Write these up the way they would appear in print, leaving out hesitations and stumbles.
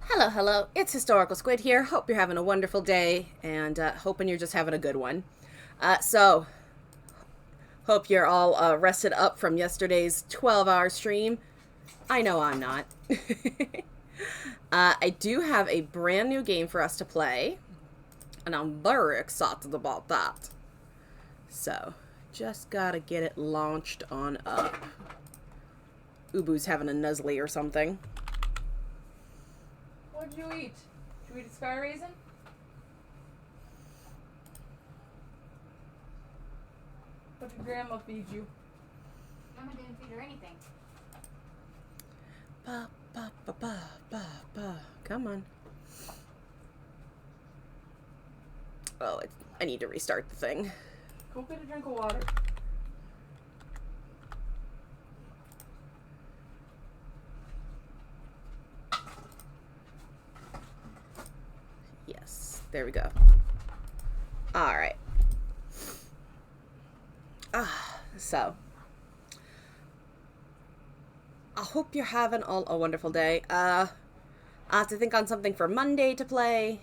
Hello, hello. It's Historical Squid here. Hope you're having a wonderful day and hoping you're just having a good one. So, hope you're all rested up from yesterday's 12-hour stream. I know I'm not. I do have a brand new game for us to play, and I'm very excited about that. So, just gotta get it launched on up. Ubu's having a nuzzly or something. What'd you eat? Did you eat a sky raisin? What did Grandma feed you? Grandma didn't feed her anything. Ba, ba, ba, ba, ba, ba. Come on. Oh, I need to restart the thing. Go get a drink of water. Yes, there we go. All right. So I hope you're having all a wonderful day. I have to think on something for Monday to play.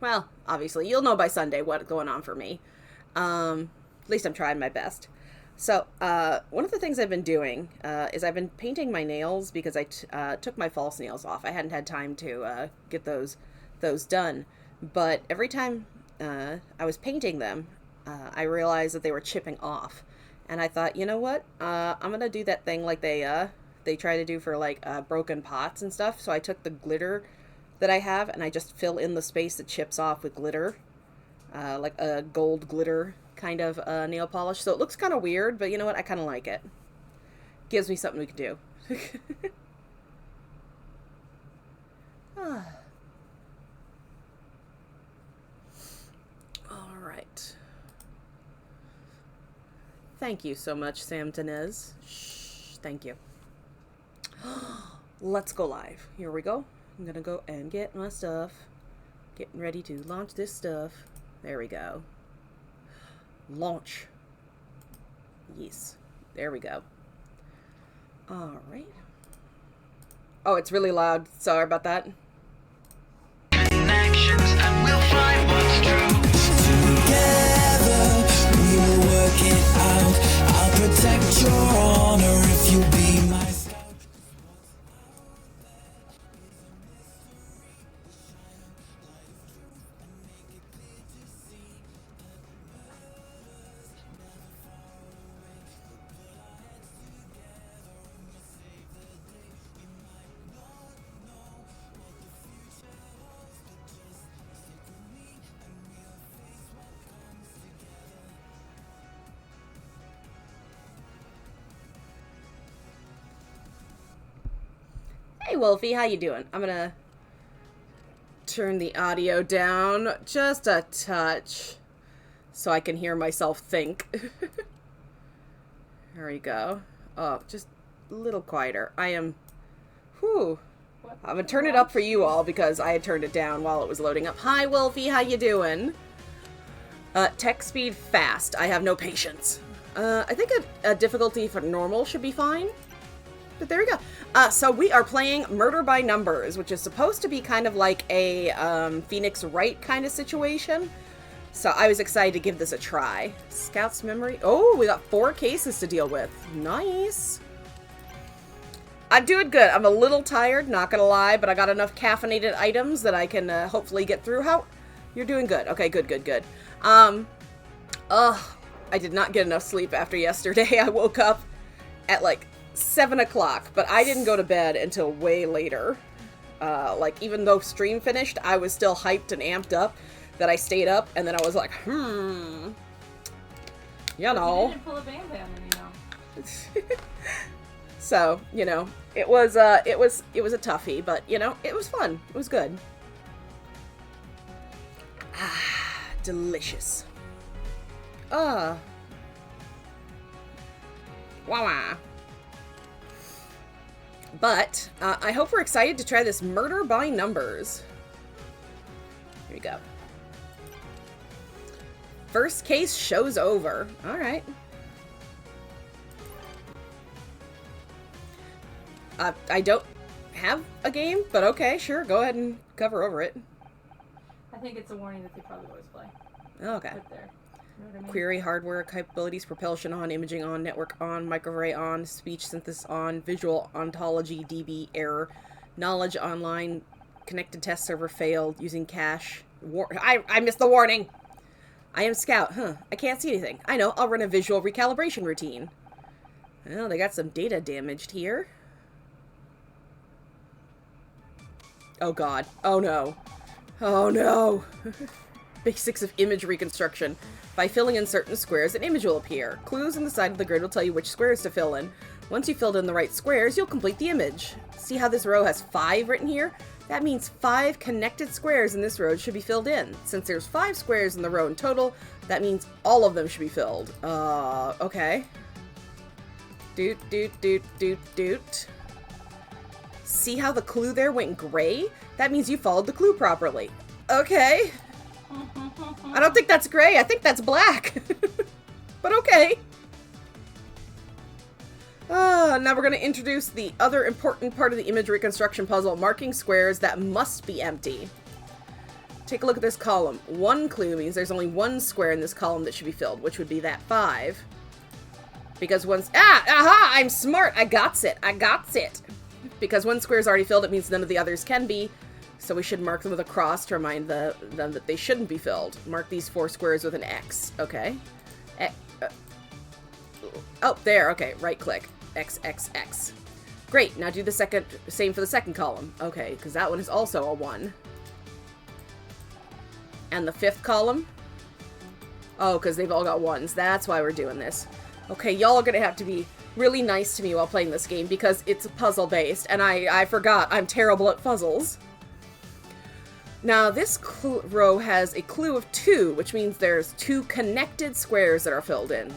Well, obviously, you'll know by Sunday what's going on for me. At least I'm trying my best. So, one of the things I've been doing is I've been painting my nails because I took my false nails off. I hadn't had time to get those done. But every time I was painting them, I realized that they were chipping off. And I thought, you know what? I'm going to do that thing like they try to do for like broken pots and stuff. So I took the glitter that I have and I just fill in the space that chips off with glitter, like a gold glitter kind of nail polish. So it looks kind of weird, but you know what? I kind of like it. Gives me something we can do. All right. Thank you so much, Sam Tenez. Shh, thank you. Let's go live. Here we go. I'm gonna go and get my stuff. Getting ready to launch this stuff. There we go. Launch. Yes. There we go. All right. Oh, it's really loud. Sorry about that. Connections, and we'll find what's true. Together, we will work it out. I'll protect your honor if you be my scout. Hey Wolfie, how you doing? I'm gonna turn the audio down just a touch so I can hear myself think. There we go. Oh, just a little quieter. I'm gonna turn it up for you all because I had turned it down while it was loading up. Hi Wolfie, how you doing? Tech speed fast. I have no patience. I think a difficulty for normal should be fine. But there we go. So we are playing Murder by Numbers, which is supposed to be kind of like a Phoenix Wright kind of situation. So I was excited to give this a try. Scout's memory. Oh, we got 4 cases to deal with. Nice. I'm doing good. I'm a little tired, not gonna lie, but I got enough caffeinated items that I can hopefully get through. How? You're doing good. Okay, good. I did not get enough sleep after yesterday. I woke up at like 7 o'clock, but I didn't go to bed until way later. Like, even though stream finished, I was still hyped and amped up that I stayed up, and then I was like, you know. You didn't pull a Bam Bam, you know. So, you know, it was a toughie, but, you know, it was fun. It was good. Ah, delicious. Wow. But, I hope we're excited to try this Murder by Numbers. Here we go. First case show's over. Alright. I don't have a game, but okay, sure, go ahead and cover over it. I think it's a warning that they probably always play. Oh, okay. Right there. You know what I mean? Query, hardware, capabilities, propulsion on, imaging on, network on, microarray on, speech synthesis on, visual ontology, DB, error, knowledge online, connected test server failed, using cache. I missed the warning! I am Scout. Huh. I can't see anything. I know. I'll run a visual recalibration routine. Well, they got some data damaged here. Oh god. Oh no. Oh no. Basics of image reconstruction. By filling in certain squares, an image will appear. Clues on the side of the grid will tell you which squares to fill in. Once you've filled in the right squares, you'll complete the image. See how this row has 5 written here? That means 5 connected squares in this row should be filled in. Since there's 5 squares in the row in total, that means all of them should be filled. Okay. Doot. See how the clue there went gray? That means you followed the clue properly. Okay. I don't think that's gray. I think that's black. But okay. Now we're going to introduce the other important part of the image reconstruction puzzle, marking squares that must be empty. Take a look at this column. 1 clue means there's only 1 square in this column that should be filled, which would be that 5. Because once... Aha! I'm smart! I got it! Because 1 square is already filled, it means none of the others can be. So we should mark them with a cross to remind them that they shouldn't be filled. Mark these 4 squares with an X. Okay. Oh, there. Okay, right click. X, X, X. Great, now do the same for the second column. Okay, because that one is also a 1. And the 5th column? Oh, because they've all got 1s. That's why we're doing this. Okay, y'all are going to have to be really nice to me while playing this game because it's puzzle-based, and I forgot I'm terrible at puzzles. Now, this row has a clue of 2, which means there's 2 connected squares that are filled in.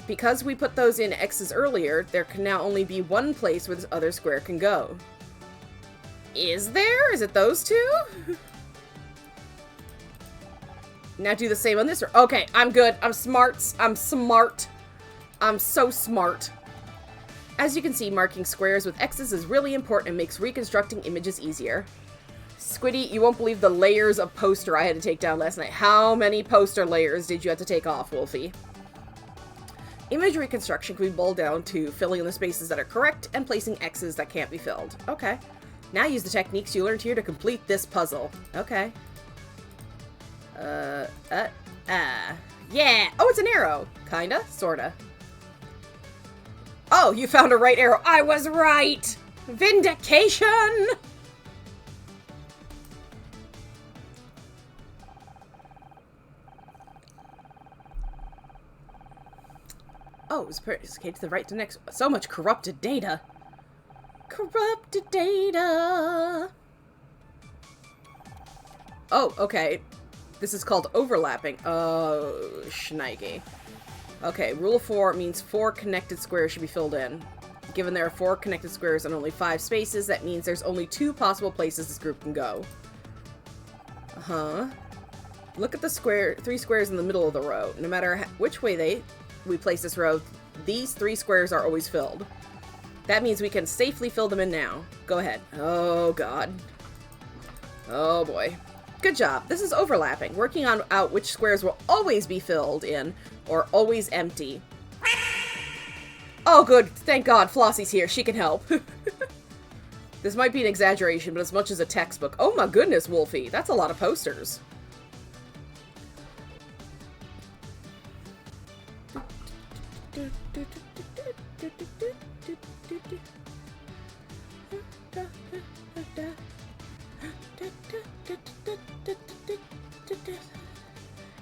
Because we put those in X's earlier, there can now only be 1 place where this other square can go. Is there? Is it those 2? Now do the same on this row. Okay, I'm good. I'm smart. I'm smart. I'm so smart. As you can see, marking squares with X's is really important and makes reconstructing images easier. Squiddy, you won't believe the layers of poster I had to take down last night. How many poster layers did you have to take off, Wolfie? Image reconstruction can be boiled down to filling in the spaces that are correct and placing X's that can't be filled. Okay. Now use the techniques you learned here to complete this puzzle. Okay. Yeah! Oh, it's an arrow. Kinda. Sorta. Oh, you found a right arrow. I was right! Vindication! Oh, it was okay to the right to next. So much corrupted data. Corrupted data. Oh, okay. This is called overlapping. Oh, shnikey. Okay, rule 4 means 4 connected squares should be filled in. Given there are 4 connected squares and only 5 spaces, that means there's only 2 possible places this group can go. Uh-huh. Look at the 3 squares in the middle of the row. No matter which way we place this row, these 3 squares are always filled. That means we can safely fill them in now. Go ahead. Oh, God. Oh, boy. Good job. This is overlapping, working out which squares will always be filled in or always empty. Oh, good. Thank God Flossie's here. She can help. This might be an exaggeration, but as much as a textbook. Oh, my goodness, Wolfie. That's a lot of posters.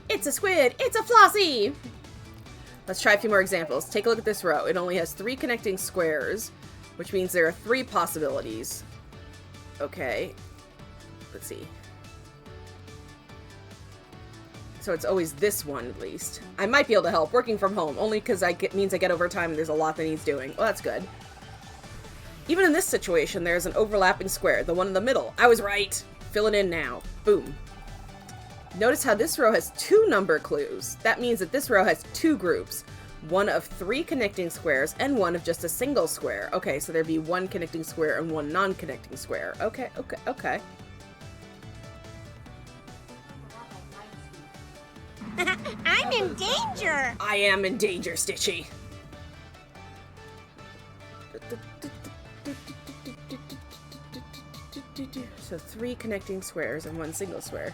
It's a squid! It's a Flossie! Let's try a few more examples. Take a look at this row. It only has 3 connecting squares, which means there are 3 possibilities. Okay. Let's see. So it's always this one, at least. I might be able to help, working from home, only because means I get overtime and there's a lot that needs doing. Well, that's good. Even in this situation, there's an overlapping square, the one in the middle. I was right! Fill it in now. Boom. Notice how this row has 2 number clues. That means that this row has 2 groups. one of 3 connecting squares, and one of just a single square. Okay, so there'd be 1 connecting square and 1 non-connecting square. Okay, okay, okay. I'm in danger! I am in danger, Stitchy. So 3 connecting squares and 1 single square.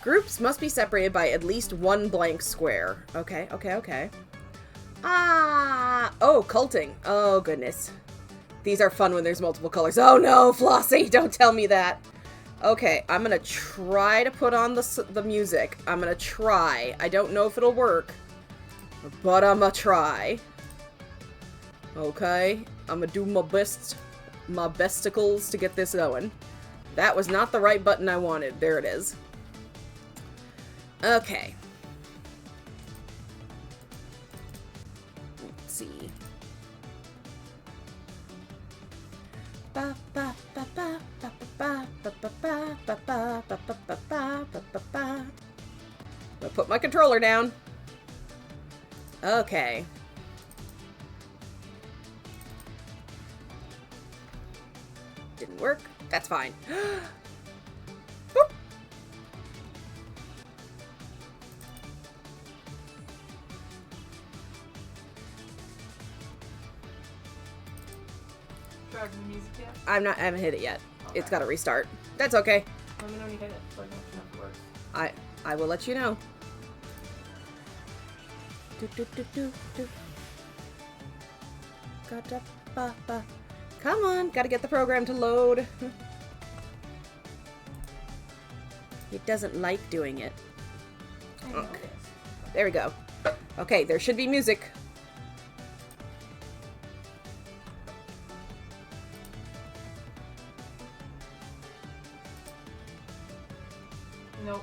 Groups must be separated by at least 1 blank square. Okay, okay, okay. Ah! Oh, culting. Oh, goodness. These are fun when there's multiple colors. Oh no, Flossie, don't tell me that. Okay, I'm gonna try to put on the music. I'm gonna try. I don't know if it'll work, but I'm gonna try. Okay, I'm gonna do my besticles to get this going. That was not the right button I wanted. There it is. Okay. Let's see. I'll put my controller down. Okay. Didn't work. That's fine. Boop. Driving the music yet? I haven't hit it yet. Okay. It's got to restart. That's okay. Let me know when you hit it, so I can let you know if it works. I will let you know. Do, do, do, do, do. Gotcha, ba, ba. Come on, gotta get the program to load. It doesn't like doing it. I know Okay. this. There we go. Okay, there should be music. Nope.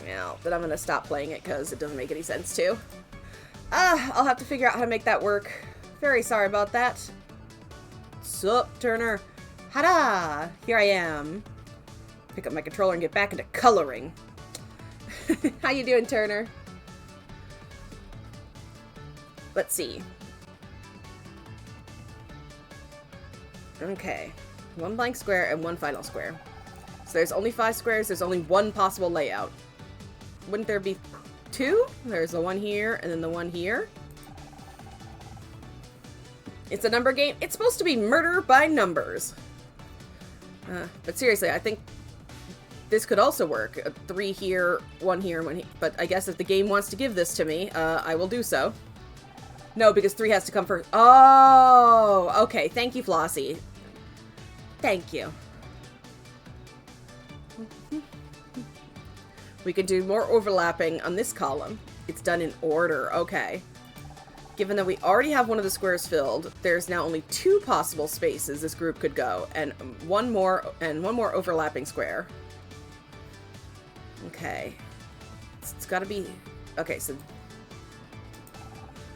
Yeah, then I'm gonna stop playing it because it doesn't make any sense to. I'll have to figure out how to make that work. Very sorry about that. Sup, Turner? Hada! Here I am. Pick up my controller and get back into coloring. How you doing, Turner? Let's see. Okay. 1 blank square and 1 final square. So there's only 5 squares, there's only 1 possible layout. Wouldn't there be 2? There's the one here, and then the one here. It's a number game. It's supposed to be murder by numbers. But seriously, I think this could also work. 3 here, 1 here, 1 here. But I guess if the game wants to give this to me, I will do so. No, because 3 has to come first. Oh, okay. Thank you, Flossie. Thank you. We could do more overlapping on this column. It's done in order. Okay. Given that we already have one of the squares filled, there's now only 2 possible spaces this group could go, and one more overlapping square. Okay. It's got to be... Okay, so...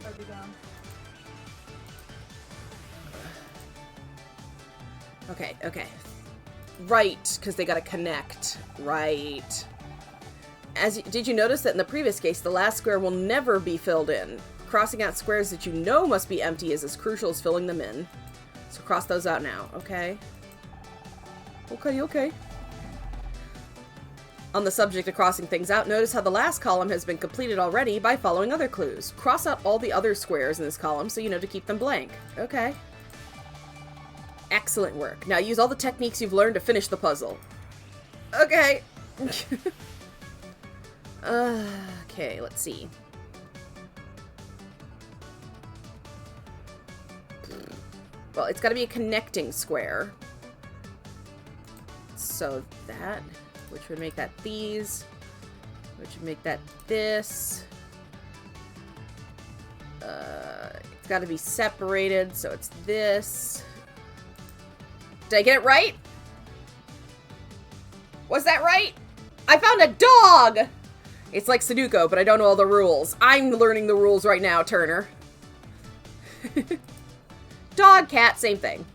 I'll be done. Okay, okay. Right, because they got to connect. Right. Did you notice that in the previous case, the last square will never be filled in? Crossing out squares that you know must be empty is as crucial as filling them in. So cross those out now, okay? Okay, okay. On the subject of crossing things out, notice how the last column has been completed already by following other clues. Cross out all the other squares in this column so you know to keep them blank. Okay. Excellent work. Now use all the techniques you've learned to finish the puzzle. Okay. Okay, let's see. Well, it's got to be a connecting square. So that, which would make that these, which would make that this. It's got to be separated, so it's this. Did I get it right? Was that right? I found a dog! It's like Sudoku, but I don't know all the rules. I'm learning the rules right now, Turner. Dog, cat, same thing.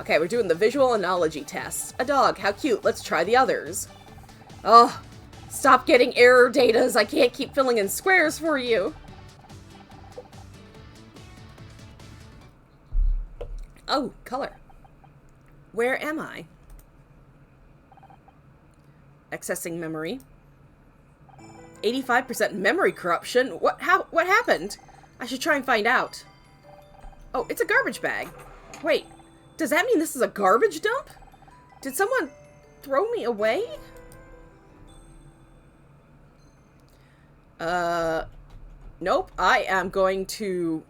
Okay, we're doing the visual analogy test. A dog, how cute. Let's try the others. Oh, stop getting error datas. I can't keep filling in squares for you. Oh, color. Where am I? Accessing memory. 85% memory corruption? What happened? I should try and find out. Oh, it's a garbage bag. Wait, does that mean this is a garbage dump? Did someone throw me away? Nope. I am gonna do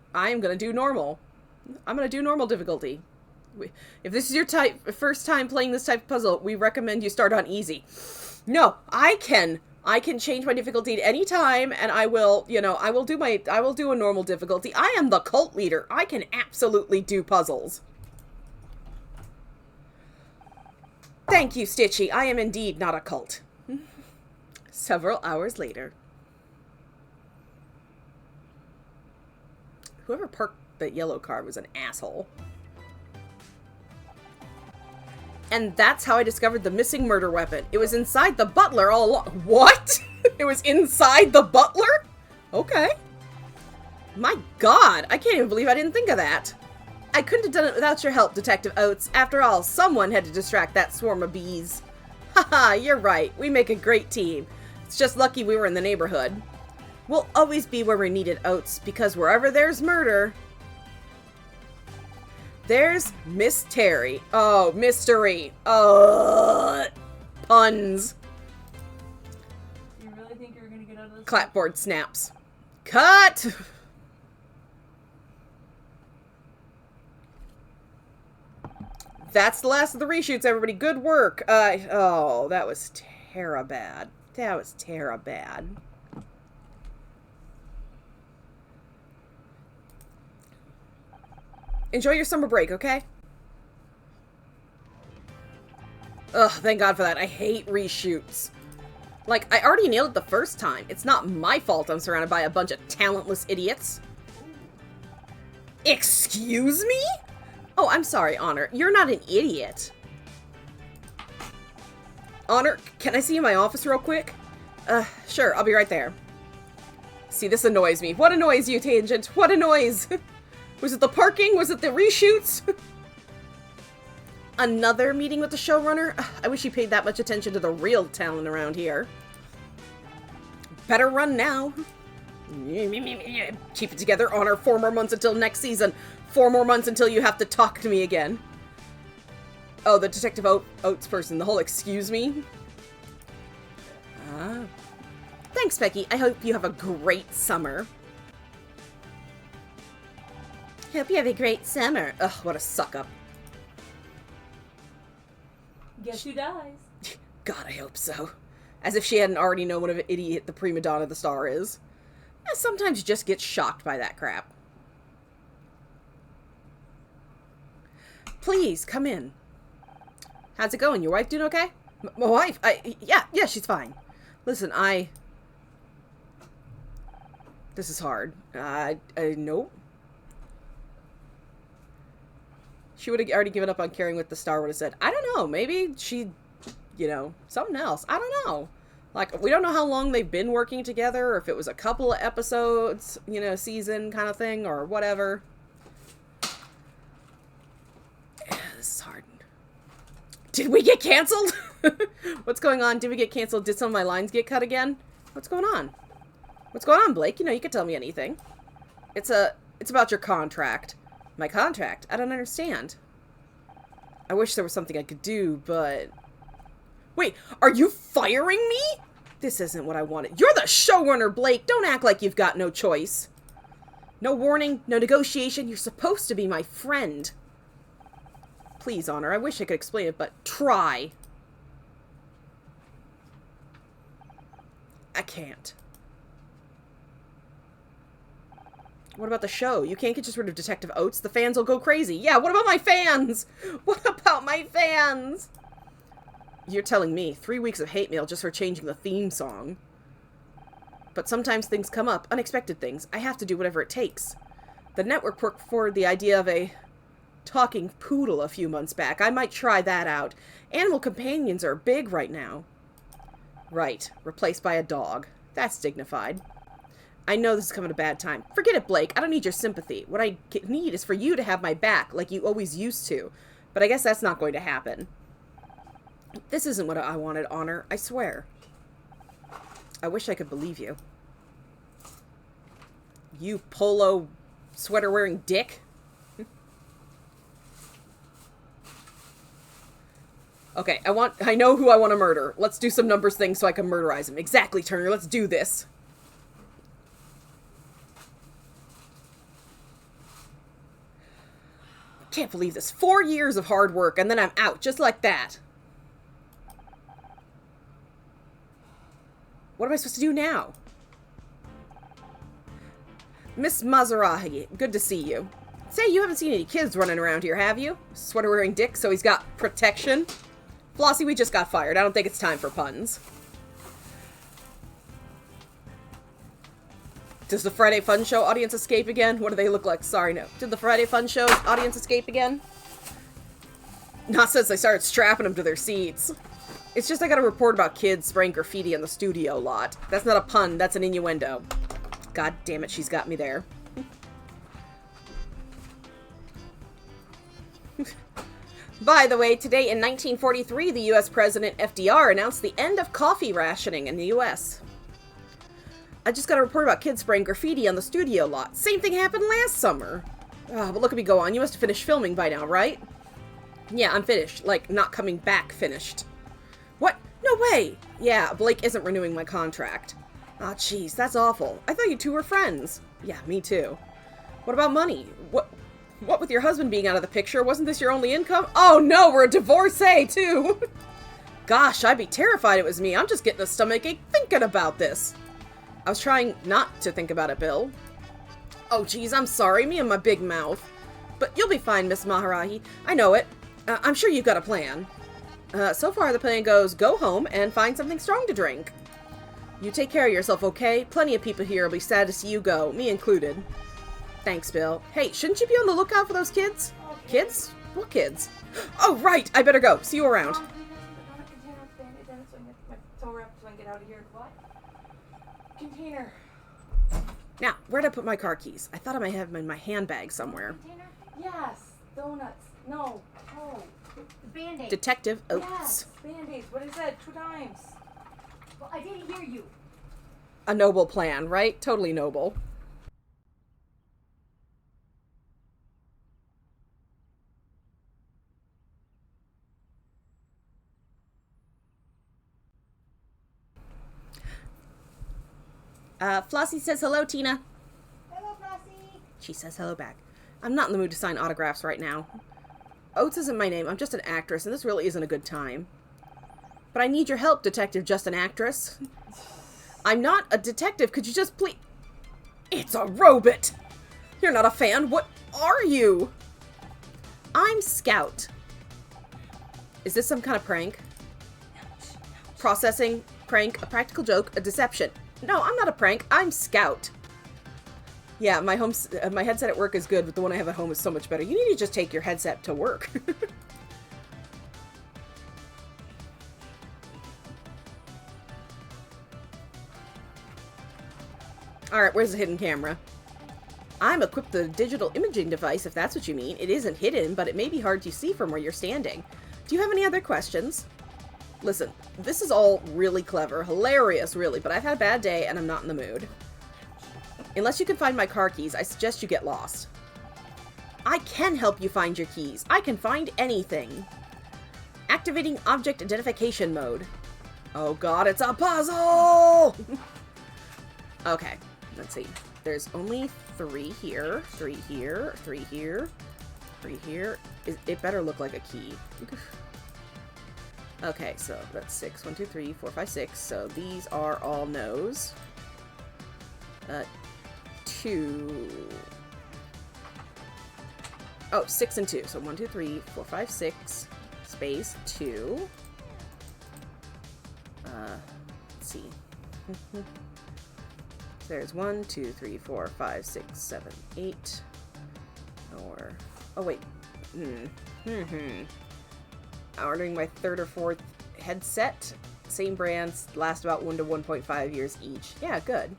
normal. I'm gonna do normal difficulty. If this is your first time playing this type of puzzle, we recommend you start on easy. No, I can change my difficulty at any time, and I will do a normal difficulty. I am the cult leader. I can absolutely do puzzles. Thank you, Stitchy. I am indeed not a cult. Several hours later. Whoever parked the yellow car was an asshole. And that's how I discovered the missing murder weapon. It was inside the butler all along. What? It was inside the butler? Okay. My god, I can't even believe I didn't think of that. I couldn't have done it without your help, Detective Oates. After all, someone had to distract that swarm of bees. Haha, you're right. We make a great team. It's just lucky we were in the neighborhood. We'll always be where we're needed, Oates, because wherever there's murder... There's Miss Terry. Oh, mystery. Puns. You really think you're gonna get out of this? Clapboard snaps. Cut! That's the last of the reshoots, everybody. Good work. Oh, that was terra-bad. That was terra-bad. Enjoy your summer break, okay? Ugh, thank God for that. I hate reshoots. Like, I already nailed it the first time. It's not my fault I'm surrounded by a bunch of talentless idiots. Excuse me? Oh, I'm sorry, Honor. You're not an idiot. Honor, can I see you in my office real quick? Sure, I'll be right there. See, this annoys me. What annoys you, Tangent? What annoys? Was it the parking? Was it the reshoots? Another meeting with the showrunner? I wish he paid that much attention to the real talent around here. Better run now. Keep it together, Honor. 4 more months until next season. 4 more months until you have to talk to me again. Oh, the Detective Oates person. The whole excuse me. Thanks, Becky. I hope you have a great summer. Hope you have a great summer. Ugh, what a suck-up. Guess who dies? God, I hope so. As if she hadn't already known what an idiot the prima donna the star is. I sometimes just get shocked by that crap. Please, come in. How's it going? Your wife doing okay? My wife? Yeah, she's fine. Listen, this is hard. Nope. She would have already given up on caring what the star would have said. I don't know. Maybe she, something else. I don't know. Like, we don't know how long they've been working together, or if it was a couple of episodes, season kind of thing, or whatever. This is hard. Did we get canceled? What's going on? Did we get canceled? Did some of my lines get cut again? What's going on? What's going on, Blake? You could tell me anything. It's about your contract. My contract? I don't understand. I wish there was something I could do, but... Wait, are you firing me? This isn't what I wanted. You're the showrunner, Blake! Don't act like you've got no choice. No warning, no negotiation. You're supposed to be my friend. Please, Honor, I wish I could explain it, but try. I can't. What about the show? You can't get just rid of Detective Oates. The fans will go crazy. Yeah, what about my fans? What about my fans? You're telling me 3 weeks of hate mail just for changing the theme song. But sometimes things come up, unexpected things. I have to do whatever it takes. The network put forward the idea of a talking poodle a few months back. I might try that out. Animal companions are big right now. Right. Replaced by a dog. That's dignified. I know this is coming at a bad time. Forget it, Blake. I don't need your sympathy. What I need is for you to have my back, like you always used to. But I guess that's not going to happen. This isn't what I wanted, Honor. I swear. I wish I could believe you. You polo sweater-wearing dick. Okay, I know who I want to murder. Let's do some numbers things so I can murderize him. Exactly, Turner. Let's do this. Can't believe this. 4 years of hard work, and then I'm out, just like that. What am I supposed to do now? Miss Maserati, good to see you. Say, you haven't seen any kids running around here, have you? Sweater-wearing dick, so he's got protection. Flossie, we just got fired. I don't think it's time for puns. Does the Friday Fun Show audience escape again? What do they look like? Sorry, no. Did the Friday Fun Show audience escape again? Not since I started strapping them to their seats. It's just I got a report about kids spraying graffiti in the studio lot. That's not a pun, that's an innuendo. God damn it, she's got me there. By the way, today in 1943, the U.S. President FDR announced the end of coffee rationing in the U.S. I just got a report about kids spraying graffiti on the studio lot. Same thing happened last summer. But look at me go on. You must have finished filming by now, right? Yeah, I'm finished. Like, not coming back finished. What? No way! Yeah, Blake isn't renewing my contract. Aw, jeez, that's awful. I thought you two were friends. Yeah, me too. What about money? What with your husband being out of the picture? Wasn't this your only income? Oh no, we're a divorcee, too! Gosh, I'd be terrified it was me. I'm just getting a stomachache thinking about this. I was trying not to think about it, Bill. Oh, geez, I'm sorry. Me and my big mouth. But you'll be fine, Miss Maharahi. I know it. I'm sure you've got a plan. So far, the plan goes, go home and find something strong to drink. You take care of yourself, okay? Plenty of people here will be sad to see you go, me included. Thanks, Bill. Hey, shouldn't you be on the lookout for those kids? Kids? What kids? Oh, right! I better go. See you around. Container. Now, where'd I put my car keys? I thought I might have them in my handbag somewhere. Container? Yes. Donuts. No. Oh. The Band-Aid. Detective Oates. Yes. Band-Aids. What is that? 2 times. Well, I didn't hear you. A noble plan, right? Totally noble. Flossie says hello, Tina. Hello, Flossie. She says hello back. I'm not in the mood to sign autographs right now. Oates isn't my name. I'm just an actress, and this really isn't a good time. But I need your help, Detective Just an Actress. I'm not a detective. Could you just please... It's a robot! You're not a fan. What are you? I'm Scout. Is this some kind of prank? Processing, prank, a practical joke, a deception. No, I'm not a prank. I'm Scout. Yeah, my headset at work is good, but the one I have at home is so much better. You need to just take your headset to work. Alright, where's the hidden camera? I'm equipped with a digital imaging device, if that's what you mean. It isn't hidden, but it may be hard to see from where you're standing. Do you have any other questions? Listen, this is all really clever, hilarious, really, but I've had a bad day and I'm not in the mood. Unless you can find my car keys, I suggest you get lost. I can help you find your keys. I can find anything. Activating object identification mode. Oh god, it's a puzzle! Okay, let's see. There's only 3 here, 3 here, 3 here, 3 here. It better look like a key. Okay, so that's 6. 1, 2, 3, 4, 5, 6. So these are all no's. 2. Oh, 6 and 2. So 1, 2, 3, 4, 5, 6. Space 2. Let's see. There's 1, 2, 3, 4, 5, 6, 7, 8. Or oh wait, Ordering my third or fourth headset. Same brands, last about 1 to 1.5 years each. Yeah, good.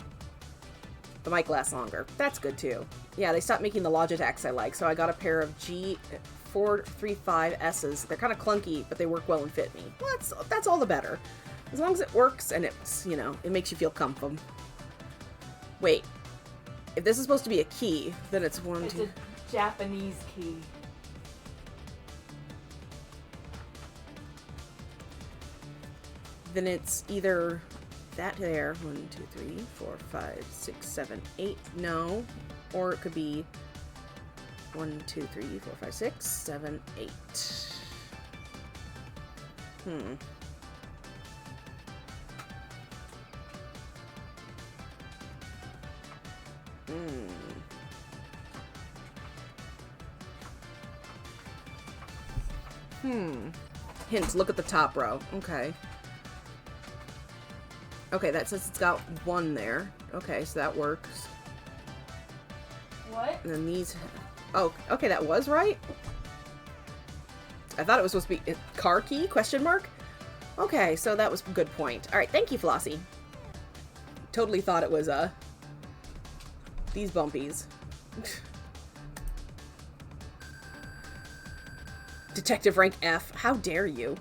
The mic lasts longer. That's good too. Yeah, they stopped making the Logitechs I like, so I got a pair of G435S's. They're kind of clunky, but they work well and fit me. Well, that's all the better. As long as it works and it's, you know, it makes you feel comfy. Wait. If this is supposed to be a key, then it's one, It's two... a Japanese key. Then it's either that there. 1, 2, 3, 4, 5, 6, 7, 8. No. Or it could be 1, 2, 3, 4, 5, 6, 7, 8. Hint, look at the top row. Okay. Okay, that says it's got 1 there. Okay, so that works. What? And then these... Oh, okay, that was right? I thought it was supposed to be a car key? Question mark? Okay, so that was a good point. Alright, thank you, Flossie. Totally thought it was, these bumpies. Detective rank F. How dare you?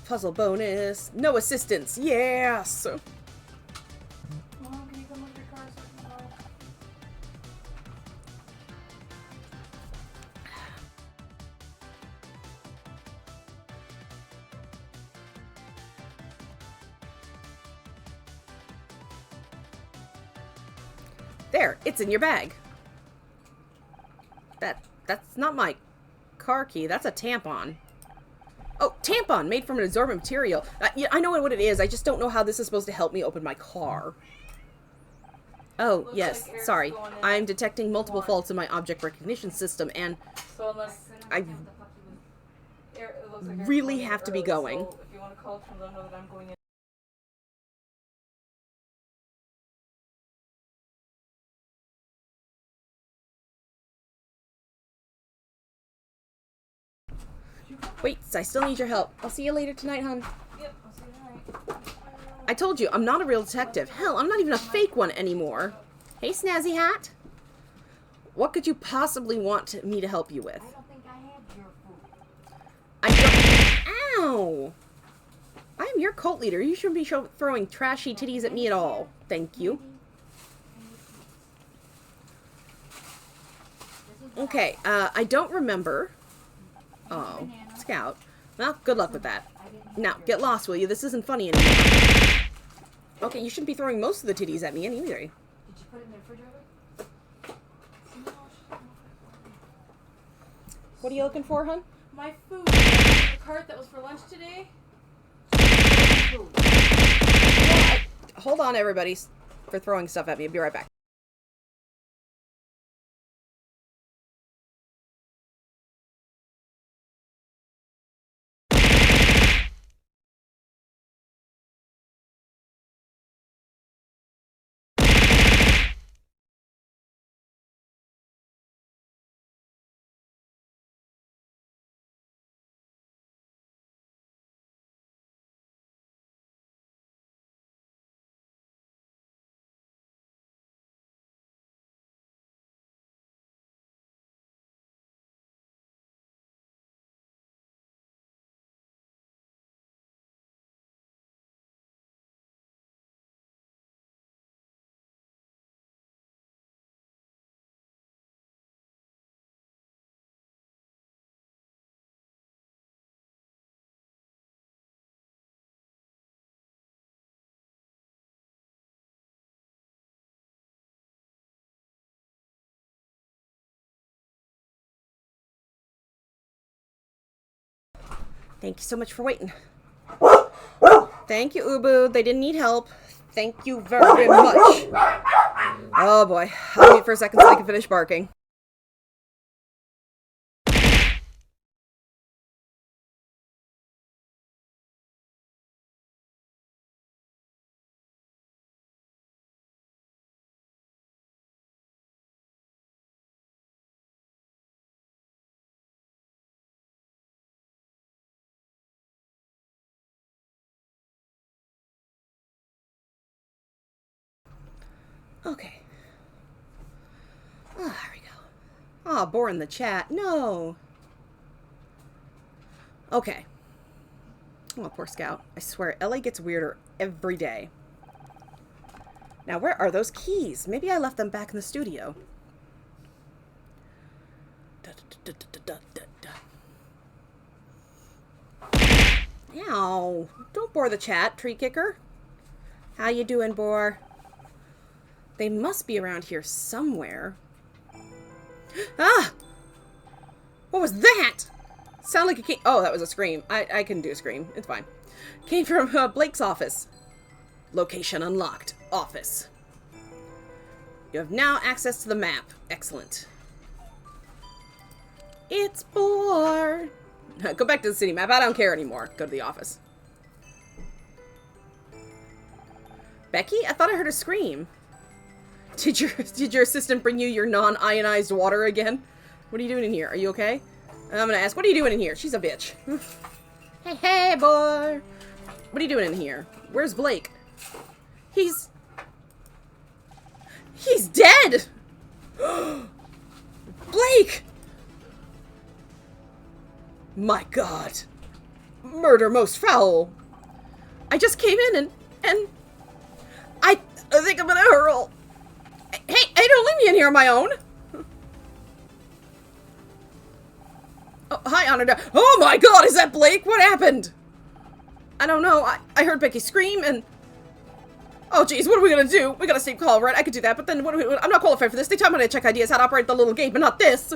Puzzle bonus. No assistance. Yes! Mom, can you come with your car so I can go? There, it's in your bag. That's not my car key. That's a tampon. Oh, tampon made from an absorbent material. Yeah, I know what it is. I just don't know how this is supposed to help me open my car. Oh, Looks yes. like Eric's Sorry. going in I'm at detecting multiple 1. faults in my object recognition system, and So unless I it looks like Eric's really going in have to be early, going. So if you want to call to them know that I'm going in. Wait, I still need your help. I'll see you later tonight, hon. Yep, I'll see you tonight. I told you, I'm not a real detective. Hell, I'm not even a fake one anymore. Hey, Snazzy Hat. What could you possibly want me to help you with? I don't think I have your food. I don't... Ow! I'm your cult leader. You shouldn't be throwing trashy titties at me at all. Thank you. Okay, I don't remember. Oh, Scout. Well, good luck with that. Now, get lost, will you? This isn't funny anymore. Okay, you shouldn't be throwing most of the titties at me anyway. Did you put it in the refrigerator? What are you looking for, hun? My food. The cart that was for lunch today. Hold on, everybody, for throwing stuff at me. I'll be right back. Thank you so much for waiting. Thank you, Ubu. They didn't need help. Thank you very much. Oh boy. I'll wait for a second so they can finish barking. Okay. Oh, there we go. Oh, boring the chat. No. Okay. Oh, poor Scout. I swear, LA gets weirder every day. Now, where are those keys? Maybe I left them back in the studio. Ow. Don't bore the chat, tree kicker. How you doing, boar? They must be around here somewhere. Ah! What was that? Sound like a key. Oh, that was a scream. I can do a scream. It's fine. Came from Blake's office. Location unlocked. Office. You have now access to the map. Excellent. It's bored. Go back to the city map. I don't care anymore. Go to the office. Becky? I thought I heard a scream. Did your assistant bring you your non-ionized water again? What are you doing in here? Are you okay? And I'm gonna ask, what are you doing in here? She's a bitch. Hey, boy. What are you doing in here? Where's Blake? He's dead! Blake! My God. Murder most foul. I just came in and I think I'm gonna hurl. Hey, don't leave me in here on my own. Oh, hi, Honor. Oh my God, is that Blake? What happened? I don't know. I heard Becky scream and... Oh, geez, what are we gonna do? We gotta stay calm, right? I could do that, but then I'm not qualified for this. They taught me how to check ideas, how to operate the little gate, but not this.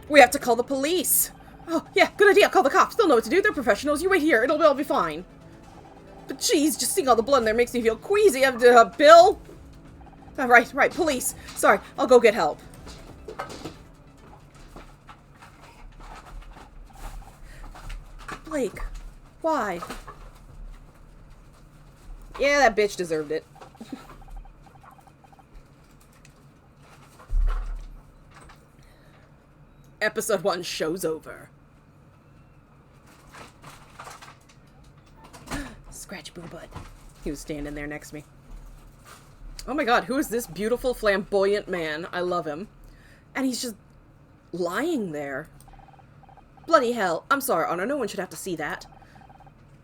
We have to call the police. Oh, yeah, good idea. Call the cops. They'll know what to do. They're professionals. You wait here. It'll all be fine. But geez, just seeing all the blood in there makes me feel queasy. Bill? Right, police. Sorry, I'll go get help. Blake, why? Yeah, that bitch deserved it. Episode 1 show's over. Scratch boo butt. He was standing there next to me. Oh my God, who is this beautiful, flamboyant man? I love him. And he's just lying there. Bloody hell. I'm sorry, Honor. No one should have to see that.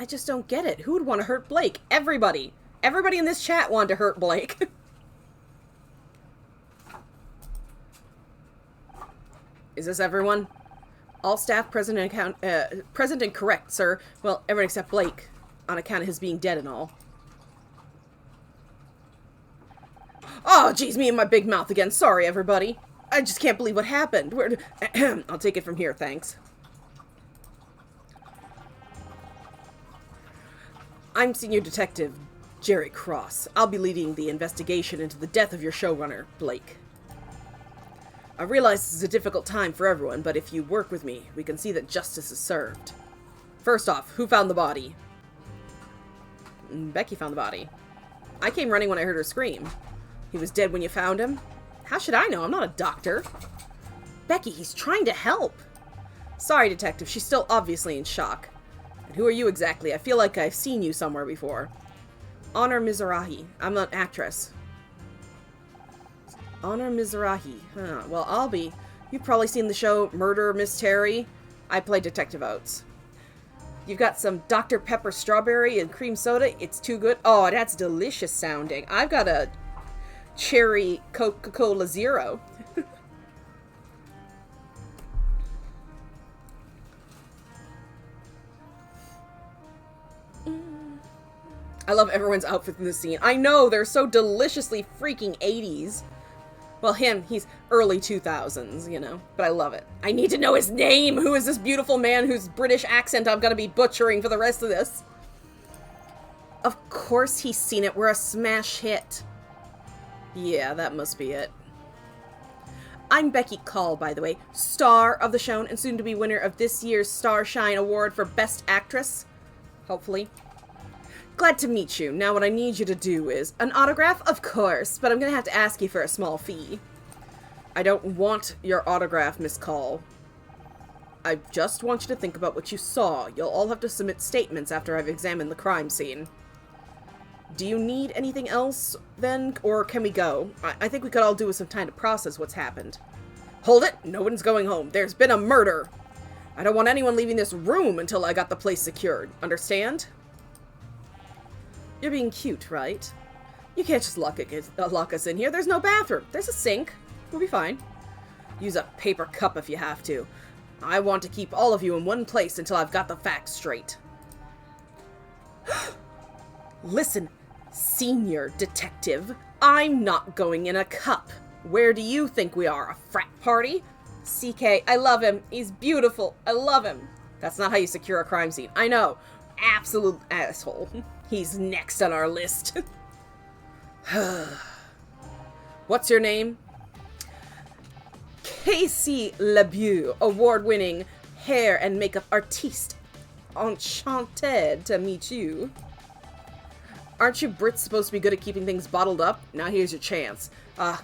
I just don't get it. Who would want to hurt Blake? Everybody. Everybody in this chat wanted to hurt Blake. Is this everyone? All staff present and correct, sir. Well, everyone except Blake, on account of his being dead and all. Oh, geez, me and my big mouth again. Sorry, everybody. I just can't believe what happened. I'll take it from here, thanks. I'm Senior Detective Jerry Cross. I'll be leading the investigation into the death of your showrunner, Blake. I realize this is a difficult time for everyone, but if you work with me, we can see that justice is served. First off, who found the body? Becky found the body. I came running when I heard her scream. He was dead when you found him? How should I know? I'm not a doctor. Becky, he's trying to help. Sorry, Detective. She's still obviously in shock. And who are you exactly? I feel like I've seen you somewhere before. Honor Mizrahi. I'm an actress. Honor Mizrahi. Huh. Well, I'll be. You've probably seen the show Murder, Miss Terry. I play Detective Oates. You've got some Dr. Pepper strawberry and cream soda. It's too good. Oh, that's delicious sounding. I've got a cherry Coca-Cola Zero. I love everyone's outfit in this scene. I know, they're so deliciously freaking 80s. Well, he's early 2000s, you know, but I love it. I need to know his name! Who is this beautiful man whose British accent I'm gonna be butchering for the rest of this? Of course he's seen it. We're a smash hit. Yeah, that must be it. I'm Becky Call, by the way, star of the show and soon to be winner of this year's Starshine Award for Best Actress. Hopefully. Glad to meet you. Now what I need you to do is... An autograph? Of course, but I'm gonna have to ask you for a small fee. I don't want your autograph, Miss Call. I just want you to think about what you saw. You'll all have to submit statements after I've examined the crime scene. Do you need anything else, then, or can we go? I think we could all do with some time to process what's happened. Hold it! No one's going home. There's been a murder! I don't want anyone leaving this room until I got the place secured. Understand? You're being cute, right? You can't just lock us in here. There's no bathroom. There's a sink. We'll be fine. Use a paper cup if you have to. I want to keep all of you in one place until I've got the facts straight. Listen, senior detective. I'm not going in a cup. Where do you think we are? A frat party? CK, I love him. He's beautiful. I love him. That's not how you secure a crime scene. I know. Absolute asshole. He's next on our list. What's your name? Casey LeBeau, award-winning hair and makeup artiste. Enchanted to meet you. Aren't you Brits supposed to be good at keeping things bottled up? Now here's your chance.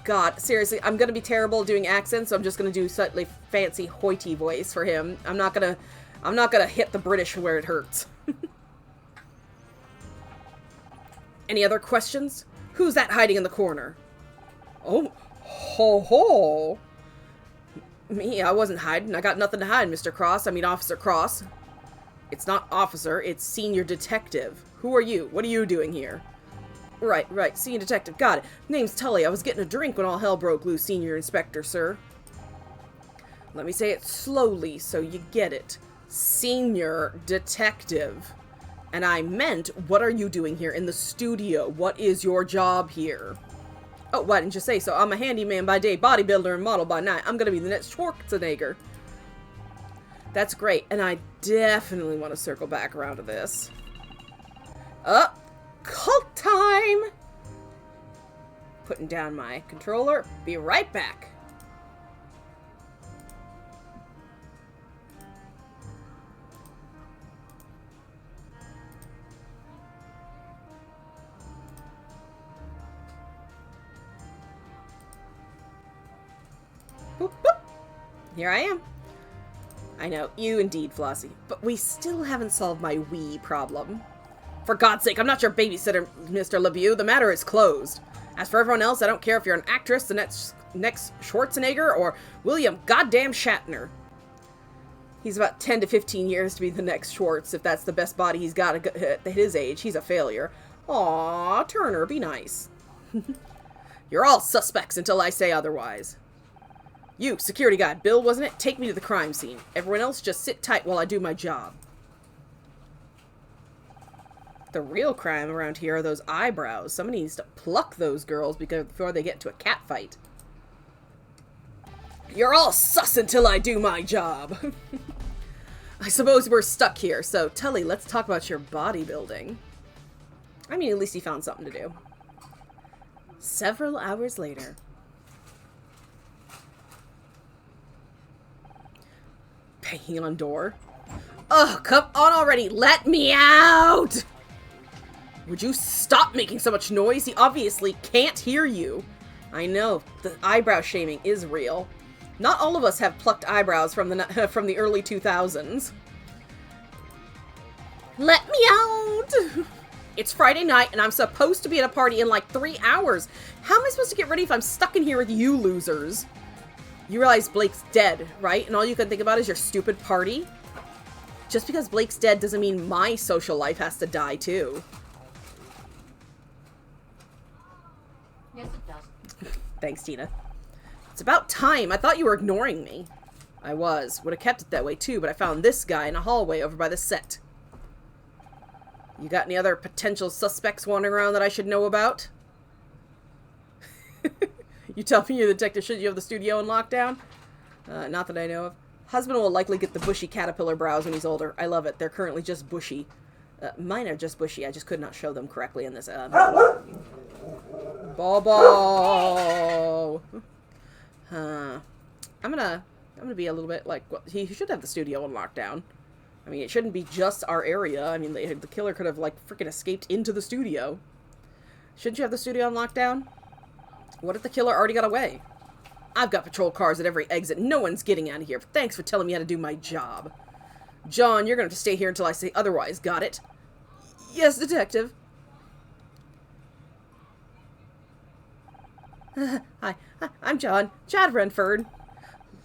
God, seriously, I'm gonna be terrible doing accents, so I'm just gonna do slightly fancy hoity voice for him. I'm not gonna hit the British where it hurts. Any other questions? Who's that hiding in the corner? Oh, ho ho. Me, I wasn't hiding. I got nothing to hide, Mr. Cross. I mean, Officer Cross. It's not officer, it's senior detective. Who are you? What are you doing here? Right, senior detective. Got it. Name's Tully. I was getting a drink when all hell broke loose, senior inspector, sir. Let me say it slowly so you get it. Senior detective. And I meant, what are you doing here in the studio? What is your job here? Oh, why didn't you say so? I'm a handyman by day, bodybuilder, and model by night. I'm gonna be the next Schwarzenegger. That's great, and I definitely want to circle back around to this. Cult time! Putting down my controller. Be right back. Boop, boop. Here I am. I know, you indeed, Flossie. But we still haven't solved my Wii problem. For God's sake, I'm not your babysitter, Mr. LeBeau. The matter is closed. As for everyone else, I don't care if you're an actress, the next Schwarzenegger, or William goddamn Shatner. He's about 10 to 15 years to be the next Schwartz, if that's the best body he's got at his age. He's a failure. Aw, Turner, be nice. You're all suspects until I say otherwise. You, security guy, Bill, wasn't it? Take me to the crime scene. Everyone else just sit tight while I do my job. The real crime around here are those eyebrows. Somebody needs to pluck those girls before they get into a cat fight. You're all sus until I do my job. I suppose we're stuck here, so Tully, let's talk about your bodybuilding. I mean, at least he found something to do. Several hours later. Banging on door. Oh, come on already. Let me out! Would you stop making so much noise? He obviously can't hear you. I know, the eyebrow shaming is real. Not all of us have plucked eyebrows from the early 2000s. Let me out! It's Friday night and I'm supposed to be at a party in like 3 hours. How am I supposed to get ready if I'm stuck in here with you losers? You realize Blake's dead, right? And all you can think about is your stupid party? Just because Blake's dead doesn't mean my social life has to die too. Yes, it does. Thanks, Tina. It's about time. I thought you were ignoring me. I was. Would have kept it that way too, but I found this guy in a hallway over by the set. You got any other potential suspects wandering around that I should know about? You tell me you're the detective, should you have the studio in lockdown? Not that I know of. Husband will likely get the bushy caterpillar brows when he's older. I love it. They're currently just bushy. Mine are just bushy. I just could not show them correctly in this. Bobo! I'm gonna be a little bit like, well, he should have the studio on lockdown. I mean, it shouldn't be just our area. I mean, the killer could have, like, freaking escaped into the studio. Shouldn't you have the studio on lockdown? What if the killer already got away? I've got patrol cars at every exit. No one's getting out of here. Thanks for telling me how to do my job. John, you're going to have to stay here until I say otherwise. Got it? Yes, detective. Hi, I'm John. Chad Renford.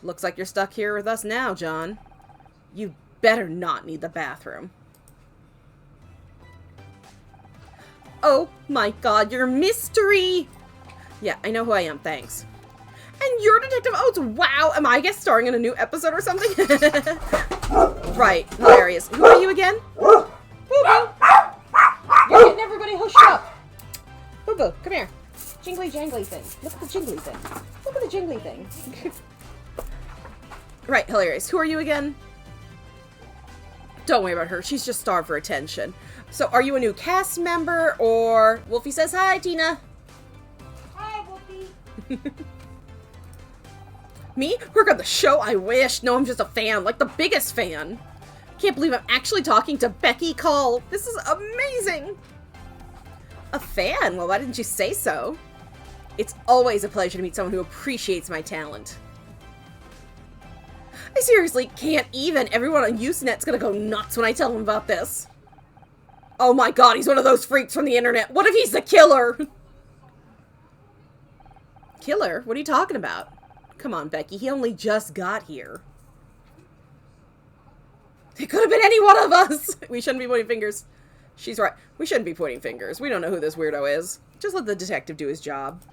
Looks like you're stuck here with us now, John. You better not need the bathroom. Oh my god, you're mystery! Yeah, I know who I am, thanks. And you're Detective Oates, wow! Am I guest starring in a new episode or something? Right, hilarious. Who are you again? Boo-boo! You're getting everybody hushed up. Boo-boo, come here. Jingly jangly thing. Look at the jingly thing. Look at the jingly thing. Right, hilarious. Who are you again? Don't worry about her. She's just starved for attention. So, are you a new cast member, or... Wolfie says hi, Tina. Hi, Wolfie. Me? Work on the show? I wish. No, I'm just a fan. Like, the biggest fan. Can't believe I'm actually talking to Becky Call. This is amazing. A fan? Well, why didn't you say so? It's always a pleasure to meet someone who appreciates my talent. I seriously can't even. Everyone on Usenet's gonna go nuts when I tell them about this. Oh my god, he's one of those freaks from the internet. What if he's the killer? Killer? What are you talking about? Come on, Becky. He only just got here. It could have been any one of us. We shouldn't be pointing fingers. She's right. We shouldn't be pointing fingers. We don't know who this weirdo is. Just let the detective do his job.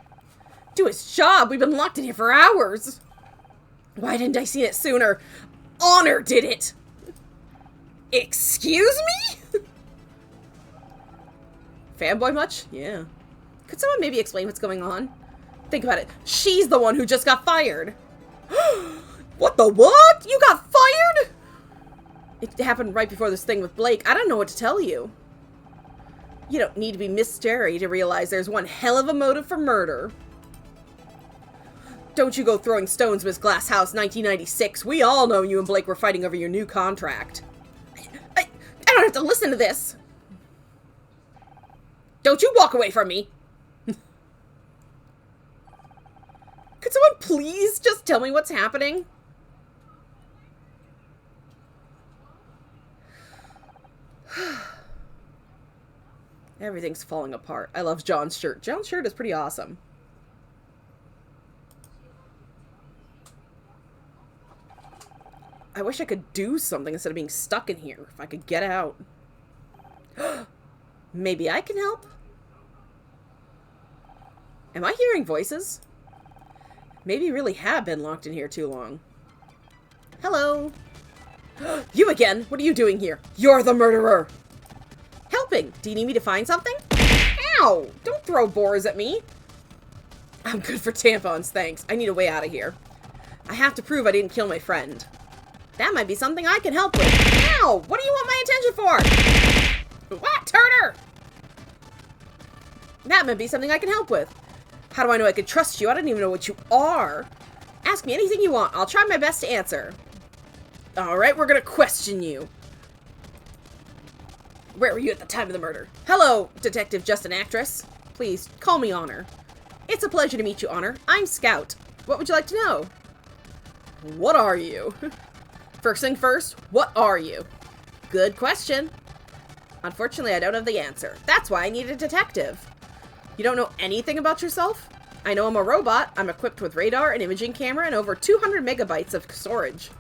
Do his job? We've been locked in here for hours. Why didn't I see it sooner? Honor did it. Excuse me? Fanboy much? Yeah. Could someone maybe explain what's going on? Think about it. She's the one who just got fired. What the what? You got fired? It happened right before this thing with Blake. I don't know what to tell you. You don't need to be Miss Sterry to realize there's one hell of a motive for murder. Don't you go throwing stones, Miss Glasshouse 1996. We all know you and Blake were fighting over your new contract. I don't have to listen to this. Don't you walk away from me. Could someone please just tell me what's happening? Everything's falling apart. I love John's shirt. John's shirt is pretty awesome. I wish I could do something instead of being stuck in here. If I could get out. Maybe I can help? Am I hearing voices? Maybe you really have been locked in here too long. Hello? You again? What are you doing here? You're the murderer! Helping! Do you need me to find something? Ow! Don't throw boars at me! I'm good for tampons, thanks. I need a way out of here. I have to prove I didn't kill my friend. That might be something I can help with. Ow! What do you want my attention for? What? Turner! That might be something I can help with. How do I know I could trust you? I don't even know what you are. Ask me anything you want. I'll try my best to answer. Alright, we're gonna question you. Where were you at the time of the murder? Hello, Detective Just an Actress. Please, call me Honor. It's a pleasure to meet you, Honor. I'm Scout. What would you like to know? What are you? First thing first, what are you? Good question. Unfortunately, I don't have the answer. That's why I need a detective. You don't know anything about yourself? I know I'm a robot. I'm equipped with radar, an imaging camera, and over 200 megabytes of storage.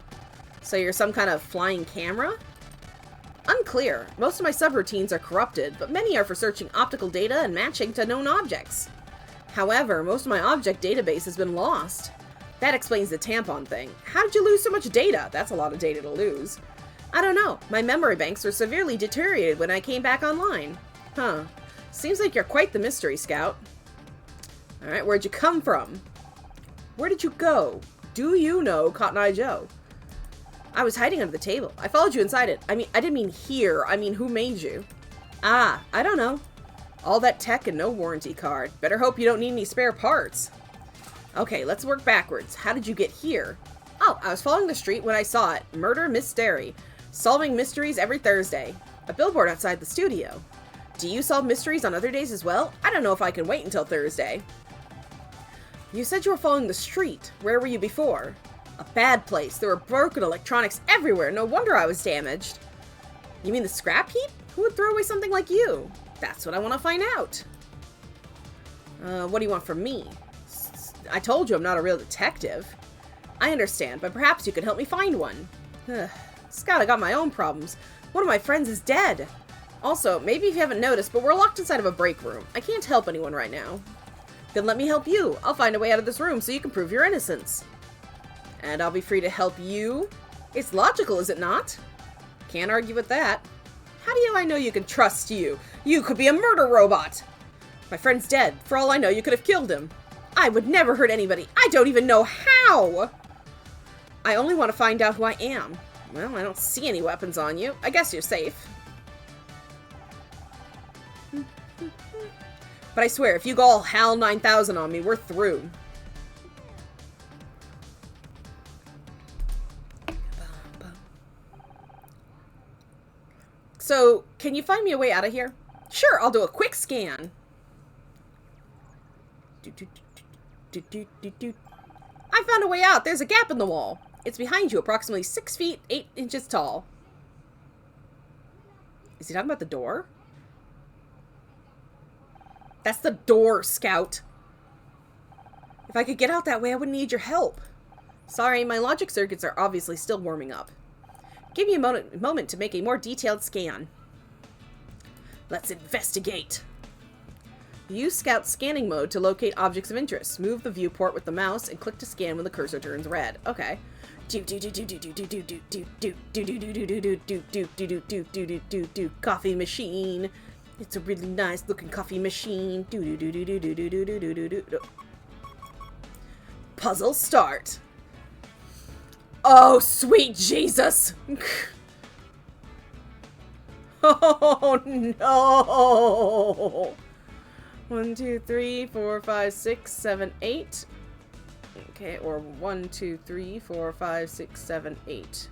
So you're some kind of flying camera? Unclear. Most of my subroutines are corrupted, but many are for searching optical data and matching to known objects. However, most of my object database has been lost. That explains the tampon thing. How did you lose so much data? That's a lot of data to lose. I don't know. My memory banks were severely deteriorated when I came back online. Huh. Seems like you're quite the mystery, Scout. Alright, where'd you come from? Where did you go? Do you know Cotton Eye Joe? I was hiding under the table. I followed you inside it. I didn't mean here. I mean, who made you? Ah, I don't know. All that tech and no warranty card. Better hope you don't need any spare parts. Okay, let's work backwards. How did you get here? Oh, I was following the street when I saw it. Murder Mystery. Solving mysteries every Thursday. A billboard outside the studio. Do you solve mysteries on other days as well? I don't know if I can wait until Thursday. You said you were following the street. Where were you before? A bad place. There were broken electronics everywhere. No wonder I was damaged. You mean the scrap heap? Who would throw away something like you? That's what I want to find out. What do you want from me? I told you I'm not a real detective. I understand, but perhaps you could help me find one. Scout, I got my own problems. One of my friends is dead. Also, maybe if you haven't noticed, but we're locked inside of a break room. I can't help anyone right now. Then let me help you. I'll find a way out of this room so you can prove your innocence. And I'll be free to help you? It's logical, is it not? Can't argue with that. How do I know you can trust you? You could be a murder robot. My friend's dead. For all I know, you could have killed him. I would never hurt anybody. I don't even know how. I only want to find out who I am. Well, I don't see any weapons on you. I guess you're safe. But I swear, if you go all HAL 9000 on me, we're through. So, can you find me a way out of here? Sure, I'll do a quick scan. I found a way out. There's a gap in the wall. It's behind you, approximately 6 feet, 8 inches tall. Is he talking about the door? That's the door, Scout. If I could get out that way, I wouldn't need your help. Sorry, my logic circuits are obviously still warming up. Give me a moment to make a more detailed scan. Let's investigate. Use Scout scanning mode to locate objects of interest. Move the viewport with the mouse and click to scan when the cursor turns red. Okay. Coffee machine. It's a really nice looking coffee machine. Puzzle start. Oh, sweet Jesus! Oh no! 1, 2, 3, 4, 5, 6, 7, 8. Okay, or 1, 2, 3, 4, 5, 6, 7, 8.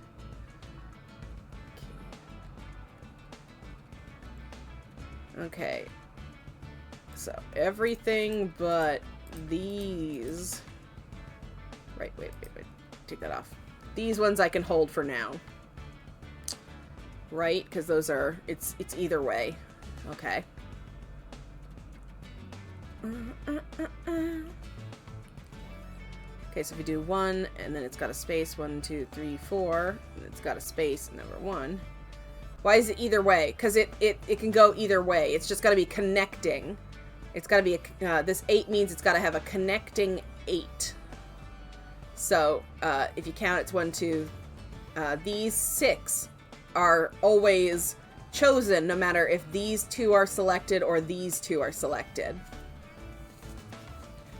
Okay. So, everything but these. Right, wait. Take that off. These ones I can hold for now. Right? Because those are... It's either way. Okay. Okay, so if you do 1, and then it's got a space, 1, 2, 3, 4, and it's got a space, number 1. Why is it either way? Because it can go either way. It's just got to be connecting. It's got to be a... this 8 means it's got to have a connecting 8. So, if you count, it's 1, 2. These 6 are always chosen no matter if these 2 are selected or these 2 are selected.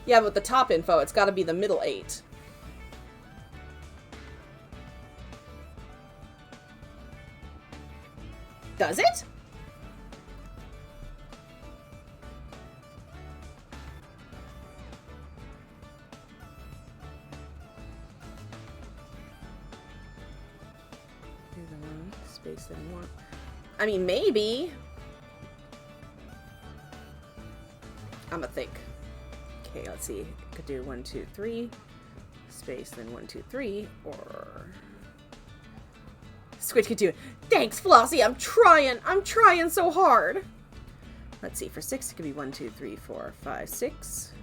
Yeah, but the top info, it's got to be the middle 8. Does it? Space and 1. I mean, maybe. I'ma think. Okay, let's see. I could do 1, 2, 3. Space, then 1, 2, 3. Or... Squid could do it. Thanks, Flossie. I'm trying so hard. Let's see. For 6, it could be 1, 2, 3, 4, 5, 6.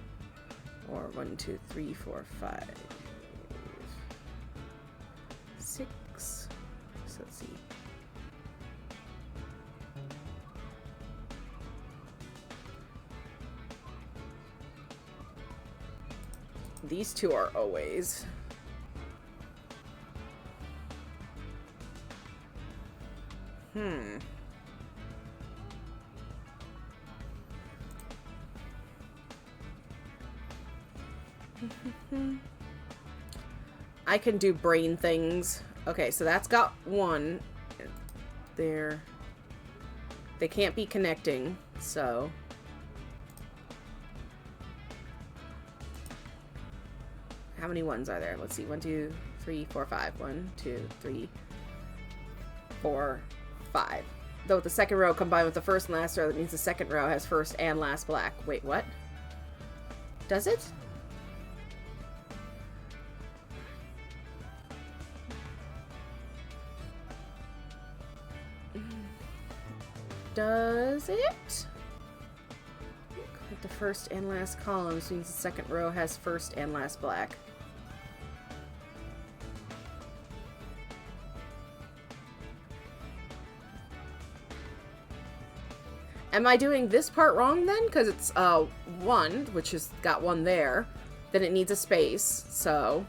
Or 1, 2, 3, 4, 5, 6. So let's see. These 2 are always. I can do brain things. Okay, so that's got 1. They can't be connecting, so... How many 1s are there? Let's see. 1, 2, 3, 4, 5. 1, 2, 3, 4, 5. Though with the second row combined with the first and last row, that means the second row has first and last black. Wait, what? Does it? Does it? The first and last columns means the second row has first and last black. Am I doing this part wrong then? Because it's 1, which has got 1 there. Then it needs a space, so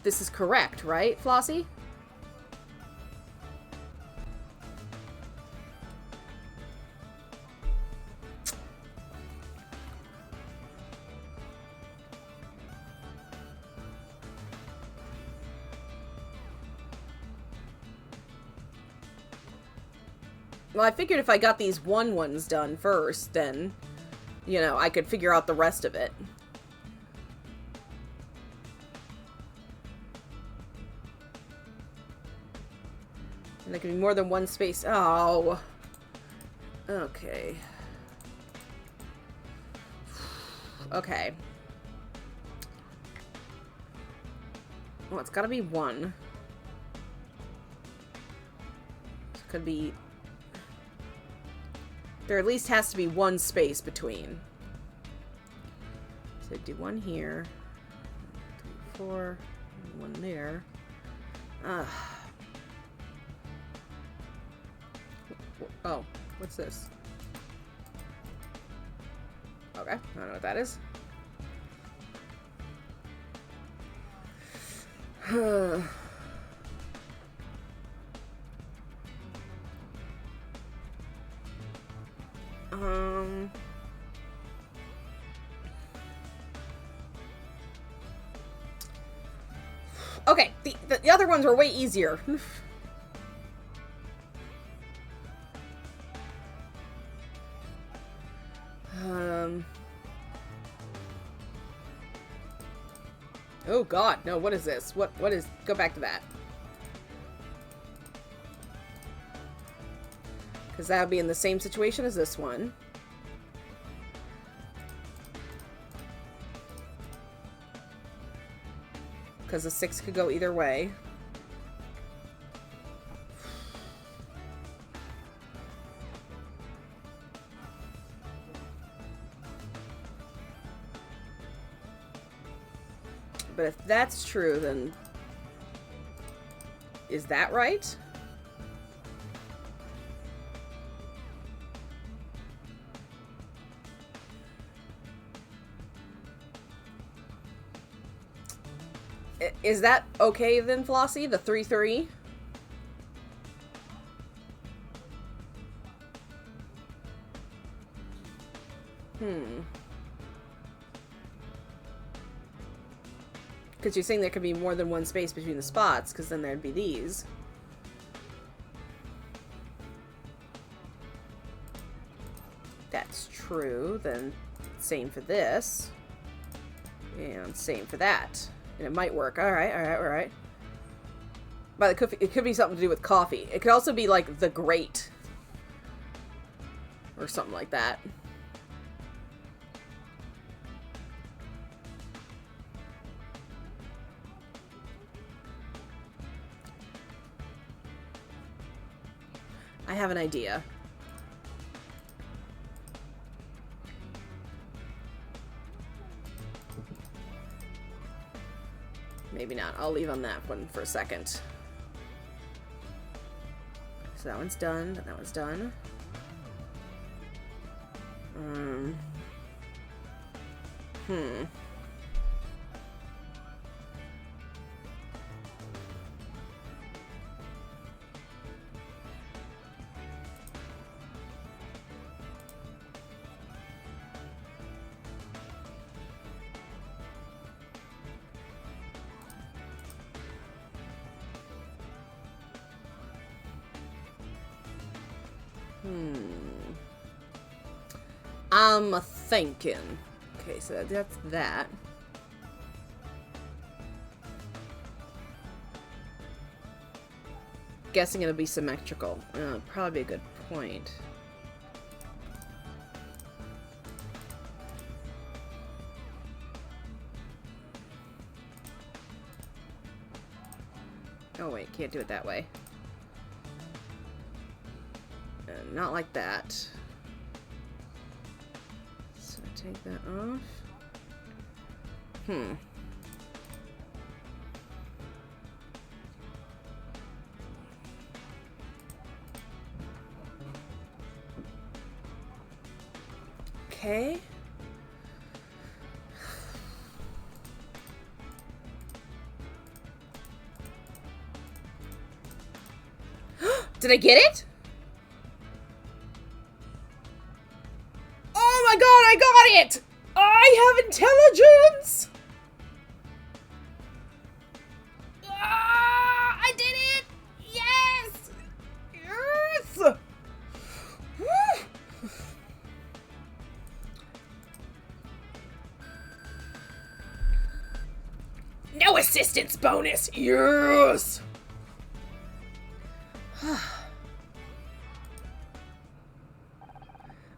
this is correct, right, Flossie? Well, I figured if I got these 1 ones done first, then, you know, I could figure out the rest of it. And there can be more than 1 space. Oh. Okay. Okay. Well, it's gotta be 1. It could be... There at least has to be 1 space between. So do 1 here. 3, 4. 1 there. Oh, what's this? Okay, I don't know what that is. Okay, the other ones were way easier. Oh god, no, what is this? What is... Go back to that. Because that would be in the same situation as this one. Because the 6 could go either way. But if that's true, then... Is that right? Is that okay then, Flossie? The 3-3? Because you're saying there could be more than 1 space between the spots, because then there'd be these. That's true. Then same for this. And same for that. And it might work. Alright. But it could be something to do with coffee. It could also be like the grate. Or something like that. I have an idea. Maybe not. I'll leave on that one for a second. So that one's done. That one's done. I'm thinking. Okay, so that's that. Guessing it'll be symmetrical. Probably a good point. Oh wait, can't do it that way. Not like that. So take that off. Hmm. Okay. Did I get it? Oh my god, I got it! I have intelligence! Ah, I did it! Yes! Yes! Woo! No assistance bonus! Yes!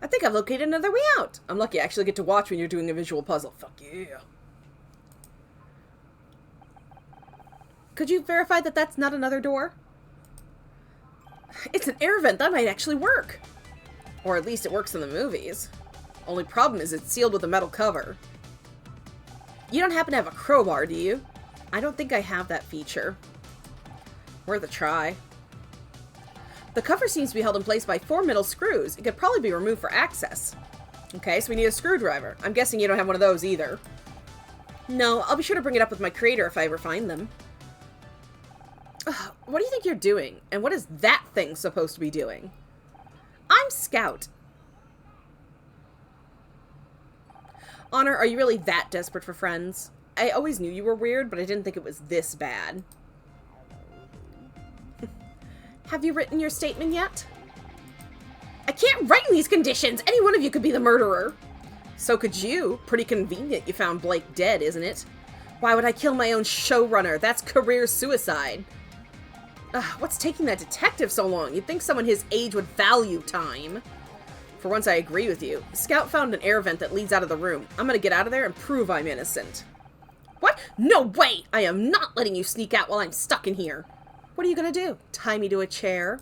I think I've located another way out. I'm lucky I actually get to watch when you're doing a visual puzzle. Fuck yeah. Could you verify that that's not another door? It's an air vent. That might actually work. Or at least it works in the movies. Only problem is it's sealed with a metal cover. You don't happen to have a crowbar, do you? I don't think I have that feature. Worth a try. The cover seems to be held in place by 4 metal screws. It could probably be removed for access. Okay, so we need a screwdriver. I'm guessing you don't have one of those either. No, I'll be sure to bring it up with my creator if I ever find them. Ugh, what do you think you're doing? And what is that thing supposed to be doing? I'm Scout. Honor, are you really that desperate for friends? I always knew you were weird, but I didn't think it was this bad. Have you written your statement yet? I can't write in these conditions! Any one of you could be the murderer! So could you. Pretty convenient you found Blake dead, isn't it? Why would I kill my own showrunner? That's career suicide. What's taking that detective so long? You'd think someone his age would value time. For once I agree with you. Scout found an air vent that leads out of the room. I'm gonna get out of there and prove I'm innocent. What? No way! I am not letting you sneak out while I'm stuck in here. What are you gonna do? Tie me to a chair?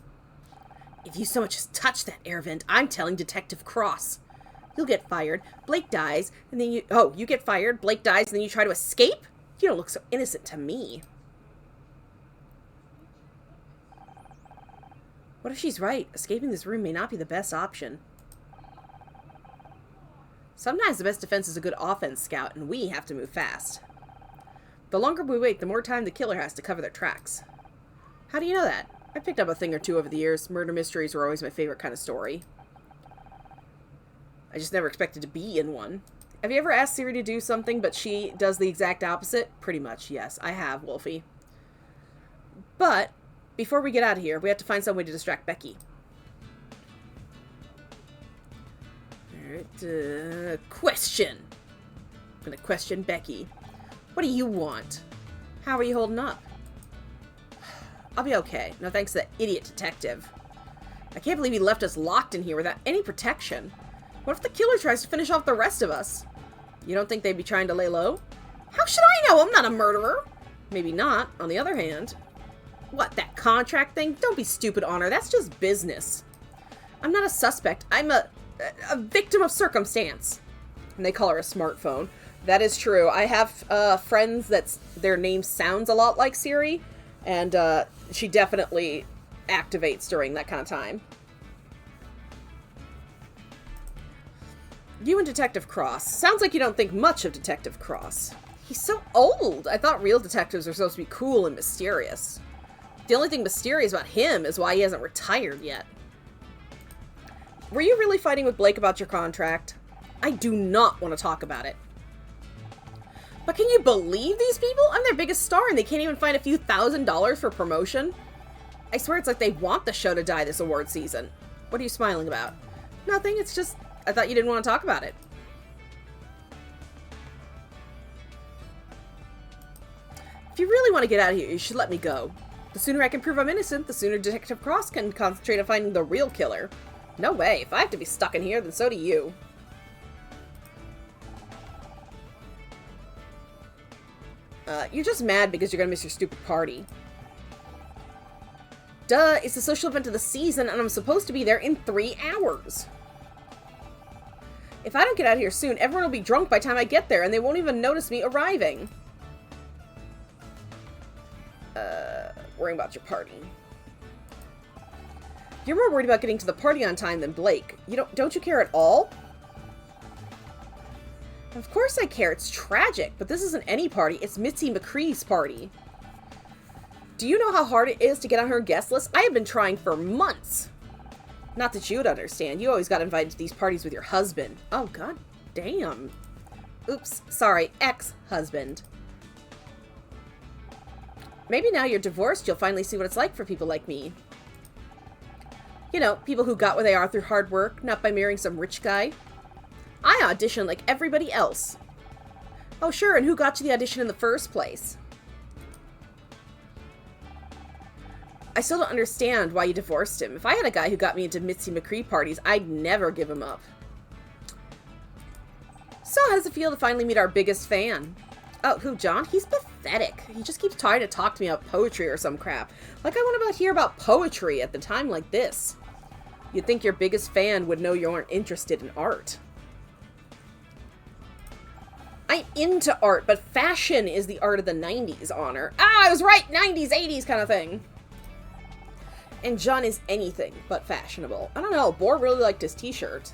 If you so much as touch that air vent, I'm telling Detective Cross. You'll get fired, Blake dies, and then you... Oh, you get fired, Blake dies, and then you try to escape? You don't look so innocent to me. What if she's right? Escaping this room may not be the best option. Sometimes the best defense is a good offense, Scout, and we have to move fast. The longer we wait, the more time the killer has to cover their tracks. How do you know that? I picked up a thing or two over the years. Murder mysteries were always my favorite kind of story. I just never expected to be in one. Have you ever asked Siri to do something, but she does the exact opposite? Pretty much, yes. I have, Wolfie. But, before we get out of here, we have to find some way to distract Becky. Alright, question. I'm gonna question Becky. What do you want? How are you holding up? I'll be okay. No thanks to that idiot detective. I can't believe he left us locked in here without any protection. What if the killer tries to finish off the rest of us? You don't think they'd be trying to lay low? How should I know? I'm not a murderer. Maybe not, on the other hand. What, that contract thing? Don't be stupid, Honor. That's just business. I'm not a suspect. I'm a victim of circumstance. And they call her a smartphone. That is true. I have friends that their name sounds a lot like Siri. And she definitely activates during that kind of time. You and Detective Cross. Sounds like you don't think much of Detective Cross. He's so old. I thought real detectives are supposed to be cool and mysterious. The only thing mysterious about him is why he hasn't retired yet. Were you really fighting with Blake about your contract? I do not want to talk about it. But can you believe these people? I'm their biggest star and they can't even find a few $1,000s for promotion. I swear it's like they want the show to die this award season. What are you smiling about? Nothing, it's just, I thought you didn't want to talk about it. If you really want to get out of here, you should let me go. The sooner I can prove I'm innocent, the sooner Detective Cross can concentrate on finding the real killer. No way, if I have to be stuck in here, then so do you. You're just mad because you're gonna miss your stupid party. Duh, it's the social event of the season and I'm supposed to be there in 3 hours. If If I don't get out of here soon, everyone will be drunk by the time I get there, and they won't even notice me arriving. Worrying about your party. You're more worried about getting to the party on time than Blake. Don't you care at all? Of course I care. It's tragic, but this isn't any party. It's Mitzi McCree's party. Do you know how hard it is to get on her guest list? I have been trying for months. Not that you would understand. You always got invited to these parties with your husband. Oh, god damn. Oops. Sorry. Ex-husband. Maybe now you're divorced, you'll finally see what it's like for people like me. You know, people who got where they are through hard work, not by marrying some rich guy. I auditioned like everybody else. Oh, sure, and who got you the audition in the first place? I still don't understand why you divorced him. If I had a guy who got me into Mitzi McCree parties, I'd never give him up. So how does it feel to finally meet our biggest fan? Oh, who, John? He's pathetic. He just keeps trying to talk to me about poetry or some crap. Like I want to hear about poetry at the time like this. You'd think your biggest fan would know you aren't interested in art. I'm into art, but fashion is the art of the 90s, Honor. Ah, I was right! 90s, 80s kind of thing. And John is anything but fashionable. I don't know, Boar really liked his t-shirt.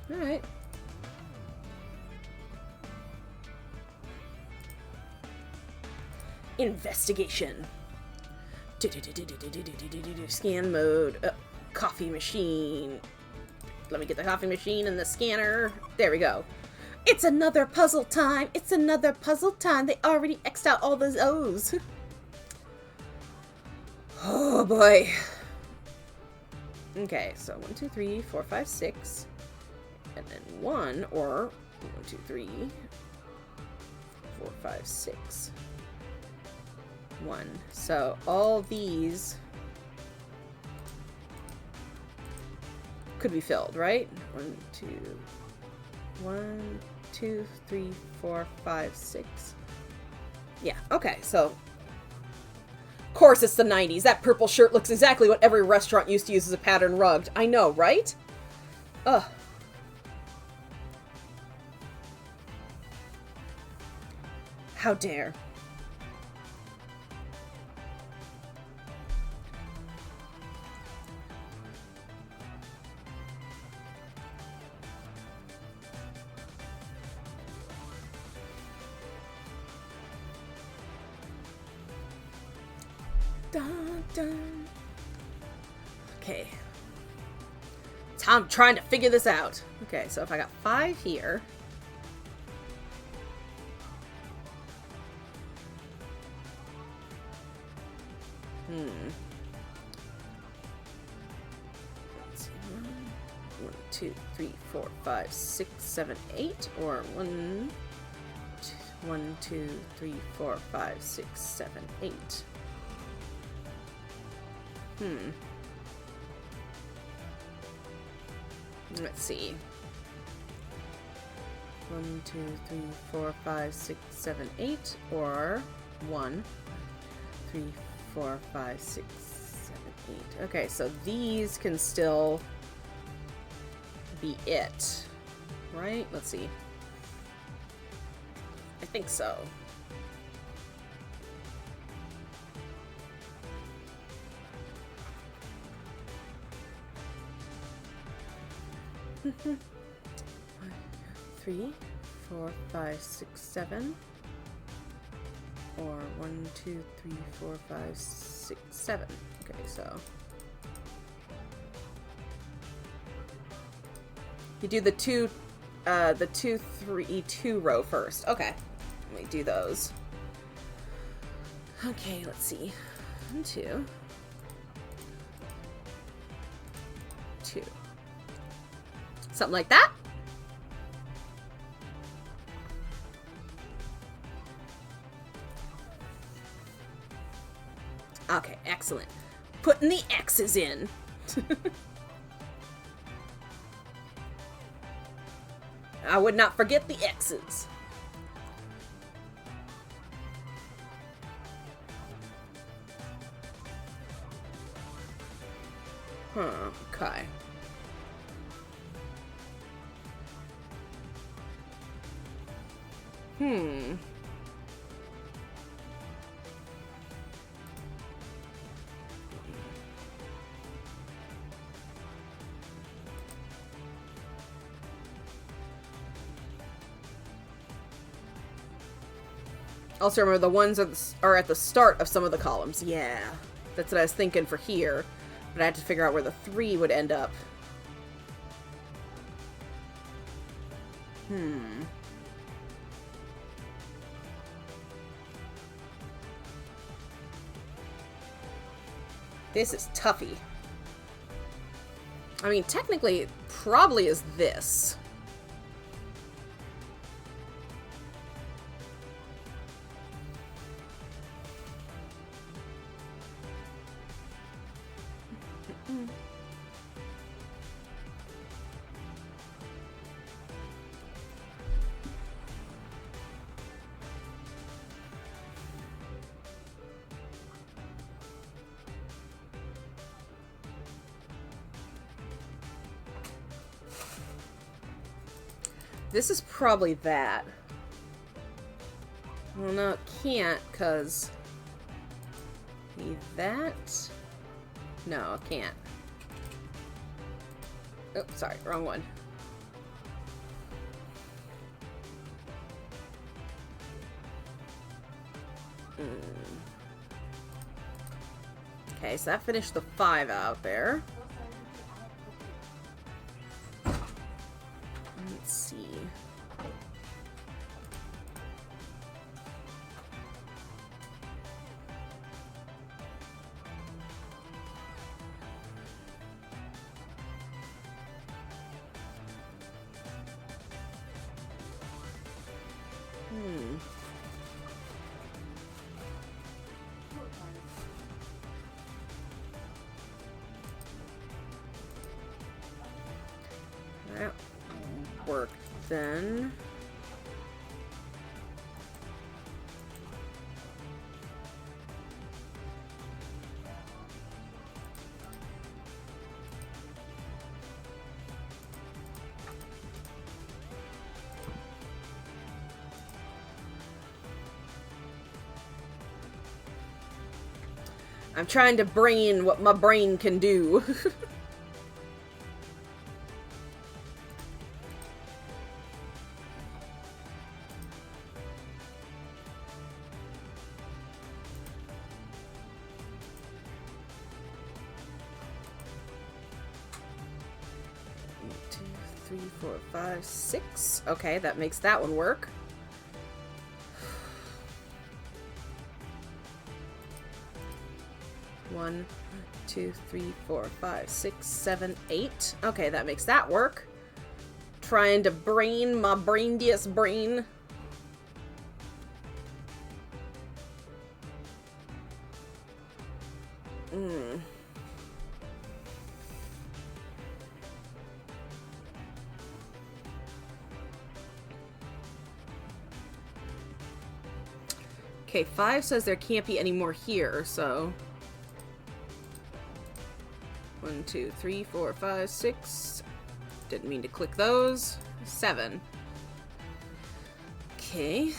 Alright. Investigation. Scan mode. Coffee machine. Let me get the coffee machine and the scanner. There we go. It's another puzzle time. It's another puzzle time. They already X'd out all those O's. Oh boy. Okay, so 1, 2, 3, 4, 5, 6. And then 1 or 1, 2, 3, 4, 5, 6. 1. So all these could be filled, right? 1, 2, 1, 2, 3, 4, 5, 6. Yeah, okay, so of course it's the 90s. That purple shirt looks exactly what every restaurant used to use as a pattern rug. I know, right? Ugh. How dare. Dun, dun. Okay. I'm trying to figure this out. Okay, so if I got 5 here. Let's see. 1, 2, 3, 4, 5, 6, 7, 8. Or 1, 2, 3, 4, 5, 6, 7, 8. Let's see. 1, 2, 3, 4, 5, 6, 7, 8, or 1, 3, 4, 5, 6, 7, 8. Okay, so these can still be it, right? Let's see. I think so. One, 3, 4, 5, 6, 7. Or 1, 2, 3, 4, 5, 6, 7. Okay, so you do the 2, 3, 2 row first. Okay, let me do those. Okay, let's see. 1, 2, 2. Something like that. Okay, excellent. Putting the X's in. I would not forget the X's. Okay. Hmm. Also remember, the ones are at the start of some of the columns. Yeah. That's what I was thinking for here. But I had to figure out where the 3 would end up. Hmm. This is toughy. I mean, technically, it probably is this. This is probably that. Well, no, it can't, because... Maybe that? No, it can't. Oh, sorry, wrong one. Okay, so that finished the 5 out there. Let's see. That worked then. I'm trying to brain what my brain can do. Two, three, 4, 5, 6. Okay, that makes that one work. One, 2, 3, 4, 5, 6, 7, 8. Okay, that makes that work. Trying to brain my braindiest brain. Okay, 5 says there can't be any more here, so... 1, 2, 3, 4, 5, 6. Didn't mean to click those. 7. Okay.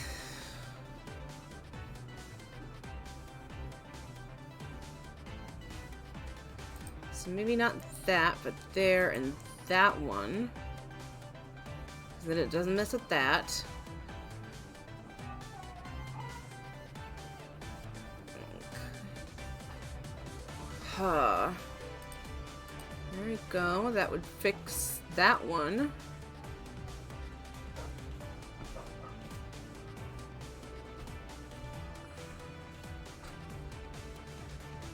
So maybe not that, but there and that one. Then it doesn't mess with that. Huh. There we go. That would fix that one.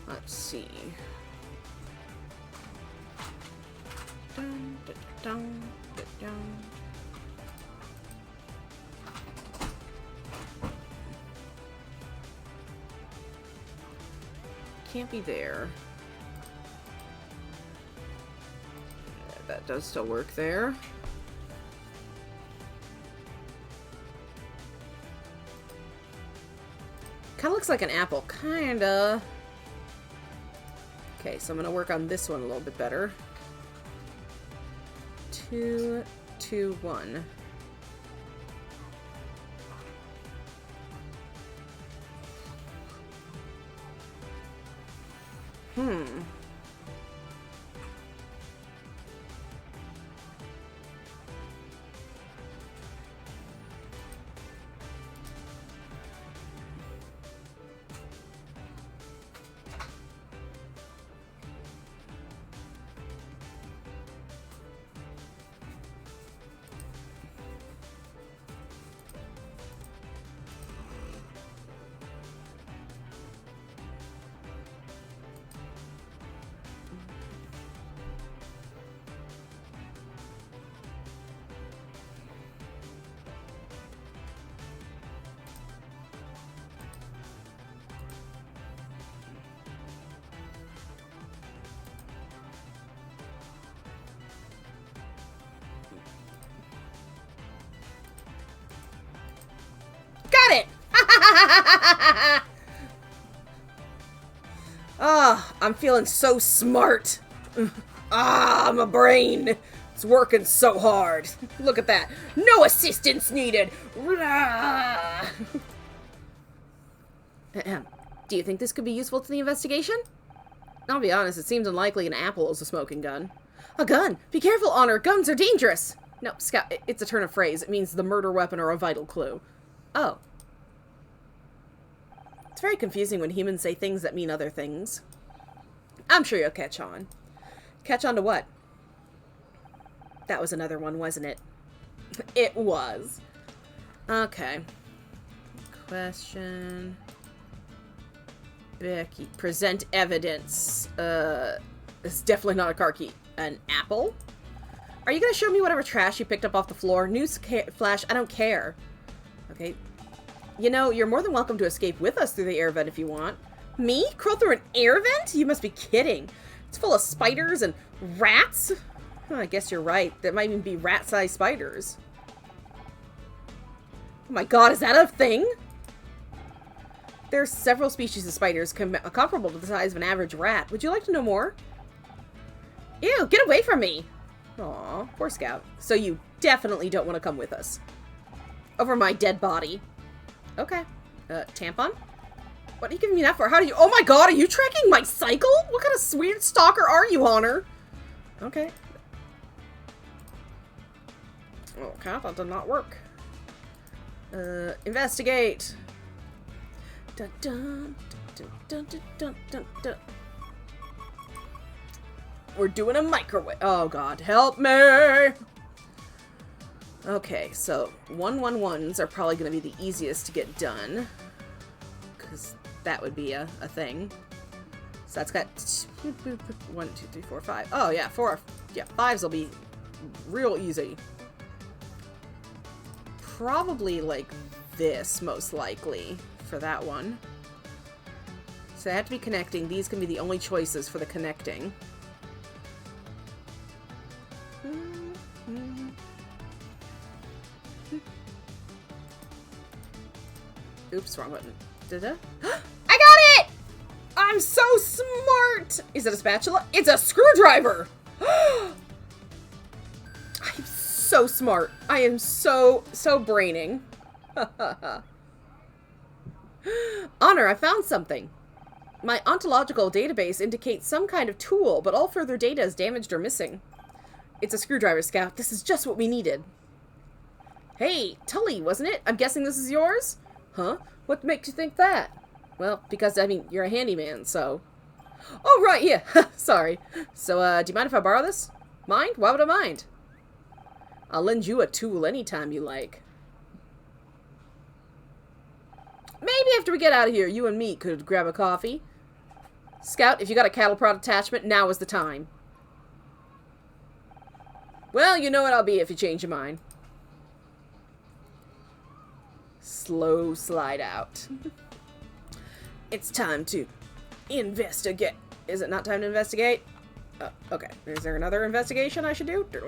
Let's see. Dun, dun, dun, dun, dun. Can't be there. That does still work there. Kind of looks like an apple. Kinda. Okay, so I'm gonna work on this one a little bit better. 2, 2, 1. Ah, I'm feeling so smart. Ah, my brain. It's working so hard. Look at that. No assistance needed. Do you think this could be useful to the investigation? I'll be honest, it seems unlikely an apple is a smoking gun. A gun! Be careful, Honor! Guns are dangerous! No, Scout, it's a turn of phrase. It means the murder weapon or a vital clue. Oh. It's very confusing when humans say things that mean other things. I'm sure you'll catch on. Catch on to what? That was another one, wasn't it? It was. Okay. Question. Becky, present evidence. It's definitely not a car key. An apple? Are you gonna show me whatever trash you picked up off the floor? News flash, I don't care. Okay. You know, you're more than welcome to escape with us through the air vent if you want. Me? Crawl through an air vent? You must be kidding. It's full of spiders and rats? Oh, I guess you're right. There might even be rat-sized spiders. Oh my god, is that a thing? There are several species of spiders comparable to the size of an average rat. Would you like to know more? Ew, get away from me! Aw, poor Scout. So you definitely don't want to come with us. Over my dead body. Okay. Tampon? What are you giving me that for? How do you— oh my god, are you tracking my cycle? What kind of weird stalker are you, Honor? Okay. Okay, that did not work. Investigate. Dun, dun, dun, dun, dun, dun, dun, dun. We're doing a microwave. Oh god, help me! Okay, so 111s are probably going to be the easiest to get done. Because that would be a thing. So that's got 1, 2, 3, 4, 5. Oh yeah, 4. Yeah, 5s will be real easy. Probably like this, most likely, for that one. So they have to be connecting. These can be the only choices for the connecting. Oops, wrong button. Da-da. I got it! I'm so smart! Is it a spatula? It's a screwdriver! I'm so smart. I am so braining. Honor, I found something. My ontological database indicates some kind of tool, but all further data is damaged or missing. It's a screwdriver, Scout. This is just what we needed. Hey, Tully, wasn't it? I'm guessing this is yours? Huh? What makes you think that? Well, because, I mean, you're a handyman, so... oh, right, yeah. Sorry. So, do you mind if I borrow this? Mind? Why would I mind? I'll lend you a tool anytime you like. Maybe after we get out of here, you and me could grab a coffee. Scout, if you got a cattle prod attachment, now is the time. Well, you know what I'll be if you change your mind. Slow slide out. It's time to investigate. Is it not time to investigate? Oh, okay. Is there another investigation I should do? Don't.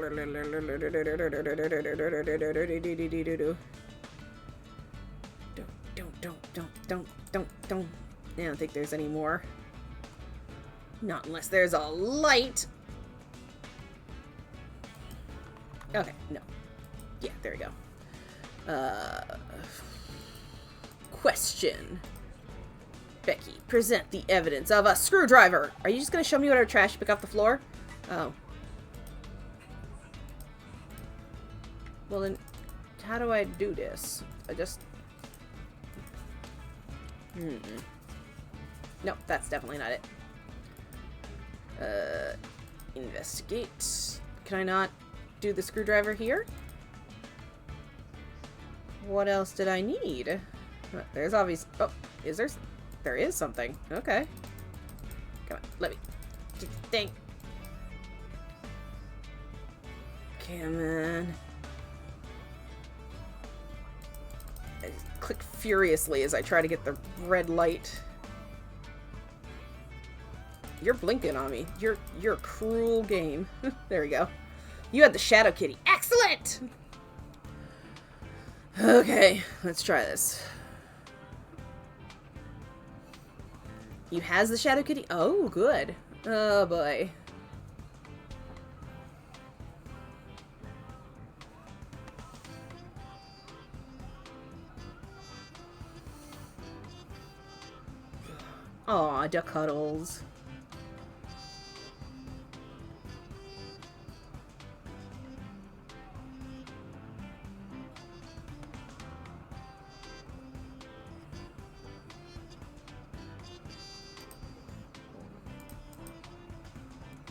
I don't think there's any more. Not unless there's a light. Okay, no. Yeah, there we go. Question. Becky, present the evidence of a screwdriver. Are you just gonna show me what our trash you pick off the floor? Oh. Well then, how do I do this? I just... Nope, that's definitely not it. Investigate. Can I not do the screwdriver here? What else did I need? There's obvious... oh, is there... there is something. Okay. Come on, let me... dang. Come on. I just click furiously as I try to get the red light. You're blinking on me. You're a cruel game. There we go. You had the Shadow Kitty. Excellent! Okay, let's try this. You has the Shadow Kitty? Oh, good. Oh, boy. Aw, duck cuddles.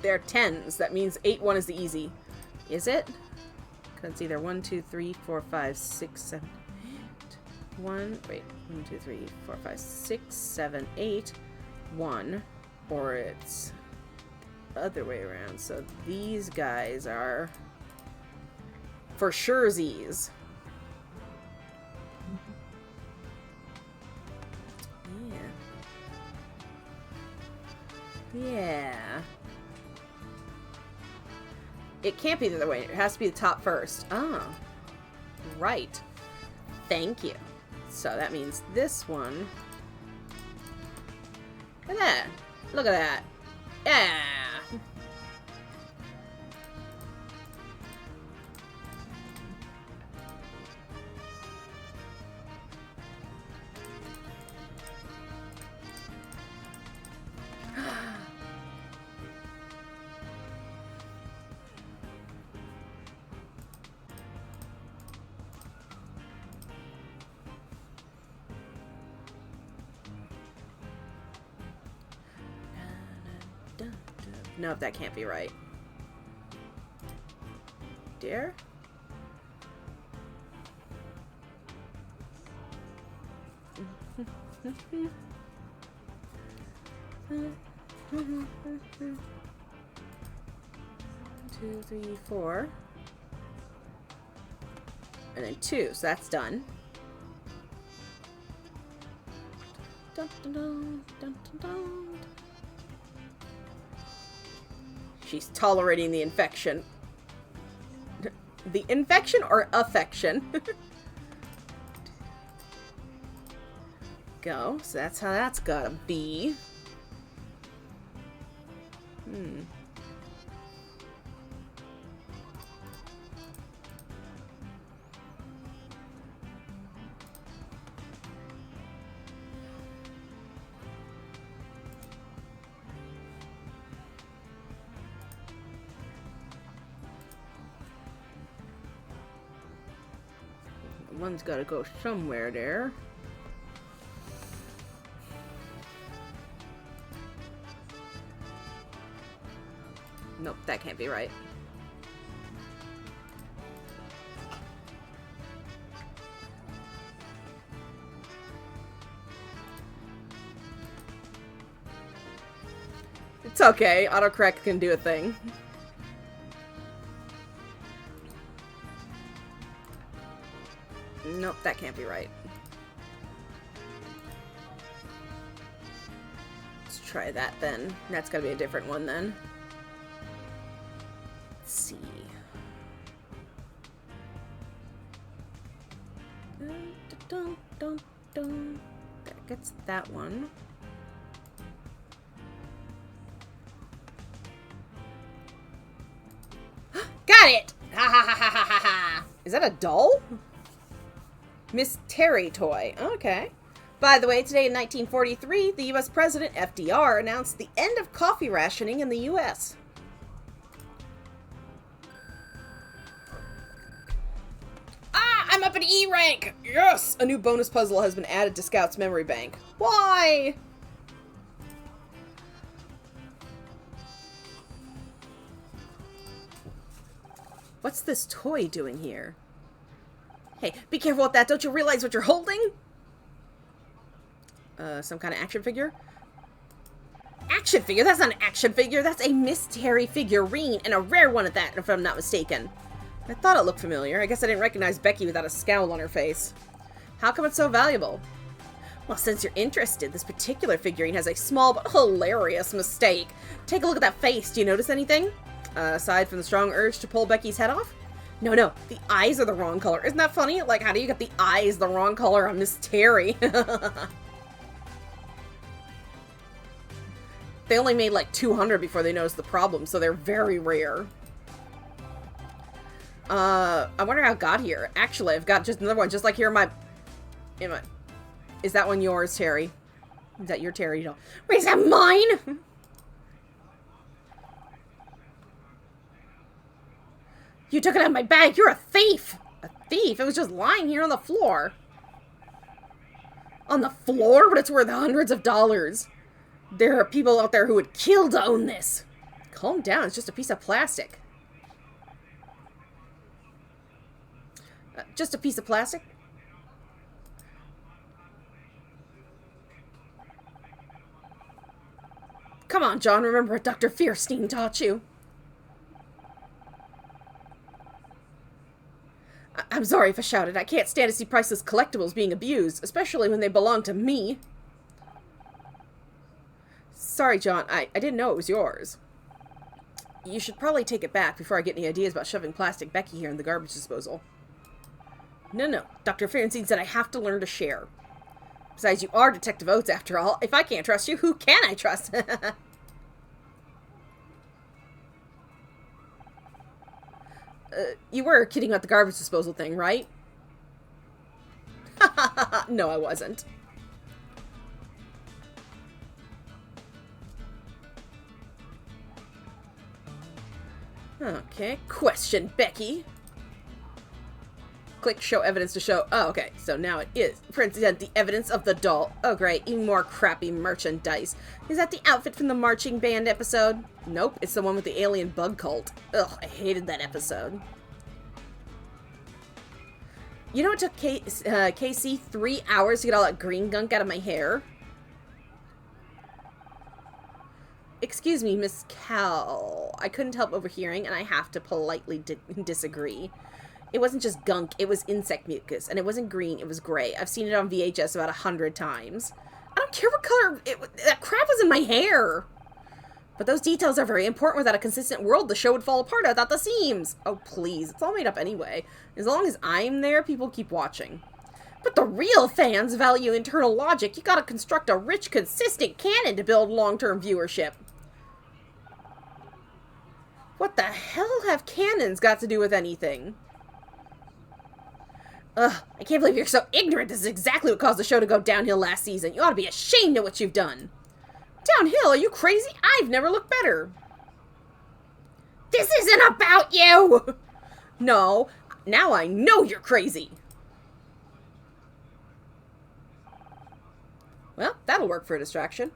They're 10s. That means 8-1 is the easy. Is it? Because it's either 1, 2, 3, 4, 5, 6, 7, 8. 1, wait. 1, 2, 3, 4, 5, 6, 7, 8. 1. Or it's the other way around. So these guys are for sure Z's. Yeah. Yeah. It can't be the other way. It has to be the top first. Oh. Right. Thank you. So that means this one. Look at that. Look at that. Yeah. No, that can't be right. Dear? Two, 3, 4. And then 2, so that's done. Dun, dun, dun, dun, dun, dun. She's tolerating the infection. The infection or affection? Go. So that's how that's gotta be. One's gotta go somewhere there. Nope, that can't be right. It's okay, autocorrect can do a thing. Nope, that can't be right. Let's try that then. That's gotta be a different one then. Let's see. Dun, dun, dun, dun. That gets that one. Got it! Ha ha ha ha ha ha! Is that a doll? Miss Terry toy. Okay. By the way, today in 1943, the U.S. President, FDR, announced the end of coffee rationing in the U.S. Ah, I'm up in E rank! Yes! A new bonus puzzle has been added to Scout's memory bank. Why? What's this toy doing here? Hey, be careful with that. Don't you realize what you're holding? Some kind of action figure? Action figure? That's not an action figure. That's a Miss Terry figurine, and a rare one at that, if I'm not mistaken. I thought it looked familiar. I guess I didn't recognize Becky without a scowl on her face. How come it's so valuable? Well, since you're interested, this particular figurine has a small but hilarious mistake. Take a look at that face. Do you notice anything? Aside from the strong urge to pull Becky's head off? No, the eyes are the wrong color. Isn't that funny? Like, how do you get the eyes the wrong color on Miss Terry? They only made like 200 before they noticed the problem, so they're very rare. I wonder how it got here. Actually, I've got just another one, just like here in my... Is that one yours, Terry? Is that your Terry? No. Wait, is that mine? You took it out of my bag. You're a thief. A thief? It was just lying here on the floor. On the floor? But it's worth hundreds of dollars. There are people out there who would kill to own this. Calm down. It's just a piece of plastic. Just a piece of plastic? Come on, John. Remember what Dr. Fierstein taught you. I'm sorry if I shouted. I can't stand to see priceless collectibles being abused, especially when they belong to me. Sorry, John. I didn't know it was yours. You should probably take it back before I get any ideas about shoving plastic Becky here in the garbage disposal. No. Dr. Fierstein said I have to learn to share. Besides, you are Detective Oates after all. If I can't trust you, who can I trust? You were kidding about the garbage disposal thing, right? No, I wasn't. Okay, question, Becky. Click show evidence to show. Oh, okay, so now it is. Present the evidence of the doll. Oh, great, even more crappy merchandise. Is that the outfit from the marching band episode? Nope, it's the one with the alien bug cult. Ugh, I hated that episode. You know it took Casey 3 hours to get all that green gunk out of my hair? Excuse me, Miss Cal. I couldn't help overhearing, and I have to politely disagree. It wasn't just gunk, it was insect mucus. And it wasn't green, it was gray. I've seen it on VHS about 100 times. I don't care what color... that crap was in my hair! But those details are very important. Without a consistent world, the show would fall apart without the seams. Oh, please. It's all made up anyway. As long as I'm there, people keep watching. But the real fans value internal logic. You gotta construct a rich, consistent canon to build long-term viewership. What the hell have canons got to do with anything? Ugh, I can't believe you're so ignorant. This is exactly what caused the show to go downhill last season. You ought to be ashamed of what you've done. Downhill? Are you crazy? I've never looked better. This isn't about you! No, now I know you're crazy. Well, that'll work for a distraction.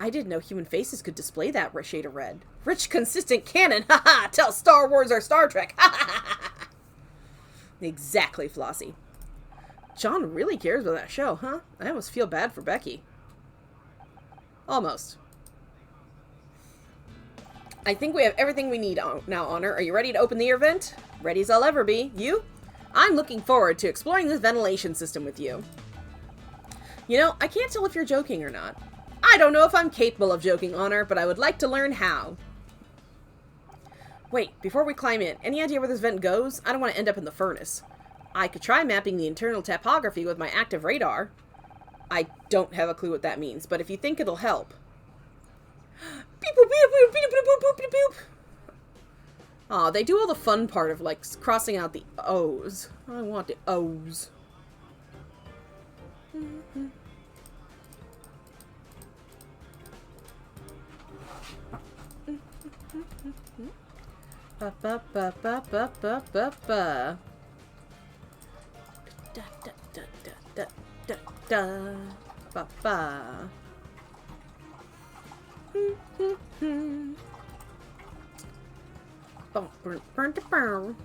I didn't know human faces could display that shade of red. Rich, consistent canon. Ha ha! Tell Star Wars or Star Trek. Ha ha ha ha! Exactly, Flossie. John really cares about that show, huh? I almost feel bad for Becky. Almost. I think we have everything we need now, Honor. Are you ready to open the air vent? Ready as I'll ever be. You? I'm looking forward to exploring this ventilation system with you. You know, I can't tell if you're joking or not. I don't know if I'm capable of joking, Honor, but I would like to learn how. Wait, before we climb in, any idea where this vent goes? I don't want to end up in the furnace. I could try mapping the internal topography with my active radar. I don't have a clue what that means, but if you think it'll help. Beep boop beep boop beep boop boop beep boop. Aw, they do all the fun part of, like, crossing out the O's. I want the O's. Ba ba ba ba ba ba ba ba. Da da da da da da ba ba. Burn to burn.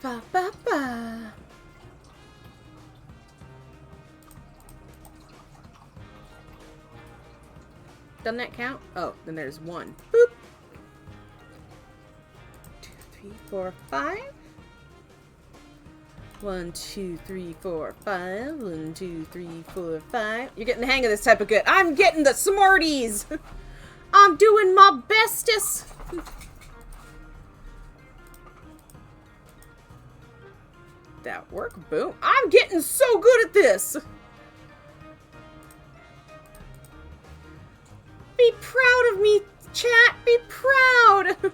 Ba ba ba. Doesn't that count? Oh, then there's one. Boop. 2, 3, 4, 5. 1, 2, 3, 4, 5. 1, 2, 3, 4, 5. You're getting the hang of this type of good. I'm getting the smarties. I'm doing my bestest. That work? Boom. I'm getting so good at this. chat. Be proud.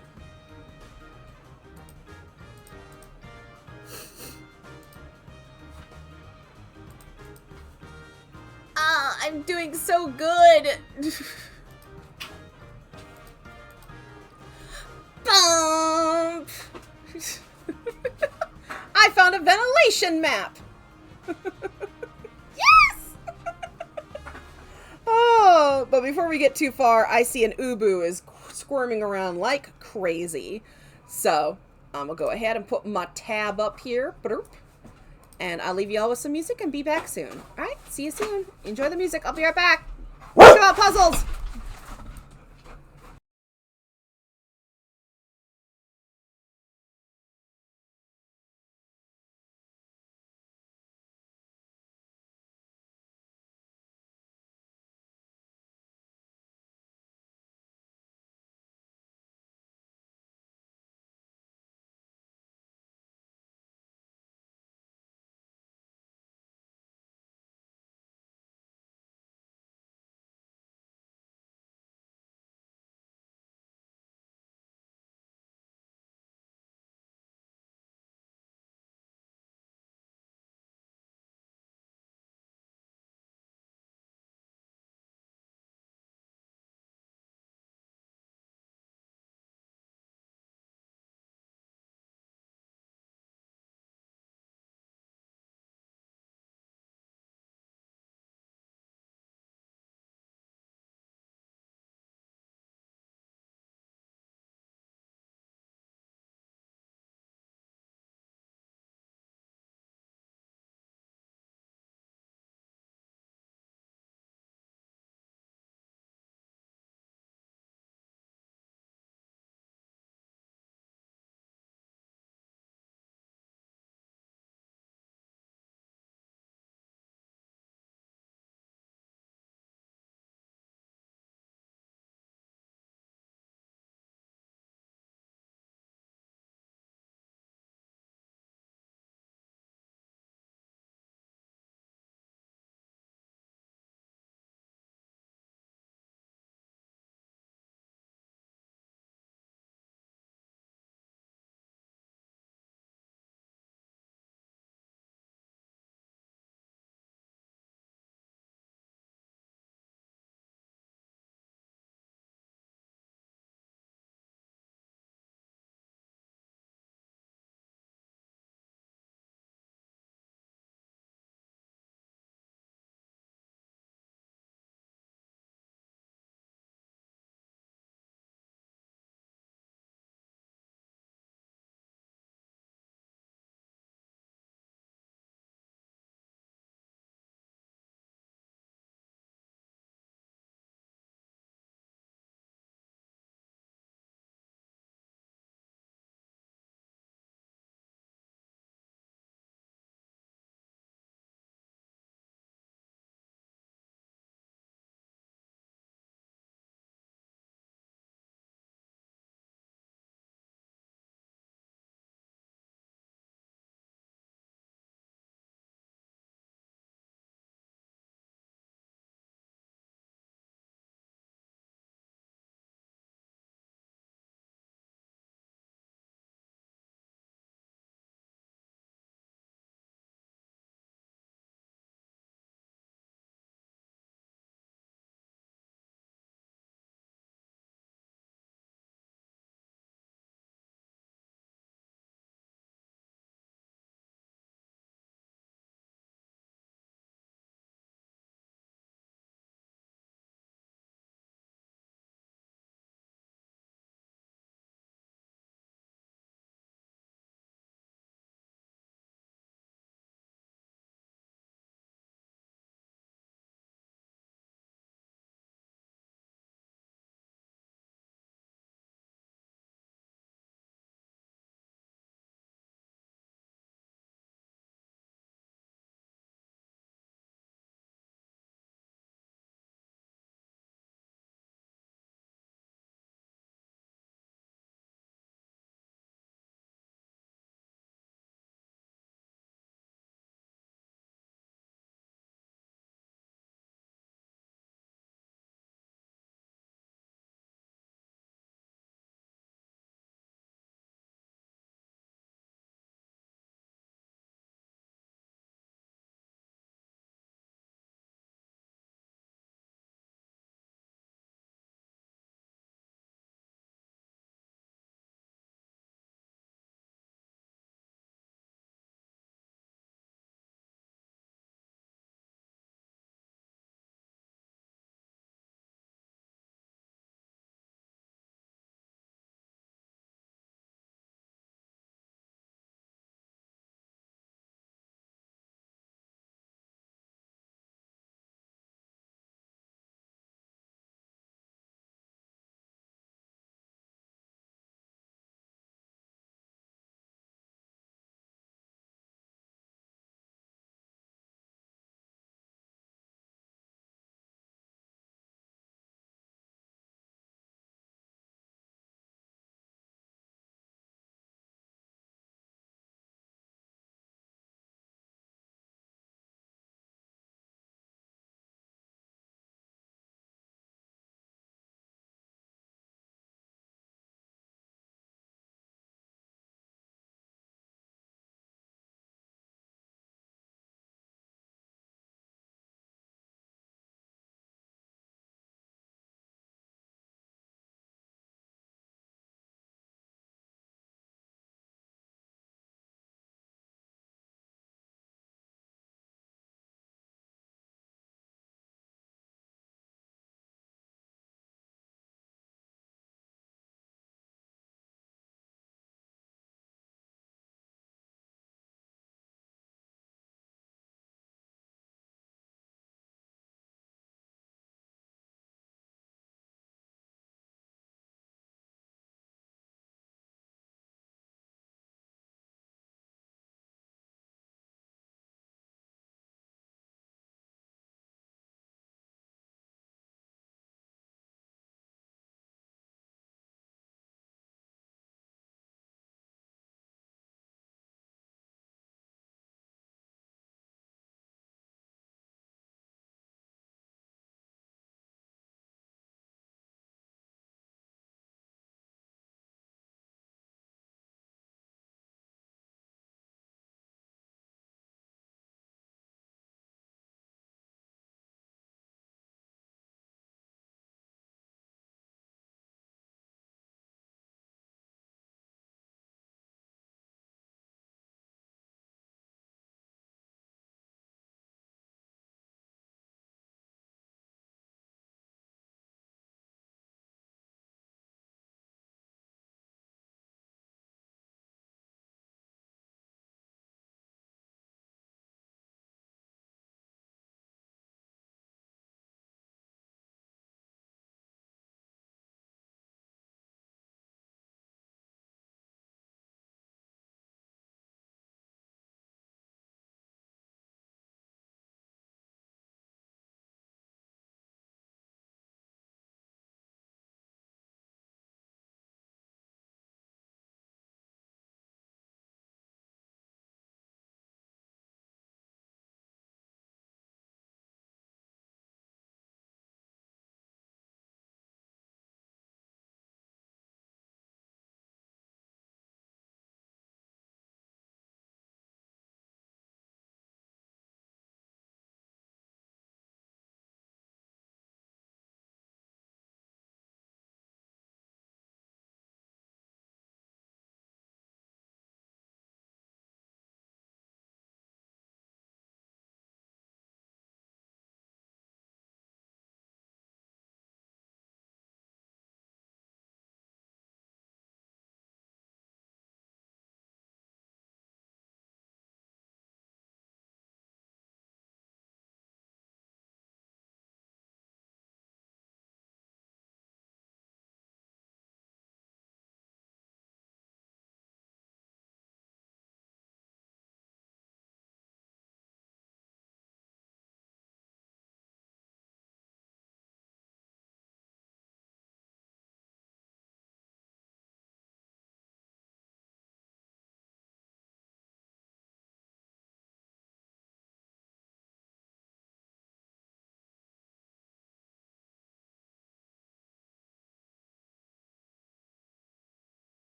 Ah, I'm doing so good. Bump. I found a ventilation map. Yes! Oh, but before we get too far, I see an ubu is squirming around like crazy. So, I'm gonna go ahead and put my tab up here. And I'll leave you all with some music and be back soon. Alright, see you soon. Enjoy the music. I'll be right back. Talk about puzzles!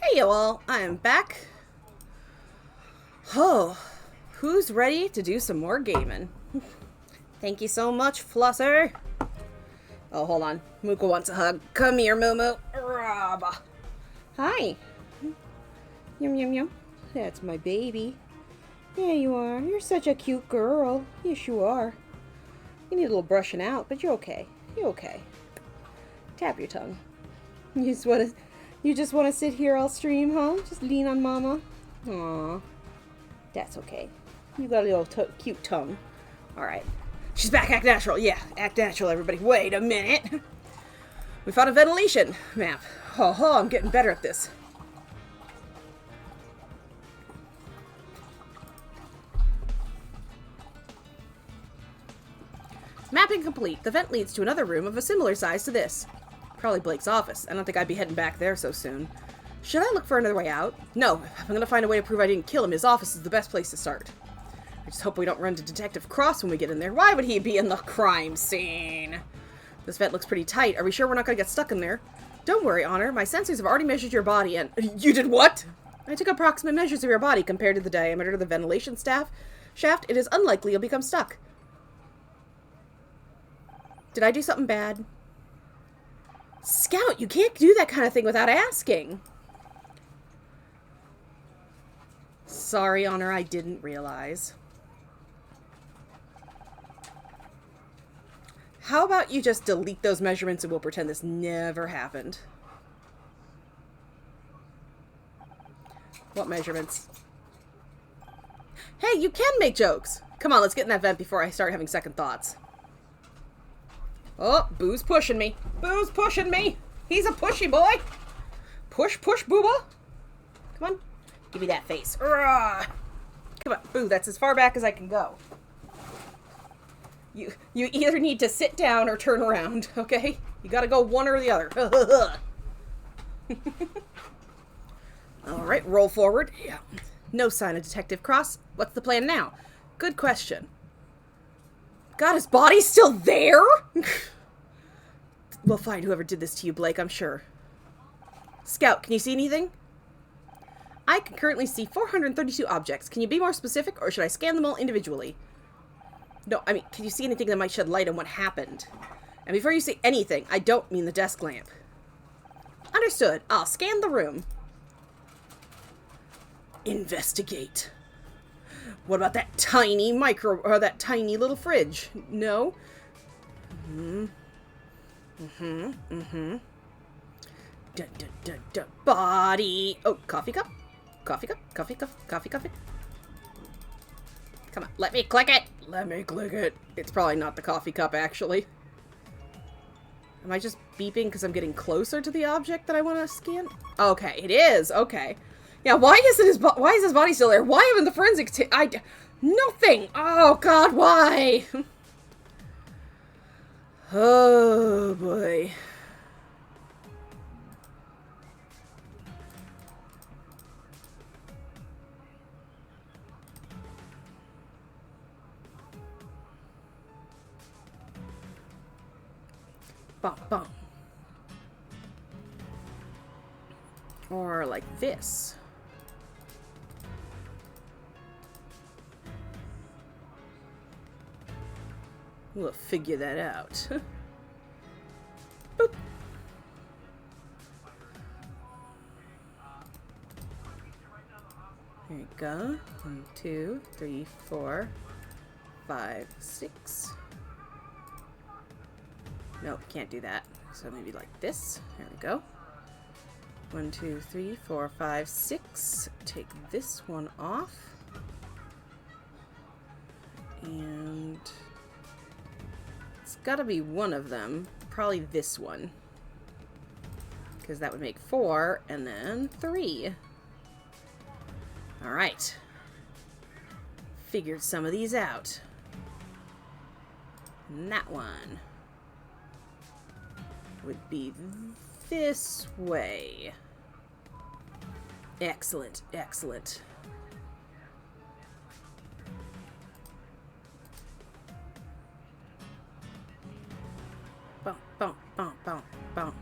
Hey you all, I am back. Oh, who's ready to do some more gaming? Thank you so much, Flosser. Oh, hold on. Mooka wants a hug. Come here, Moo. Hi. Yum, yum, yum. That's my baby. Yeah, you are. You're such a cute girl. Yes, you are. You need a little brushing out, but you're okay. You're okay. Tap your tongue. You just wanna sit here all stream, huh? Just lean on mama? Aw. That's okay. You got a little cute tongue. Alright. She's back, act natural. Yeah, act natural, everybody. Wait a minute. We found a ventilation map. Oh, I'm getting better at this. Mapping complete. The vent leads to another room of a similar size to this. Probably Blake's office. I don't think I'd be heading back there so soon. Should I look for another way out? No. If I'm gonna find a way to prove I didn't kill him, his office is the best place to start. I just hope we don't run into Detective Cross when we get in there. Why would he be in the crime scene? This vent looks pretty tight. Are we sure we're not gonna get stuck in there? Don't worry, Honor. My sensors have already measured your body and... You did what? I took approximate measures of your body compared to the diameter of the ventilation shaft. It is unlikely you'll become stuck. Did I do something bad? Scout, you can't do that kind of thing without asking. Sorry, Honor, I didn't realize. How about you just delete those measurements and we'll pretend this never happened? What measurements? Hey, you can make jokes! Come on, let's get in that vent before I start having second thoughts. Oh, Boo's pushing me. Boo's pushing me. He's a pushy boy. Push, push, Booba. Come on. Give me that face. Urgh. Come on, Boo. That's as far back as I can go. You either need to sit down or turn around, okay? You gotta go one or the other. Alright, roll forward. Yeah. No sign of Detective Cross. What's the plan now? Good question. God, his body's still there? We'll find whoever did this to you, Blake, I'm sure. Scout, can you see anything? I can currently see 432 objects. Can you be more specific, or should I scan them all individually? No, I mean, can you see anything that might shed light on what happened? And before you say anything, I don't mean the desk lamp. Understood. I'll scan the room. Investigate. What about that tiny that tiny little fridge? No? Body. Oh, coffee cup? Coffee cup? Coffee cup? Coffee cup? Come on, let me click it! Let me click it. It's probably not the coffee cup, actually. Am I just beeping because I'm getting closer to the object that I want to scan? Okay, it is. Okay. Yeah, why is his body still there? Why haven't the forensics nothing! Oh, God, why? Oh, boy. Bum, bum. Or like this. We'll figure that out. Boop. There you go. 1, 2, 3, 4, 5, 6. Nope, can't do that. So maybe like this. There we go. 1, 2, 3, 4, 5, 6. Take this one off. And it's gotta be one of them. Probably this one. Because that would make 4, and then 3. Alright. Figured some of these out. And that one would be this way. Excellent, excellent. Bum, bum, bum, bum, bum.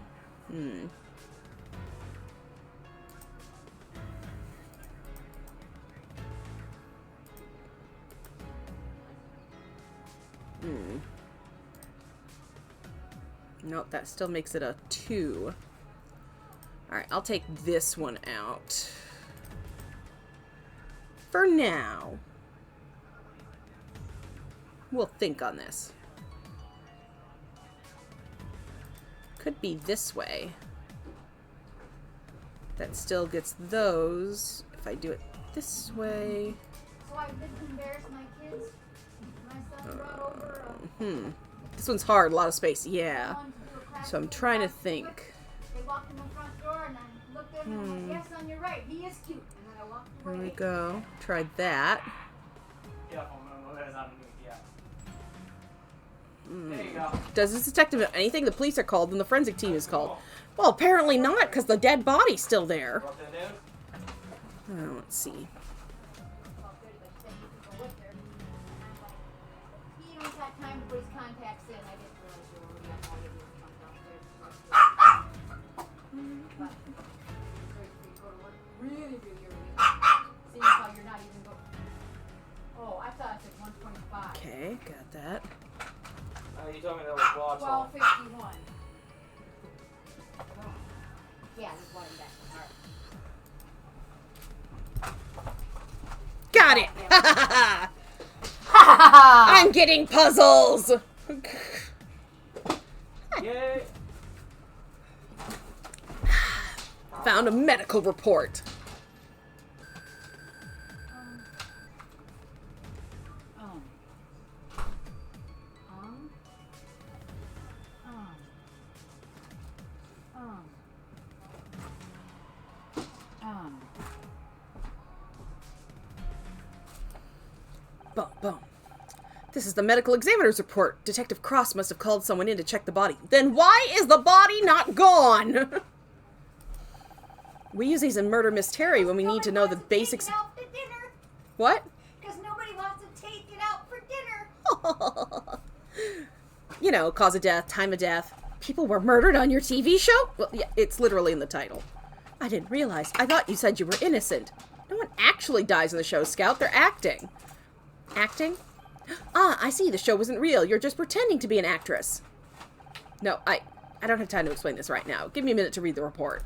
Nope, that still makes it a 2. Alright, I'll take this one out. For now. We'll think on this. Could be this way. That still gets those. If I do it this way. So I didn't embarrass my kids. My son brought over This one's hard, a lot of space. Yeah. one to do a crack So I'm with trying to Squid. think. They walked in the front door and I looked at him and went, yes, on your right. He is cute. And then I walked There away. we go. Tried that. There you go. Does this detective know anything? The police are called and the forensic team is called. Well, apparently not, because the dead body's still there. Go up to the news. Let's see. Well, good, but then you can go with her. And I'm like, he don't have time to put his contacts in. I didn't realize you were already on all your news come downstairs. But you go to work really, really early. Seeing how you're not even going. Oh, I thought it said 125. Okay, got that. You told me that was watch. 12:51. Yeah, there's one in back. Alright. Got it! I'm getting puzzles! Yay! Found a medical report. Boom, boom. This is the medical examiner's report. Detective Cross must have called someone in to check the body. Then why is the body not gone? We use these in Murder Mystery when we need to know the basics. Out for dinner, What? because nobody wants to take it out for dinner. You know, cause of death, time of death. People were murdered on your TV show? Well, yeah, it's literally in the title. I didn't realize. I thought you said you were innocent. No one actually dies in the show, Scout. They're acting. Acting? Ah, I see. The show wasn't real. You're just pretending to be an actress. No, I don't have time to explain this right now. Give me a minute to read the report.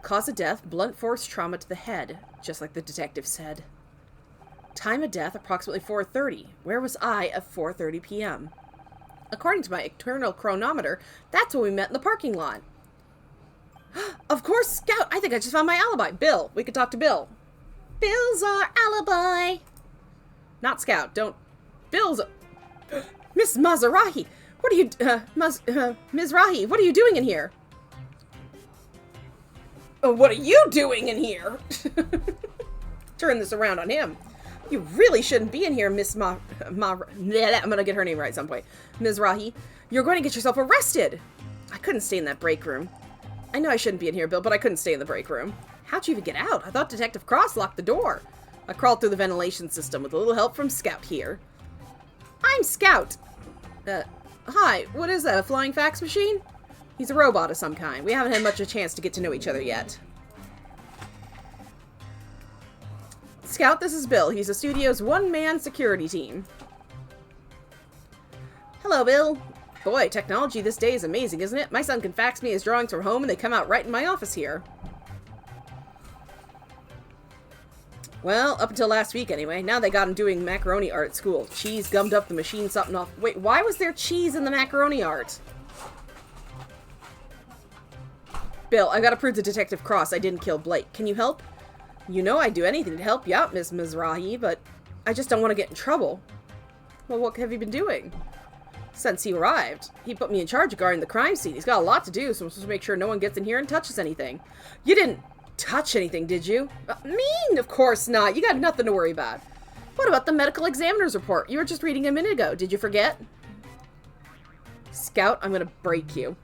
Cause of death, blunt force trauma to the head, just like the detective said. Time of death, approximately 4:30. Where was I at 4:30 p.m.? According to my internal chronometer, that's when we met in the parking lot. Of course, Scout! I think I just found my alibi. Bill. We could talk to Bill. Bill's our alibi. Not Scout. Don't. Bill's. Miss Maserati. What are you. Mizrahi, what are you doing in here? What are you doing in here? Turn this around on him. You really shouldn't be in here, Miss I'm gonna get her name right at some point. Mizrahi, you're going to get yourself arrested. I couldn't stay in that break room. I know I shouldn't be in here, Bill, but I couldn't stay in the break room. How'd you even get out? I thought Detective Cross locked the door. I crawled through the ventilation system with a little help from Scout here. I'm Scout. Hi, what is that, a flying fax machine? He's a robot of some kind. We haven't had much of a chance to get to know each other yet. Scout, this is Bill. He's the studio's one-man security team. Hello, Bill. Boy, technology this day is amazing, isn't it? My son can fax me his drawings from home and they come out right in my office here. Well, up until last week anyway. Now they got him doing macaroni art at school. Cheese gummed up the machine something off. Wait, why was there cheese in the macaroni art? Bill, I gotta prove to Detective Cross I didn't kill Blake. Can you help? You know I'd do anything to help you out, Miss Mizrahi, but I just don't want to get in trouble. Well, what have you been doing? Since he arrived, he put me in charge of guarding the crime scene. He's got a lot to do, so I'm supposed to make sure no one gets in here and touches anything. You didn't touch anything, did you? Mean? Of course not. You got nothing to worry about. What about the medical examiner's report? You were just reading a minute ago. Did you forget? Scout, I'm gonna break you.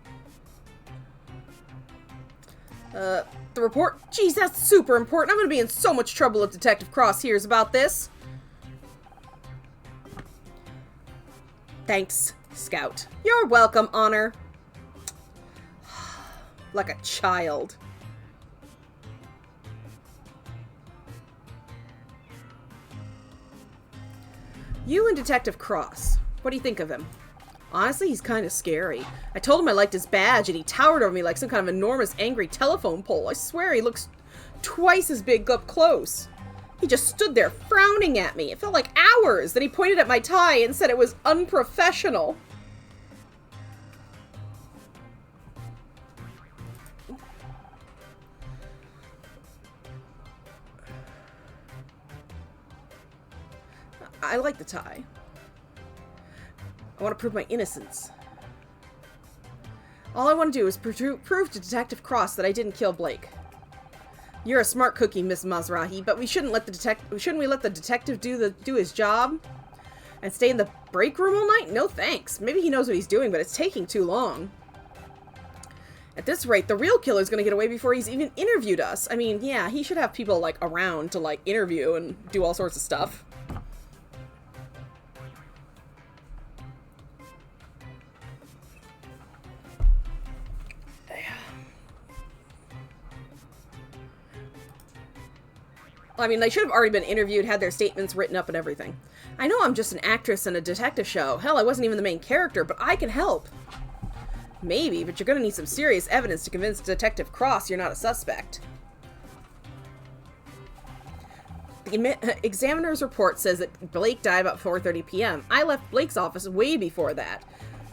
The report? Geez, that's super important. I'm gonna be in so much trouble if Detective Cross hears about this. Thanks, Scout. You're welcome, Honor. Like a child. You and Detective Cross. What do you think of him? Honestly, he's kind of scary. I told him I liked his badge, and he towered over me like some kind of enormous, angry telephone pole. I swear he looks twice as big up close. He just stood there frowning at me. It felt like hours. Then he pointed at my tie and said it was unprofessional. I like the tie. I want to prove my innocence. All I want to do is prove to Detective Cross that I didn't kill Blake. You're a smart cookie, Miss Mazrahi, but we shouldn't let the detective do his job and stay in the break room all night? No thanks. Maybe he knows what he's doing, but it's taking too long. At this rate, the real killer's gonna get away before he's even interviewed us. I mean, yeah, he should have people, like, around to, like, interview and do all sorts of stuff. I mean, they should have already been interviewed, had their statements written up and everything. I know I'm just an actress in a detective show. Hell, I wasn't even the main character, but I can help. Maybe, but you're gonna need some serious evidence to convince Detective Cross you're not a suspect. The examiner's report says that Blake died about 4:30 p.m. I left Blake's office way before that.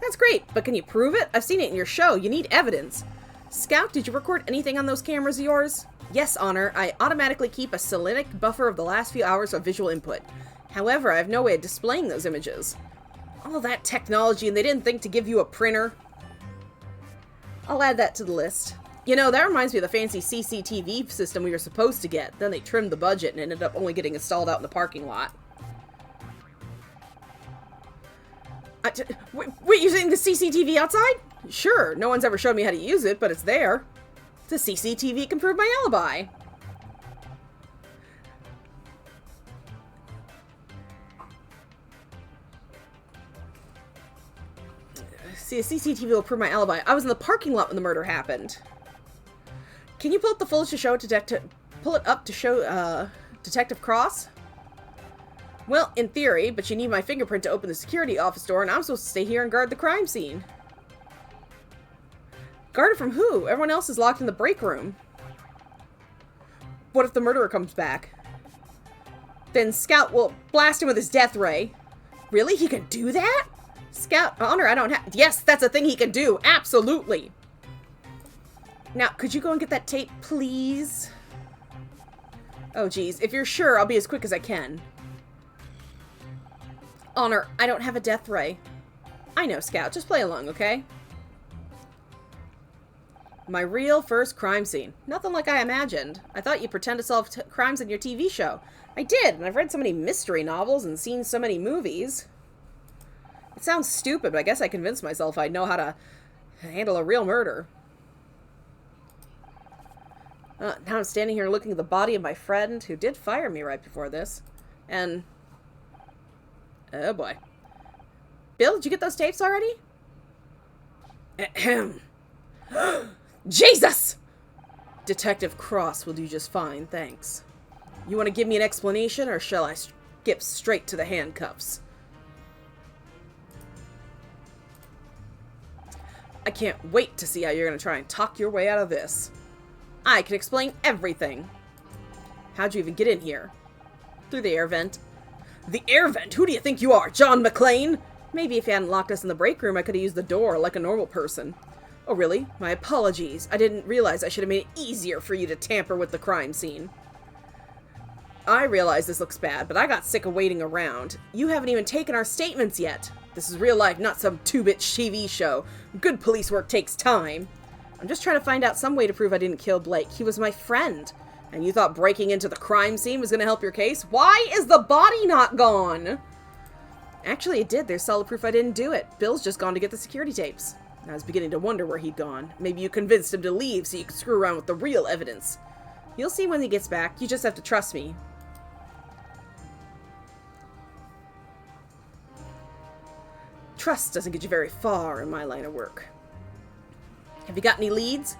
That's great, but can you prove it? I've seen it in your show. You need evidence. Scout, did you record anything on those cameras of yours? Yes, Honor. I automatically keep a selenic buffer of the last few hours of visual input. However, I have no way of displaying those images. All that technology, and they didn't think to give you a printer. I'll add that to the list. You know, that reminds me of the fancy CCTV system we were supposed to get. Then they trimmed the budget and ended up only getting installed out in the parking lot. Wait, you're saying the CCTV outside? Sure, no one's ever showed me how to use it, but it's there. The CCTV can prove my alibi. See, a CCTV will prove my alibi. I was in the parking lot when the murder happened. Can you pull up the footage to show Detective Cross? Well, in theory, but you need my fingerprint to open the security office door, and I'm supposed to stay here and guard the crime scene. Guarded from who? Everyone else is locked in the break room. What if the murderer comes back? Then Scout will blast him with his death ray. Really? He can do that? Scout, Honor, I don't have... Yes, that's a thing he can do. Absolutely. Now, could you go and get that tape, please? Oh, geez. If you're sure, I'll be as quick as I can. Honor, I don't have a death ray. I know, Scout. Just play along, okay? My real first crime scene. Nothing like I imagined. I thought you'd pretend to solve crimes in your TV show. I did, and I've read so many mystery novels and seen so many movies. It sounds stupid, but I guess I convinced myself I'd know how to handle a real murder. Now I'm standing here looking at the body of my friend who did fire me right before this. And... oh boy. Bill, did you get those tapes already? Ahem. Jesus! Detective Cross will do just fine, thanks. You want to give me an explanation, or shall I skip straight to the handcuffs? I can't wait to see how you're going to try and talk your way out of this. I can explain everything. How'd you even get in here? Through the air vent. The air vent? Who do you think you are, John McClane? Maybe if you hadn't locked us in the break room, I could have used the door like a normal person. Oh, really? My apologies. I didn't realize I should have made it easier for you to tamper with the crime scene. I realize this looks bad, but I got sick of waiting around. You haven't even taken our statements yet. This is real life, not some 2-bit TV show. Good police work takes time. I'm just trying to find out some way to prove I didn't kill Blake. He was my friend. And you thought breaking into the crime scene was going to help your case? Why is the body not gone? Actually, it did. There's solid proof I didn't do it. Bill's just gone to get the security tapes. I was beginning to wonder where he'd gone. Maybe you convinced him to leave so you could screw around with the real evidence. You'll see when he gets back. You just have to trust me. Trust doesn't get you very far in my line of work. Have you got any leads?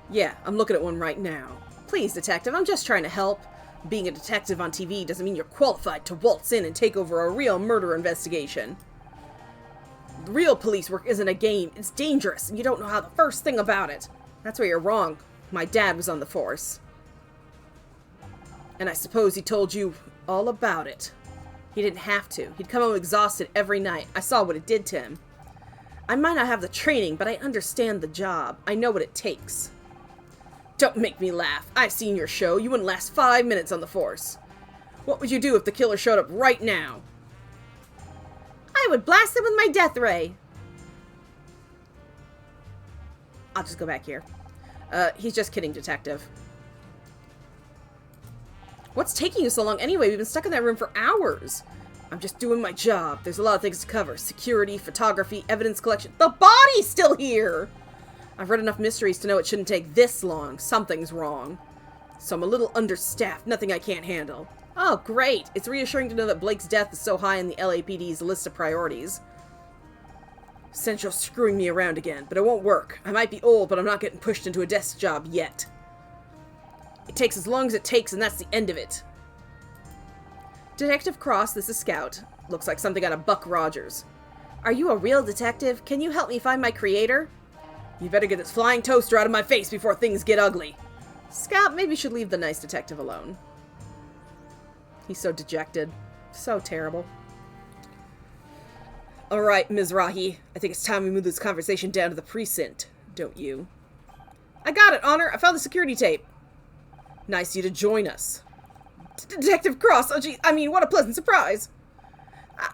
Yeah, I'm looking at one right now. Please, detective, I'm just trying to help. Being a detective on TV doesn't mean you're qualified to waltz in and take over a real murder investigation. Real police work isn't a game. It's dangerous, and you don't know how the first thing about it. That's where you're wrong. My dad was on the force. And I suppose he told you all about it. He didn't have to. He'd come home exhausted every night. I saw what it did to him. I might not have the training, but I understand the job. I know what it takes. Don't make me laugh. I've seen your show. You wouldn't last 5 minutes on the force. What would you do if the killer showed up right now? I would blast him with my death ray. I'll just go back here. He's just kidding, detective. What's taking you so long anyway? We've been stuck in that room for hours. I'm just doing my job. There's a lot of things to cover. Security, photography, evidence collection. The body's still here! I've read enough mysteries to know it shouldn't take this long. Something's wrong. So I'm a little understaffed. Nothing I can't handle. Oh, great. It's reassuring to know that Blake's death is so high on the LAPD's list of priorities. Central's screwing me around again, but it won't work. I might be old, but I'm not getting pushed into a desk job yet. It takes as long as it takes, and that's the end of it. Detective Cross, this is Scout. Looks like something out of Buck Rogers. Are you a real detective? Can you help me find my creator? You better get this flying toaster out of my face before things get ugly. Scout maybe should leave the nice detective alone. He's so dejected. So terrible. Alright, Ms. Rahi. I think it's time we move this conversation down to the precinct. Don't you? I got it, Honor. I found the security tape. Nice of you to join us. Detective Cross. Oh, gee, I mean, what a pleasant surprise.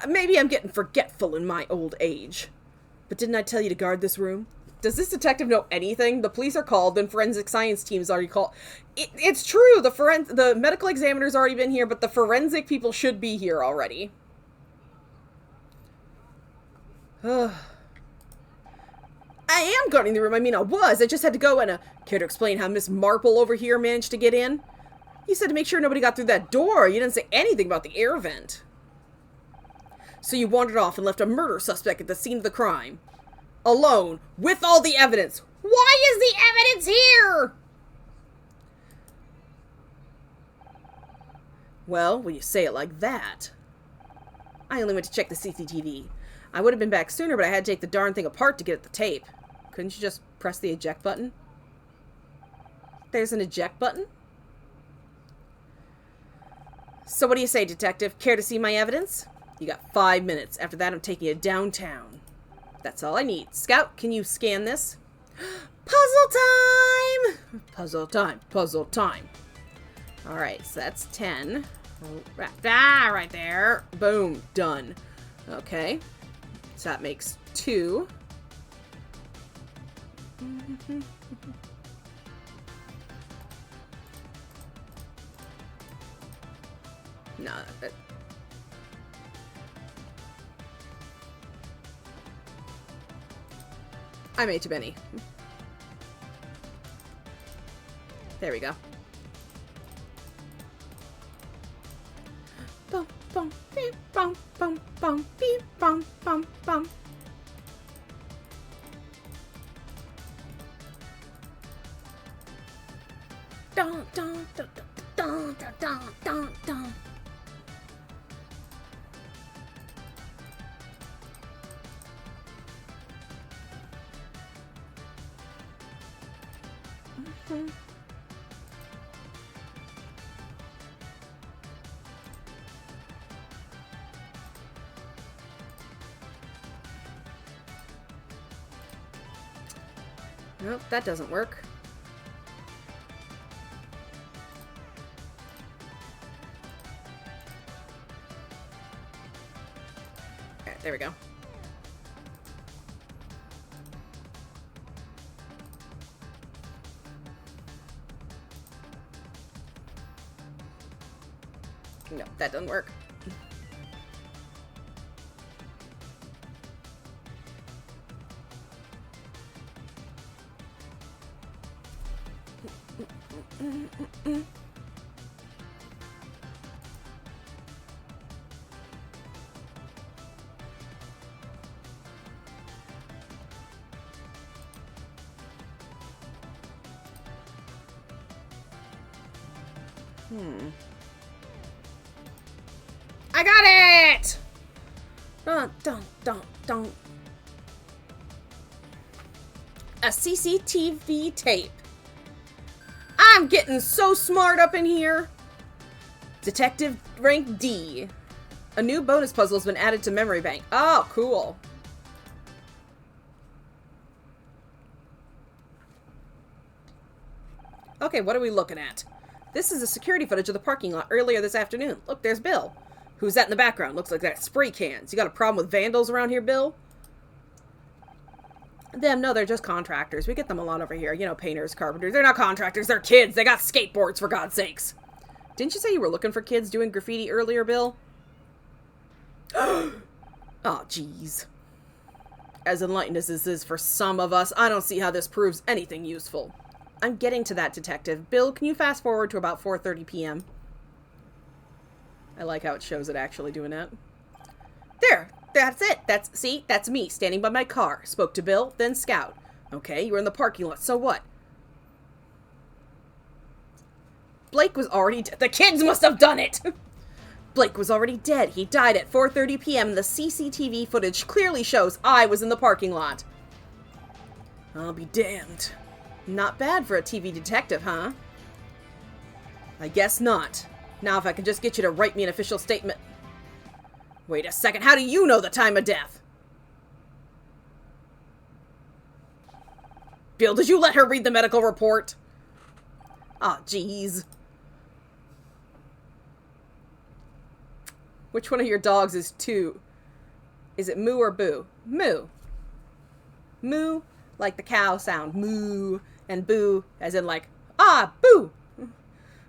Maybe I'm getting forgetful in my old age. But didn't I tell you to guard this room? Does this detective know anything? The police are called, then forensic science team's already called. It's true, the medical examiner's already been here, but the forensic people should be here already. I am guarding the room. I mean, I just had to go and, care to explain how Miss Marple over here managed to get in? You said to make sure nobody got through that door. You didn't say anything about the air vent. So you wandered off and left a murder suspect at the scene of the crime. Alone, with all the evidence. Why is the evidence here? Well, when you say it like that. I only went to check the CCTV. I would have been back sooner, but I had to take the darn thing apart to get at the tape. Couldn't you just press the eject button? There's an eject button? So what do you say, detective? Care to see my evidence? You got 5 minutes. After that, I'm taking you downtown. That's all I need. Scout, can you scan this? Puzzle time! Puzzle time. Puzzle time. Alright, so that's 10. Right there. Boom. Done. Okay. So that makes 2. No, I made too many. There we go. Bum, bum, beep, bum, bum, bum, beep, bum, bum, bum. Dun, dun, dun, dun, dun, dun, dun, dun. Nope, that doesn't work. Alright, there we go. No, that doesn't work. I got it! Dun. A CCTV tape. I'm getting so smart up in here. Detective rank D. A new bonus puzzle has been added to memory bank. Oh, cool. Okay, what are we looking at? This is the security footage of the parking lot earlier this afternoon. Look, there's Bill. Who's that in the background? Looks like that spray cans. You got a problem with vandals around here, Bill? Them, no, they're just contractors. We get them a lot over here. You know, painters, carpenters. They're not contractors, they're kids. They got skateboards, for God's sakes. Didn't you say you were looking for kids doing graffiti earlier, Bill? Oh, jeez. As enlightened as this is for some of us, I don't see how this proves anything useful. I'm getting to that, Detective. Bill, can you fast forward to about 4:30 p.m.? I like how it shows it actually doing that. There! That's it! See? That's me, standing by my car. Spoke to Bill, then Scout. Okay, you were in the parking lot, so what? Blake was already dead. The kids must have done it! Blake was already dead. He died at 4:30 p.m. The CCTV footage clearly shows I was in the parking lot. I'll be damned. Not bad for a TV detective, huh? I guess not. Now if I can just get you to write me an official statement. Wait a second, how do you know the time of death? Bill, did you let her read the medical report? Aw, jeez. Which one of your dogs is two? Is it Moo or Boo? Moo. Moo, like the cow sound. Moo. And Boo, as in like, ah, Boo!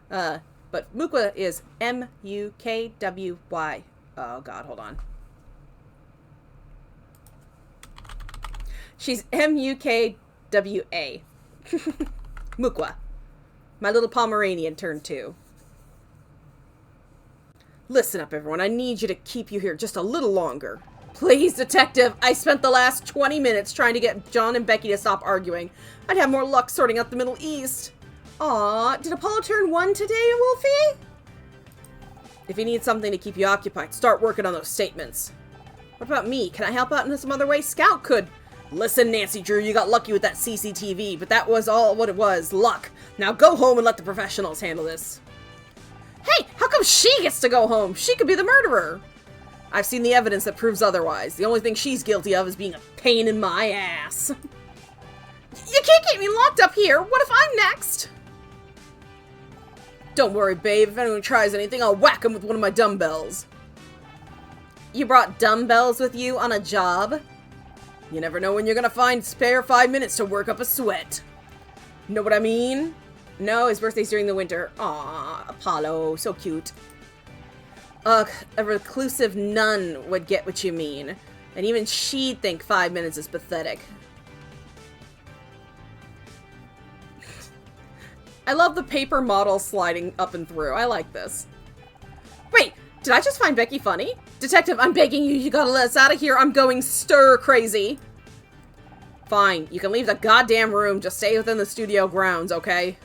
But Mukwa is M-U-K-W-Y. Oh, God, hold on. She's M-U-K-W-A. Mukwa. My little Pomeranian turned 2. Listen up, everyone. I need you to keep you here just a little longer. Please, Detective. I spent the last 20 minutes trying to get John and Becky to stop arguing. I'd have more luck sorting out the Middle East. Aw, did Apollo turn 1 today, Wolfie? If you need something to keep you occupied, start working on those statements. What about me? Can I help out in some other way? Scout could. Listen, Nancy Drew, you got lucky with that CCTV, but that was all what it was, luck. Now go home and let the professionals handle this. Hey, how come she gets to go home? She could be the murderer. I've seen the evidence that proves otherwise. The only thing she's guilty of is being a pain in my ass. You can't keep me locked up here. What if I'm next? Don't worry, babe. If anyone tries anything, I'll whack him with one of my dumbbells. You brought dumbbells with you on a job? You never know when you're gonna find spare 5 minutes to work up a sweat. Know what I mean? No, his birthday's during the winter. Aw, Apollo. So cute. Ugh, a reclusive nun would get what you mean. And even she'd think 5 minutes is pathetic. I love the paper model sliding up and through. I like this. Wait, did I just find Becky funny? Detective, I'm begging you. You gotta let us out of here. I'm going stir crazy. Fine, you can leave the goddamn room. Just stay within the studio grounds, okay?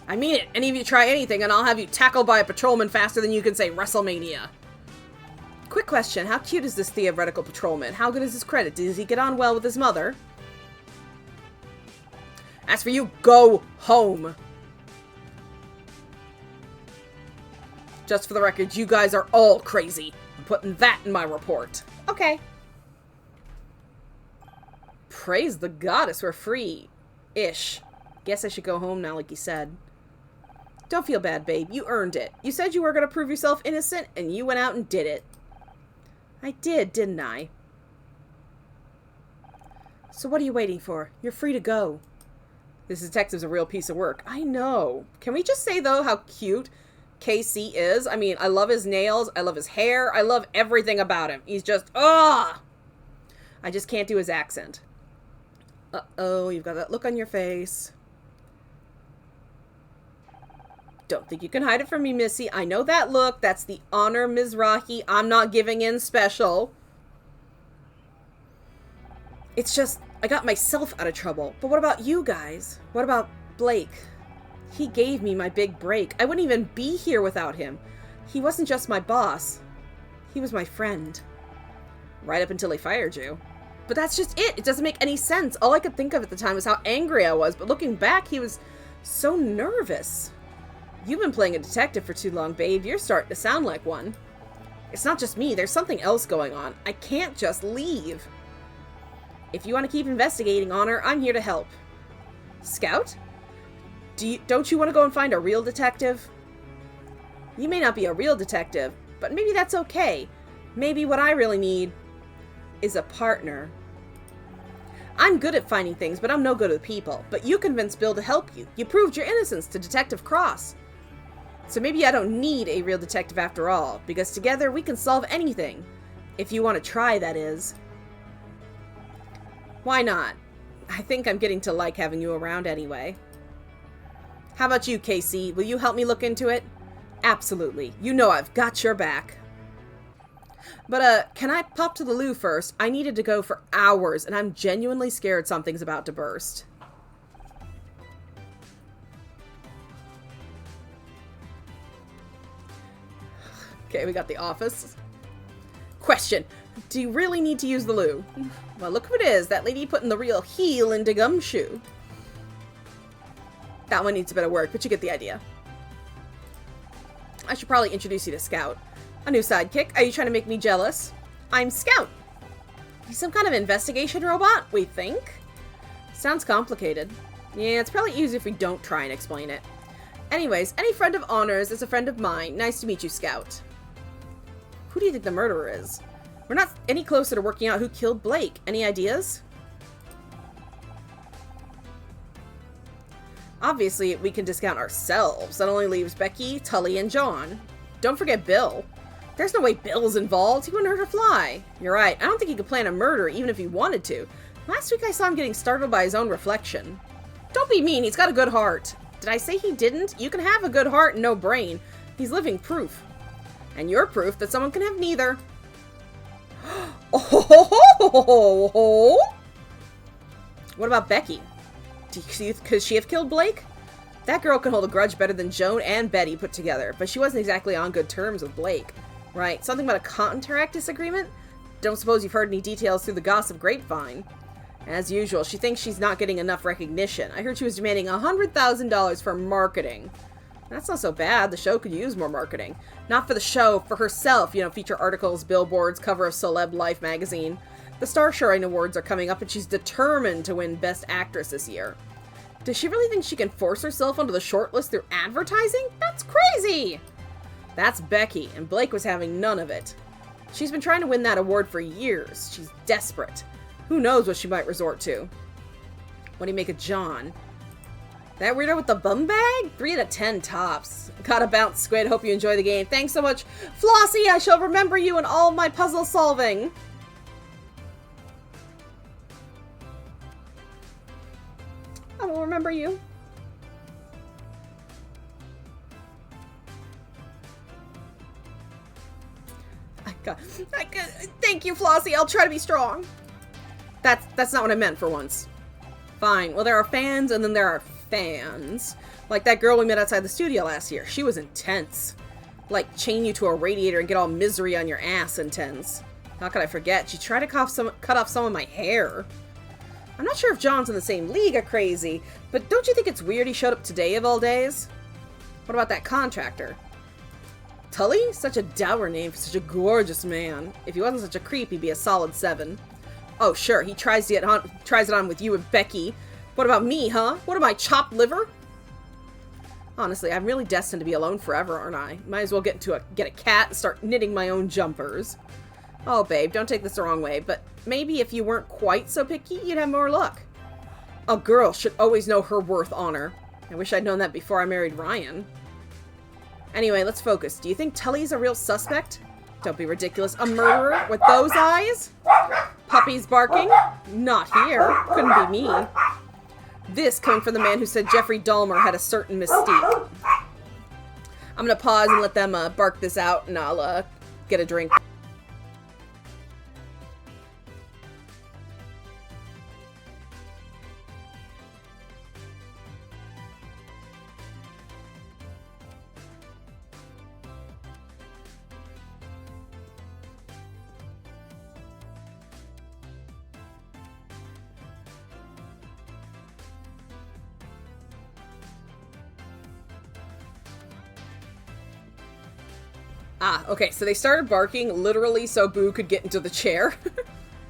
I mean it. Any of you try anything and I'll have you tackled by a patrolman faster than you can say WrestleMania. Quick question. How cute is this theoretical patrolman? How good is his credit? Does he get on well with his mother? As for you, go home. Just for the record, you guys are all crazy. I'm putting that in my report. Okay. Praise the goddess, we're free. Ish. Guess I should go home now like you said. Don't feel bad, babe. You earned it. You said you were going to prove yourself innocent, and you went out and did it. I did, didn't I? So what are you waiting for? You're free to go. This detective's a real piece of work. I know. Can we just say, though, how cute KC is? I mean, I love his nails. I love his hair. I love everything about him. He's just, I just can't do his accent. Uh-oh, you've got that look on your face. Don't think you can hide it from me, Missy. I know that look. That's the Honor Mizrahi. I'm not giving in special. It's just, I got myself out of trouble. But what about you guys? What about Blake? He gave me my big break. I wouldn't even be here without him. He wasn't just my boss. He was my friend. Right up until he fired you. But that's just it. It doesn't make any sense. All I could think of at the time was how angry I was, but looking back, he was so nervous. You've been playing a detective for too long, babe. You're starting to sound like one. It's not just me. There's something else going on. I can't just leave. If you want to keep investigating, Honor, I'm here to help. Scout? Don't you want to go and find a real detective? You may not be a real detective, but maybe that's okay. Maybe what I really need is a partner. I'm good at finding things, but I'm no good with people. But you convinced Bill to help you. You proved your innocence to Detective Cross. So maybe I don't need a real detective after all, because together we can solve anything. If you want to try, that is. Why not? I think I'm getting to like having you around anyway. How about you, Casey? Will you help me look into it? Absolutely. You know I've got your back. But, can I pop to the loo first? I needed to go for hours, and I'm genuinely scared something's about to burst. Okay, we got the office. Question. Do you really need to use the loo? Well, look who it is. That lady putting the real heel into Gumshoe. That one needs a bit of work, but you get the idea. I should probably introduce you to Scout. A new sidekick. Are you trying to make me jealous? I'm Scout. He's some kind of investigation robot, we think. Sounds complicated. Yeah, it's probably easier if we don't try and explain it. Anyways, any friend of Honor's is a friend of mine. Nice to meet you, Scout. Who do you think the murderer is? We're not any closer to working out who killed Blake. Any ideas? Obviously, we can discount ourselves. That only leaves Becky, Tully, and John. Don't forget Bill. There's no way Bill's involved. He wouldn't hurt a fly. You're right. I don't think he could plan a murder even if he wanted to. Last week I saw him getting startled by his own reflection. Don't be mean. He's got a good heart. Did I say he didn't? You can have a good heart and no brain. He's living proof. And you're proof that someone can have neither. Oh! What about Becky? Could she have killed Blake? That girl can hold a grudge better than Joan and Betty put together, but she wasn't exactly on good terms with Blake. Right, something about a contract disagreement? Don't suppose you've heard any details through the gossip grapevine. As usual, she thinks she's not getting enough recognition. I heard she was demanding $100,000 for marketing. That's not so bad. The show could use more marketing. Not for the show, for herself. You know, feature articles, billboards, cover of Celeb Life magazine. The Star Shine Awards are coming up and she's determined to win Best Actress this year. Does she really think she can force herself onto the shortlist through advertising? That's crazy! That's Becky, and Blake was having none of it. She's been trying to win that award for years. She's desperate. Who knows what she might resort to? What do you make of John? That weirdo with the bum bag? 3 out of 10 tops. Gotta bounce, Squid. Hope you enjoy the game. Thanks so much. Flossie, I shall remember you in all my puzzle solving. I will remember you. Thank you, Flossie. I'll try to be strong. That's not what I meant for once. Fine. Well, there are fans, and then there are fans. Like that girl we met outside the studio last year. She was intense. Like, chain you to a radiator and get all misery on your ass intense. How could I forget? She tried to cut off some of my hair. I'm not sure if John's in the same league of crazy, but don't you think it's weird he showed up today of all days? What about that contractor? Tully? Such a dour name for such a gorgeous man. If he wasn't such a creep, he'd be a solid 7. Oh, sure, he tries it on with you and Becky. What about me, huh? What am I, chopped liver? Honestly, I'm really destined to be alone forever, aren't I? Might as well get a cat and start knitting my own jumpers. Oh, babe, don't take this the wrong way, but maybe if you weren't quite so picky, you'd have more luck. A girl should always know her worth, Honor. I wish I'd known that before I married Ryan. Anyway, let's focus. Do you think Tully's a real suspect? Don't be ridiculous. A murderer with those eyes? Puppies barking? Not here. Couldn't be me. This coming from the man who said Jeffrey Dahmer had a certain mystique. I'm gonna pause and let them bark this out, and I'll get a drink. Ah, okay, so they started barking literally so Boo could get into the chair.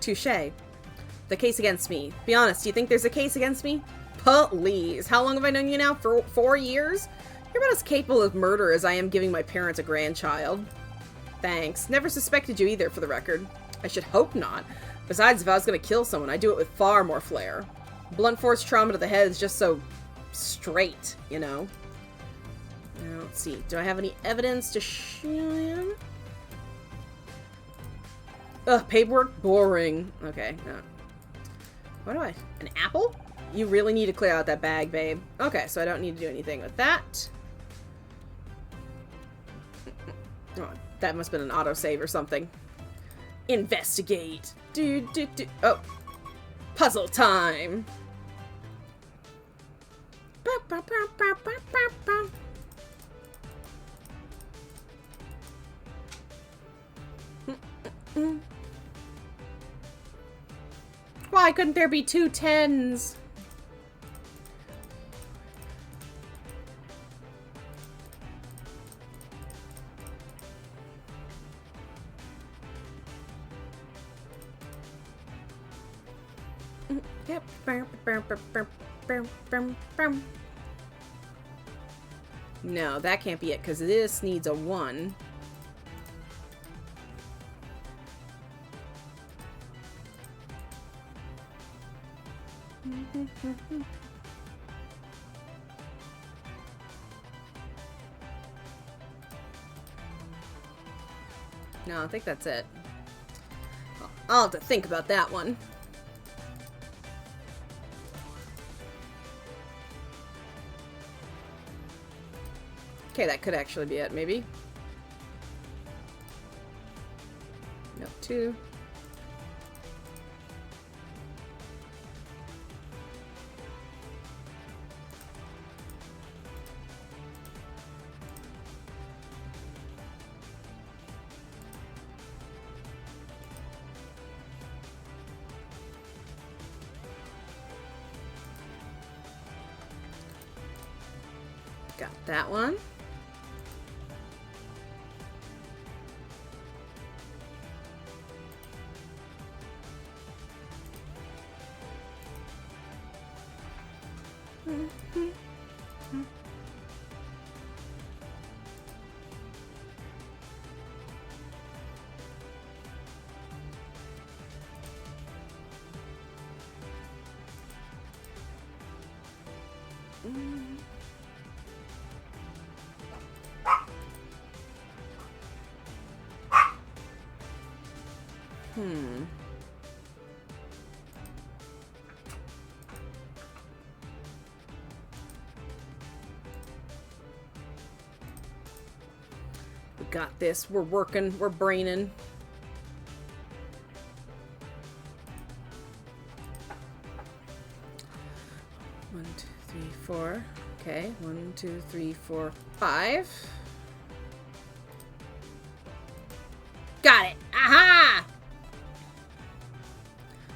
Touché. The case against me. Be honest, do you think there's a case against me? Please. How long have I known you now? For 4 years? You're about as capable of murder as I am giving my parents a grandchild. Thanks. Never suspected you either, for the record. I should hope not. Besides, if I was gonna kill someone, I'd do it with far more flair. Blunt force trauma to the head is just so straight, you know? Now, let's see. Do I have any evidence to show him? Ugh, paperwork? Boring. Okay, no. What do I... An apple? You really need to clear out that bag, babe. Okay, so I don't need to do anything with that. Oh, that must have been an autosave or something. Investigate. Oh. Puzzle time. Why couldn't there be 2 10s? Yep. No, that can't be it, because this needs a 1. No, I think that's it. I'll have to think about that one. Okay, that could actually be it, maybe. No, 2. Got that one. We got this. We're working. We're braining. One, 2, 3, 4. Okay. 1, 2, 3, 4, 5. Got it. Aha!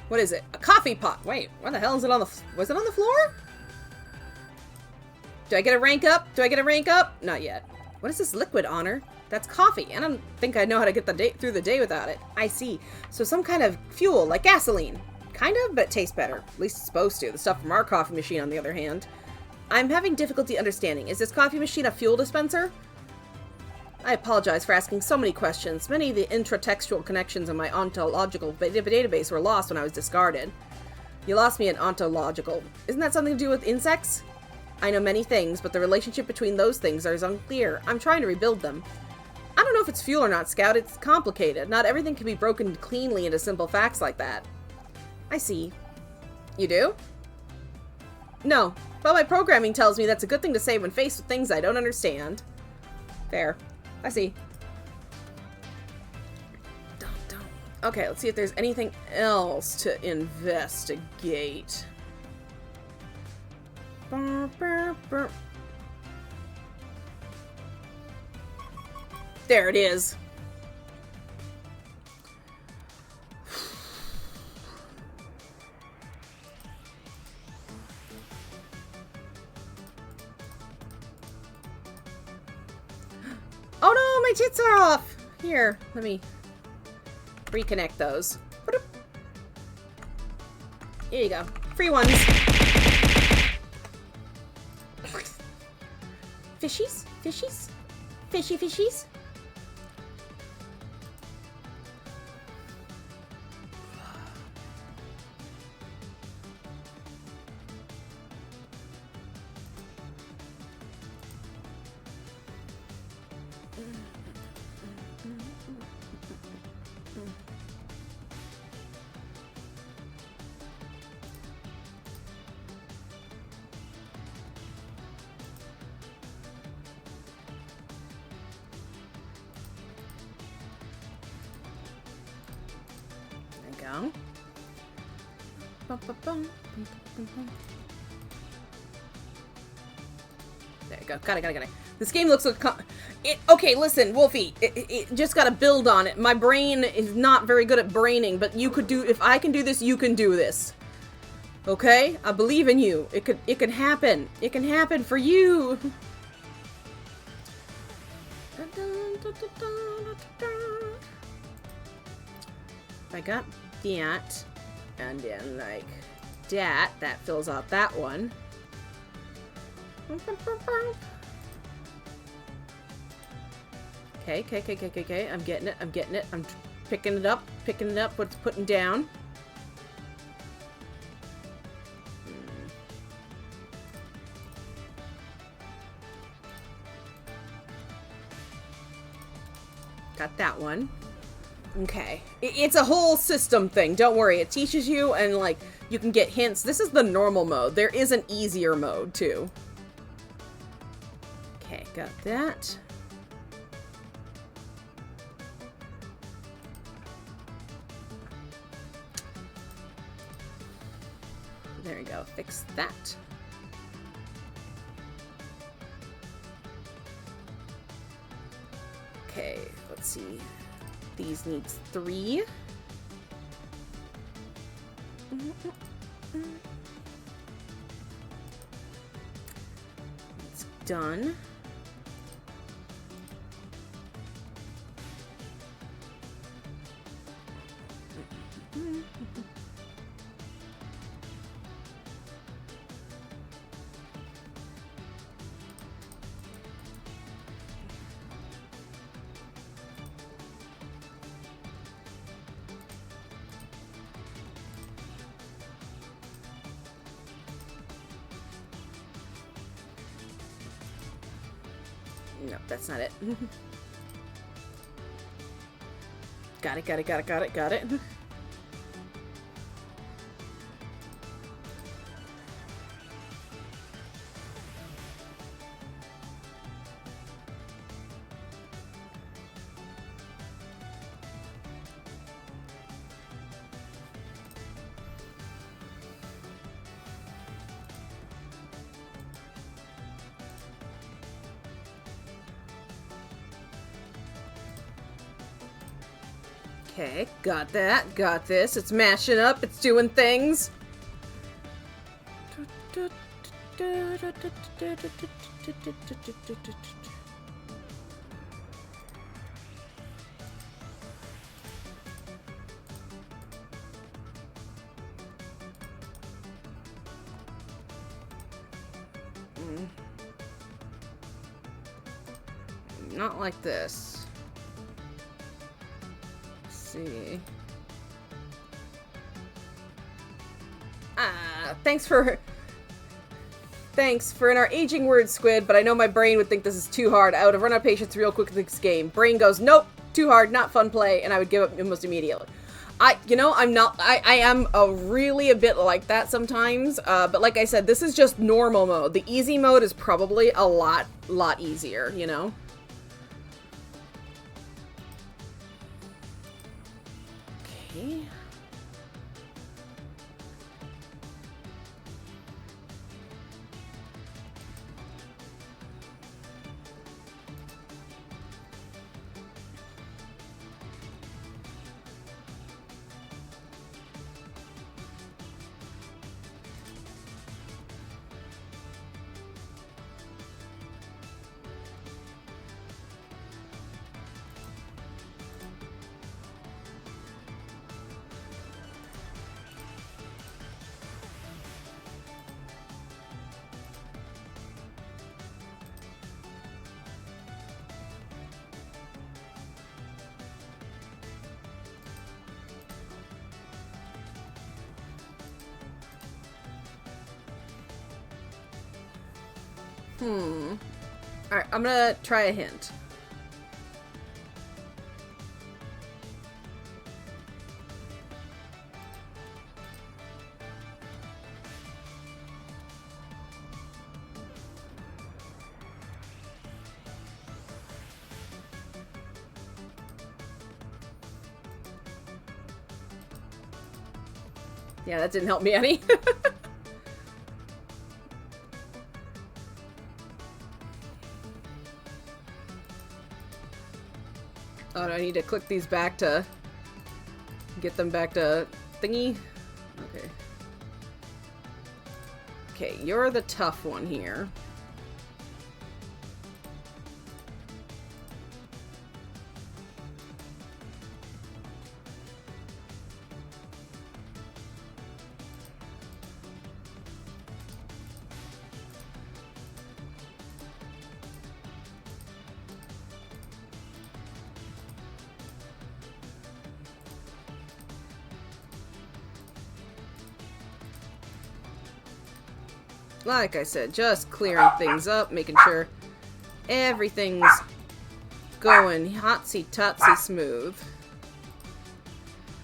What is it? A coffee pot. Wait, where the hell is it on the... Was it on the floor? Do I get a rank up? Do I get a rank up? Not yet. What is this liquid, Honor? That's coffee. I don't think I know how to get through the day without it. I see. So some kind of fuel, like gasoline. Kind of, but it tastes better. At least it's supposed to. The stuff from our coffee machine, on the other hand. I'm having difficulty understanding. Is this coffee machine a fuel dispenser? I apologize for asking so many questions. Many of the intratextual connections in my ontological database were lost when I was discarded. You lost me at ontological. Isn't that something to do with insects? I know many things, but the relationship between those things is unclear. I'm trying to rebuild them. I don't know if it's fuel or not, Scout. It's complicated. Not everything can be broken cleanly into simple facts like that. I see. You do? No, but my programming tells me that's a good thing to say when faced with things I don't understand. Fair. I see. Don't. Okay, let's see if there's anything else to investigate. There it is. Oh no, my tits are off! Here, let me reconnect those. Here you go. Free ones. Fishies? Fishies? Fishy fishies? Go. There you go. Got it. This game looks like... Okay, listen, Wolfie. It just gotta build on it. My brain is not very good at braining, but you could do... If I can do this, you can do this. Okay? I believe in you. It could happen. It can happen for you. I got that, and then like that fills out that one. Okay. I'm getting it. I'm picking it up, what's putting down. Got that one. Okay. It's a whole system thing. Don't worry. It teaches you and, like, you can get hints. This is the normal mode. There is an easier mode, too. Okay, got that. There we go. Fix that. Okay, let's see. These needs 3. It's done. No, that's not it. Got it. Okay, got that. Got this. It's mashing up. It's doing things. Not like this. See. Thanks for in our aging words, Squid, but I know my brain would think this is too hard. I would have run out of patience real quick with this game. Brain goes, nope, too hard, not fun play, and I would give up almost immediately. I am really a bit like that sometimes, but like I said, this is just normal mode. The easy mode is probably a lot easier, you know? Okay. Alright, I'm gonna try a hint. Yeah, that didn't help me any. Oh, do I need to click these back to get them back to thingy? Okay. Okay, you're the tough one here. Like I said, just clearing things up, making sure everything's going hotsy-totsy smooth.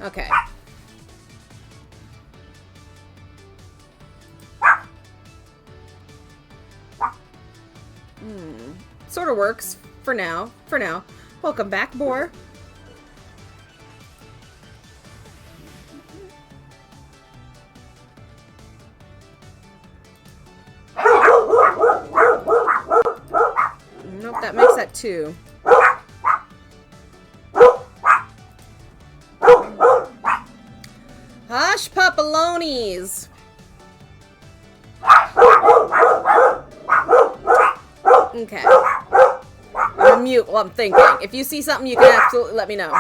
Okay. Sort of works for now. For now. Welcome back, Boar. Nope, that makes that 2. Hush, pupalonies! Okay. I'm gonna mute while I'm thinking. If you see something, you can absolutely let me know.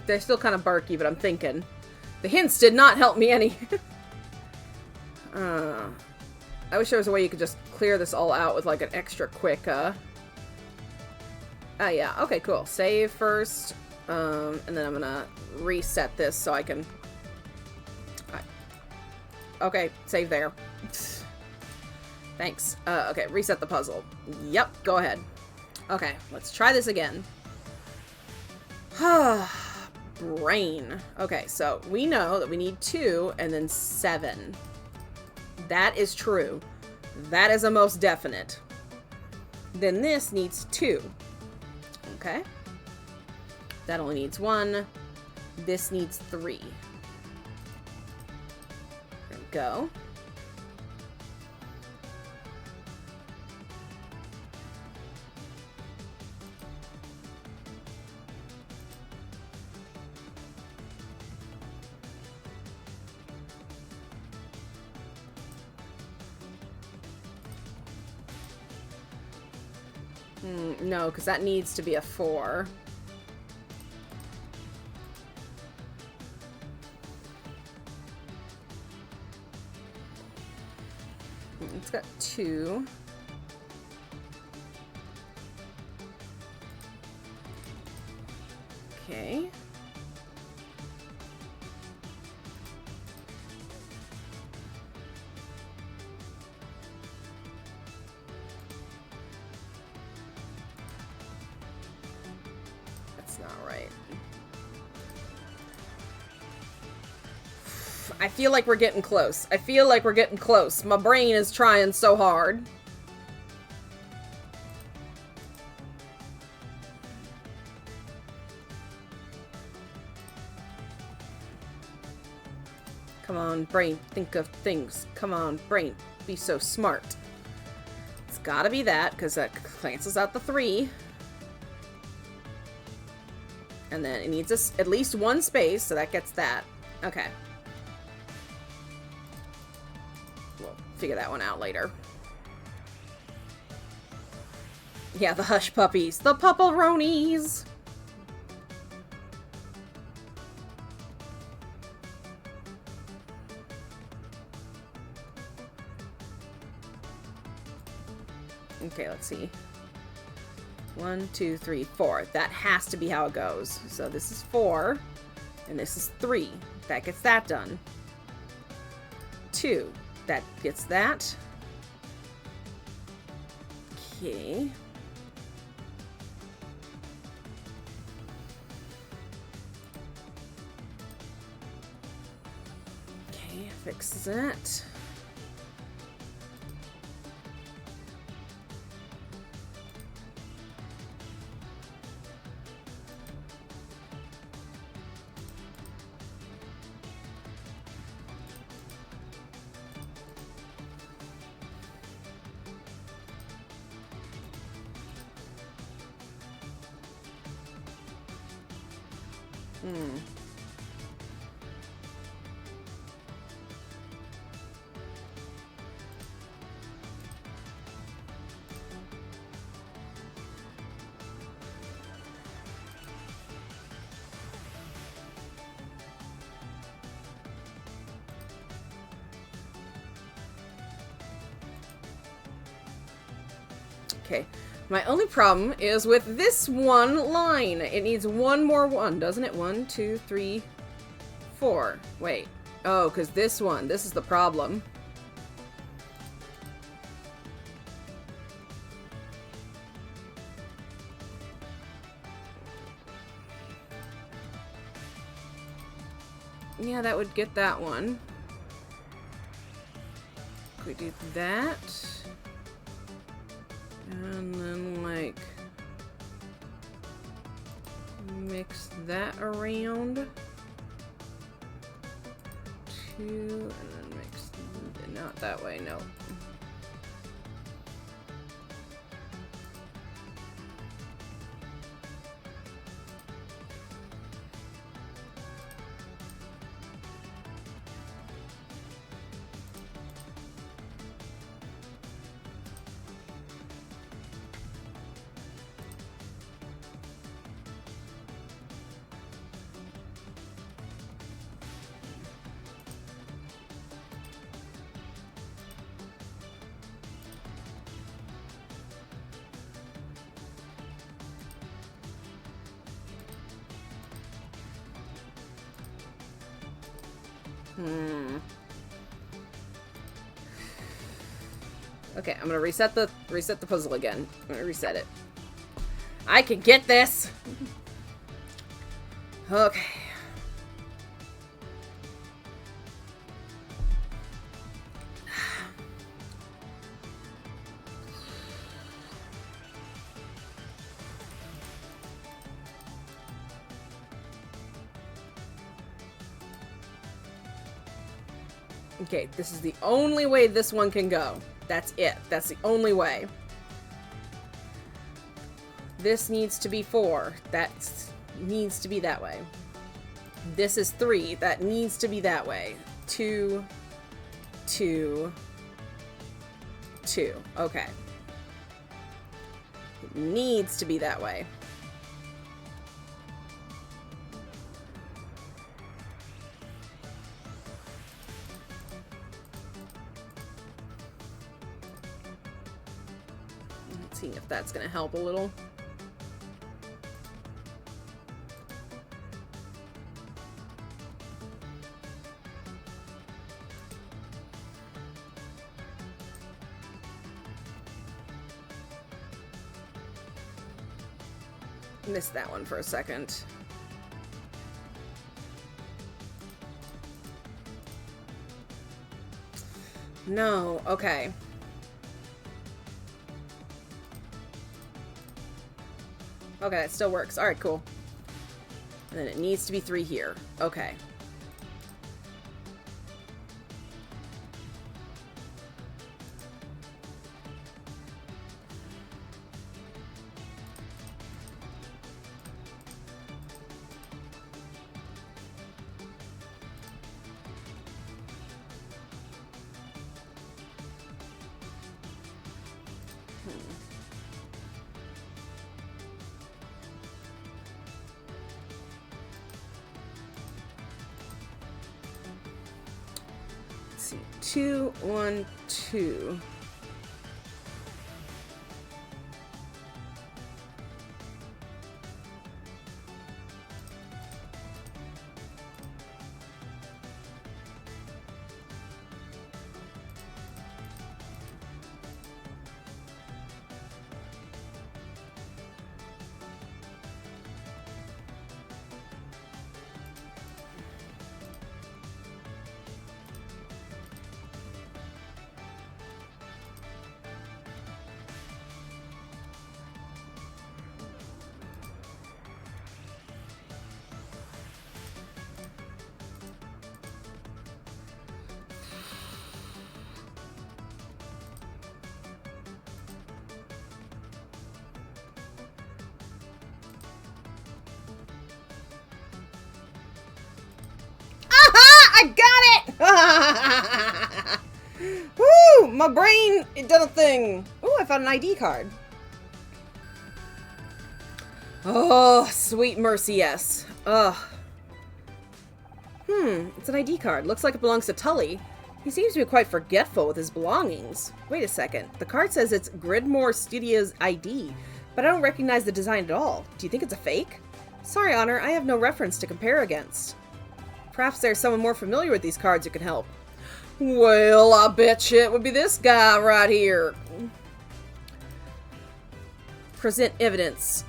They're still kind of barky, but I'm thinking. The hints did not help me any. I wish there was a way you could just clear this all out with like an extra quick, yeah, okay, cool. Save first, and then I'm gonna reset this so I can... Okay, save there. Thanks. Okay, reset the puzzle. Yep, go ahead. Okay, let's try this again. Brain. Okay, so we know that we need 2 and then 7. That is true. That is a most definite. Then this needs 2. Okay. That only needs 1. This needs 3. There we go. No, because that needs to be a 4. It's got 2. Okay. That's not right. I feel like we're getting close. I feel like we're getting close. My brain is trying so hard. Come on, brain, think of things. Come on, brain, be so smart. It's gotta be that, because that cancels out the 3. And then it needs at least 1 space, so that gets that. Okay. We'll figure that one out later. Yeah, the hush puppies. The pupperonies! Okay, let's see. 1, 2, 3, 4. That has to be how it goes. So this is 4, and this is 3. That gets that done. 2. That gets that. Okay. Okay, fixes it. Okay. My only problem is with this one line. It needs one more 1, doesn't it? 1, 2, 3, 4. Wait. Oh, because this is the problem. Yeah, that would get that one. Could we do that? And then, like, mix that around. 2, and then mix, not that way, no. Okay, I'm gonna reset the puzzle again. I'm gonna reset it. I can get this! Okay. Okay, this is the only way this one can go. That's it. That's the only way. This needs to be 4. That needs to be that way. This is 3. That needs to be that way. 2, 2, 2. Okay. It needs to be that way. Seeing if that's gonna help a little. Missed that one for a second. No, okay. Okay, that still works. Alright, cool. And then it needs to be 3 here. Okay. Let's see. 2, 1, 2. I got it! Woo! My brain, it done a thing. Ooh, I found an ID card. Oh, sweet mercy, yes. Ugh. It's an ID card. Looks like it belongs to Tully. He seems to be quite forgetful with his belongings. Wait a second. The card says it's Gridmore Studios ID, but I don't recognize the design at all. Do you think it's a fake? Sorry, Honor, I have no reference to compare against. Perhaps there's someone more familiar with these cards who can help. Well, I bet you it would be this guy right here. Present evidence.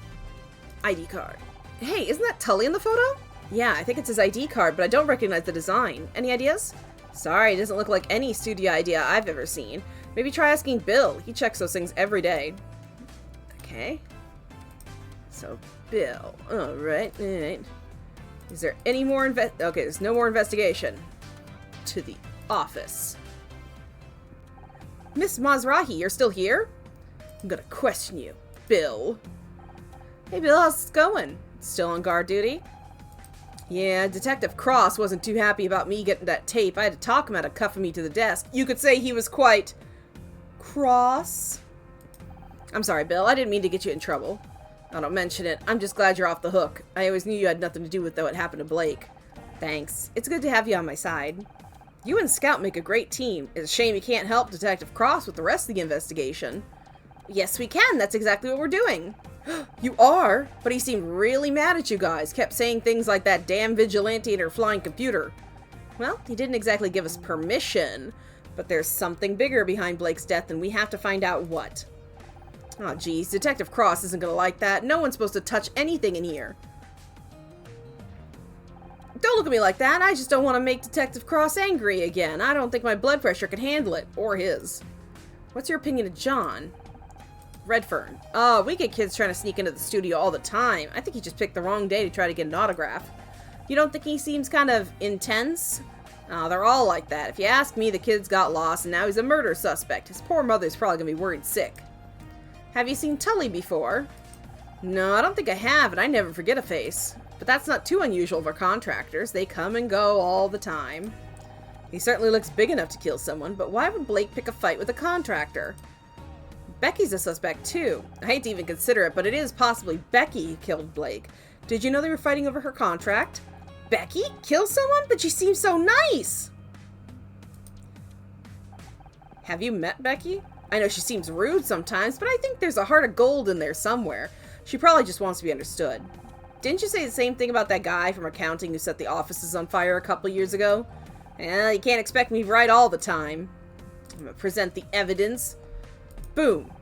ID card. Hey, isn't that Tully in the photo? Yeah, I think it's his ID card, but I don't recognize the design. Any ideas? Sorry, it doesn't look like any studio idea I've ever seen. Maybe try asking Bill. He checks those things every day. Okay. So, Bill. Alright, alright. Is there any more okay, there's no more investigation. To the office. Miss Mazrahi, you're still here? I'm gonna question you, Bill. Hey, Bill, how's it going? Still on guard duty? Yeah, Detective Cross wasn't too happy about me getting that tape. I had to talk him out of cuffing me to the desk. You could say he was quite... cross? I'm sorry, Bill. I didn't mean to get you in trouble. Oh, don't mention it. I'm just glad you're off the hook. I always knew you had nothing to do with what happened to Blake. Thanks. It's good to have you on my side. You and Scout make a great team. It's a shame you can't help Detective Cross with the rest of the investigation. Yes, we can. That's exactly what we're doing. You are? But he seemed really mad at you guys. Kept saying things like that damn vigilante and her flying computer. Well, he didn't exactly give us permission. But there's something bigger behind Blake's death and we have to find out what. Oh, geez. Detective Cross isn't gonna like that. No one's supposed to touch anything in here. Don't look at me like that. I just don't want to make Detective Cross angry again. I don't think my blood pressure can handle it. Or his. What's your opinion of John? Redfern. Oh, we get kids trying to sneak into the studio all the time. I think he just picked the wrong day to try to get an autograph. You don't think he seems kind of intense? Oh, they're all like that. If you ask me, the kid's got lost and now he's a murder suspect. His poor mother's probably gonna be worried sick. Have you seen Tully before? No, I don't think I have, and I never forget a face. But that's not too unusual for contractors. They come and go all the time. He certainly looks big enough to kill someone, but why would Blake pick a fight with a contractor? Becky's a suspect too. I hate to even consider it, but it is possibly Becky who killed Blake. Did you know they were fighting over her contract? Becky? Kill someone? But she seems so nice! Have you met Becky? I know she seems rude sometimes, but I think there's a heart of gold in there somewhere. She probably just wants to be understood. Didn't you say the same thing about that guy from accounting who set the offices on fire a couple years ago? Well, you can't expect me right all the time. I'm gonna present the evidence. Boom.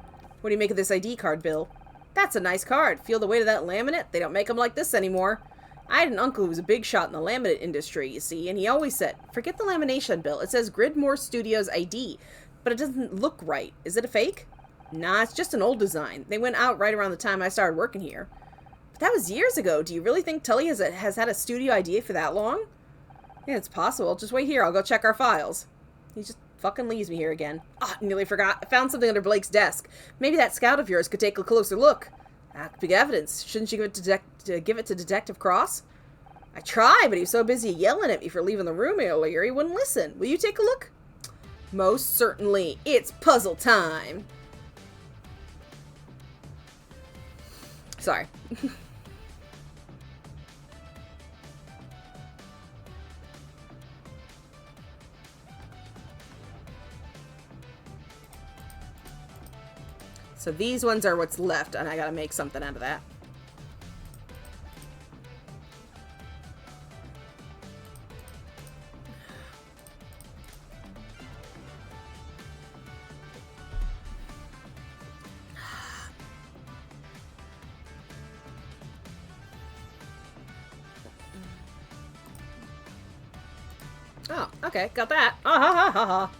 What do you make of this ID card, Bill? That's a nice card. Feel the weight of that laminate? They don't make them like this anymore. I had an uncle who was a big shot in the laminate industry, you see, and he always said, forget the lamination, Bill. It says Gridmore Studios ID, but it doesn't look right. Is it a fake? Nah, it's just an old design. They went out right around the time I started working here. But that was years ago. Do you really think Tully has had a studio ID for that long? Yeah, it's possible. Just wait here. I'll go check our files. He just fucking leaves me here again. Ah, nearly forgot. I found something under Blake's desk. Maybe that scout of yours could take a closer look. Big evidence. Shouldn't you give it to Detective Cross? I tried, but he was so busy yelling at me for leaving the room earlier, he wouldn't listen. Will you take a look? Most certainly. It's puzzle time. Sorry. So these ones are what's left, and I gotta make something out of that. Oh, okay, got that. Ah ha ha ha ha.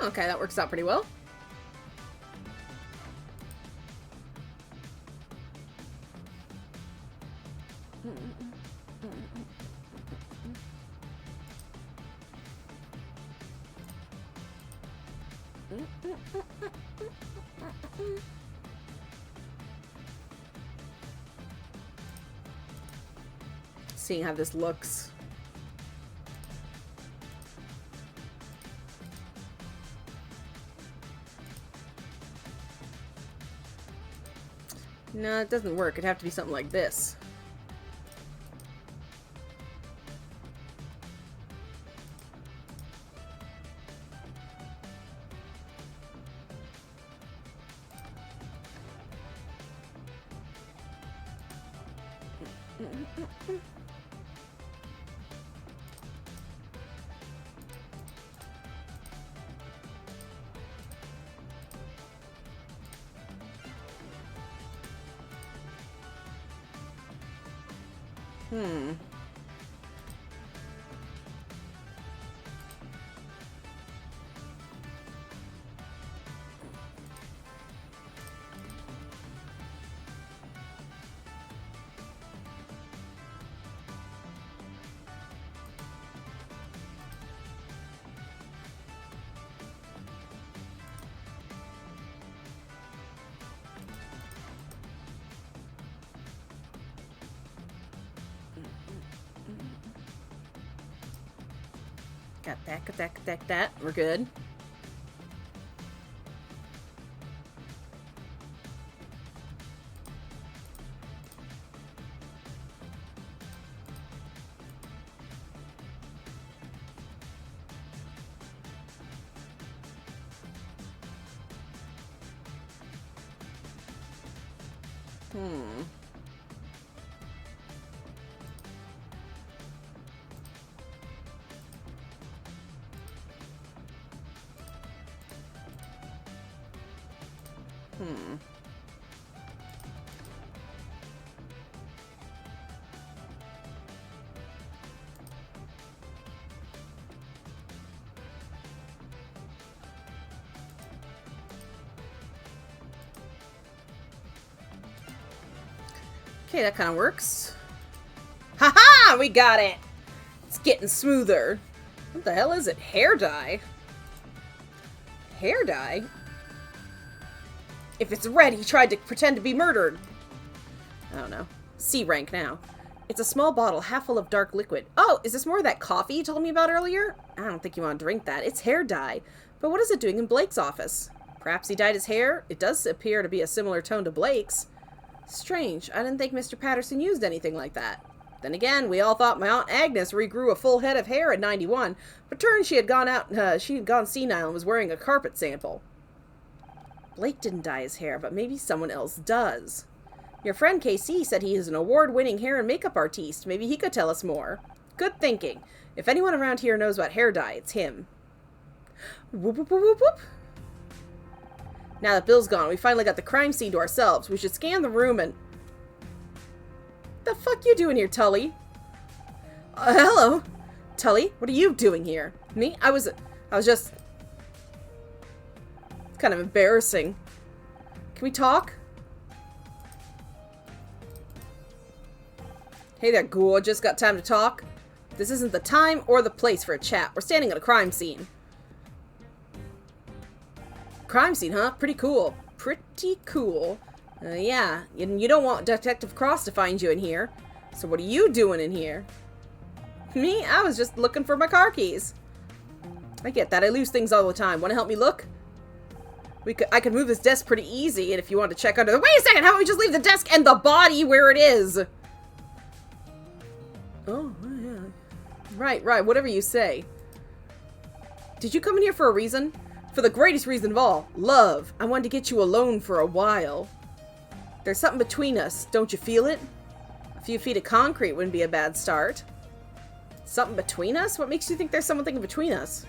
Okay, that works out pretty well. Seeing how this looks. No, it doesn't work. It'd have to be something like this. Got that, got that, got that, got that. We're good. Okay, that kind of works. Haha! We got it! It's getting smoother. What the hell is it? Hair dye? Hair dye? If it's red, he tried to pretend to be murdered. I don't know. C rank now. It's a small bottle, half full of dark liquid. Oh, is this more of that coffee you told me about earlier? I don't think you want to drink that. It's hair dye. But what is it doing in Blake's office? Perhaps he dyed his hair? It does appear to be a similar tone to Blake's. Strange. I didn't think Mr. Patterson used anything like that. Then again, we all thought my Aunt Agnes regrew a full head of hair at 91, but turned she had gone senile and was wearing a carpet sample. Blake didn't dye his hair, but maybe someone else does. Your friend KC said he is an award-winning hair and makeup artiste. Maybe he could tell us more. Good thinking. If anyone around here knows about hair dye, it's him. Whoop, whoop, whoop, whoop, whoop. Now that Bill's gone, we finally got the crime scene to ourselves. We should scan the room and... The fuck you doing here, Tully? Hello? Tully, what are you doing here? Me? I was just... It's kind of embarrassing. Can we talk? Hey there, ghoul. Just got time to talk? This isn't the time or the place for a chat. We're standing at a crime scene. Crime scene, huh? Pretty cool. Pretty cool. Yeah, you don't want Detective Cross to find you in here. So what are you doing in here? Me? I was just looking for my car keys. I get that. I lose things all the time. Want to help me look? I could move this desk pretty easy, and if you want to check under the... Wait a second! How about we just leave the desk and the body where it is? Oh, yeah. Right. Whatever you say. Did you come in here for a reason? For the greatest reason of all. Love. I wanted to get you alone for a while. There's something between us. Don't you feel it? A few feet of concrete wouldn't be a bad start. Something between us? What makes you think there's something between us?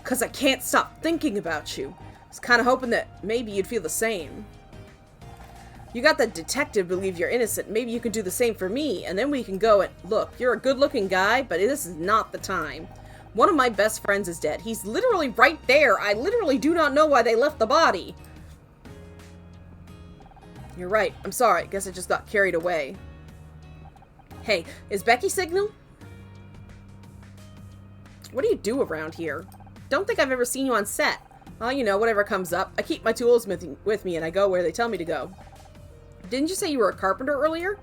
Because I can't stop thinking about you. I was kind of hoping that maybe you'd feel the same. You got the detective believe you're innocent. Maybe you can do the same for me, and then we can go and... Look, you're a good-looking guy, but this is not the time. One of my best friends is dead. He's literally right there. I literally do not know why they left the body. You're right. I'm sorry. Guess I just got carried away. Hey, is Becky signal? What do you do around here? Don't think I've ever seen you on set. Well, you know, whatever comes up. I keep my tools with me and I go where they tell me to go. Didn't you say you were a carpenter earlier?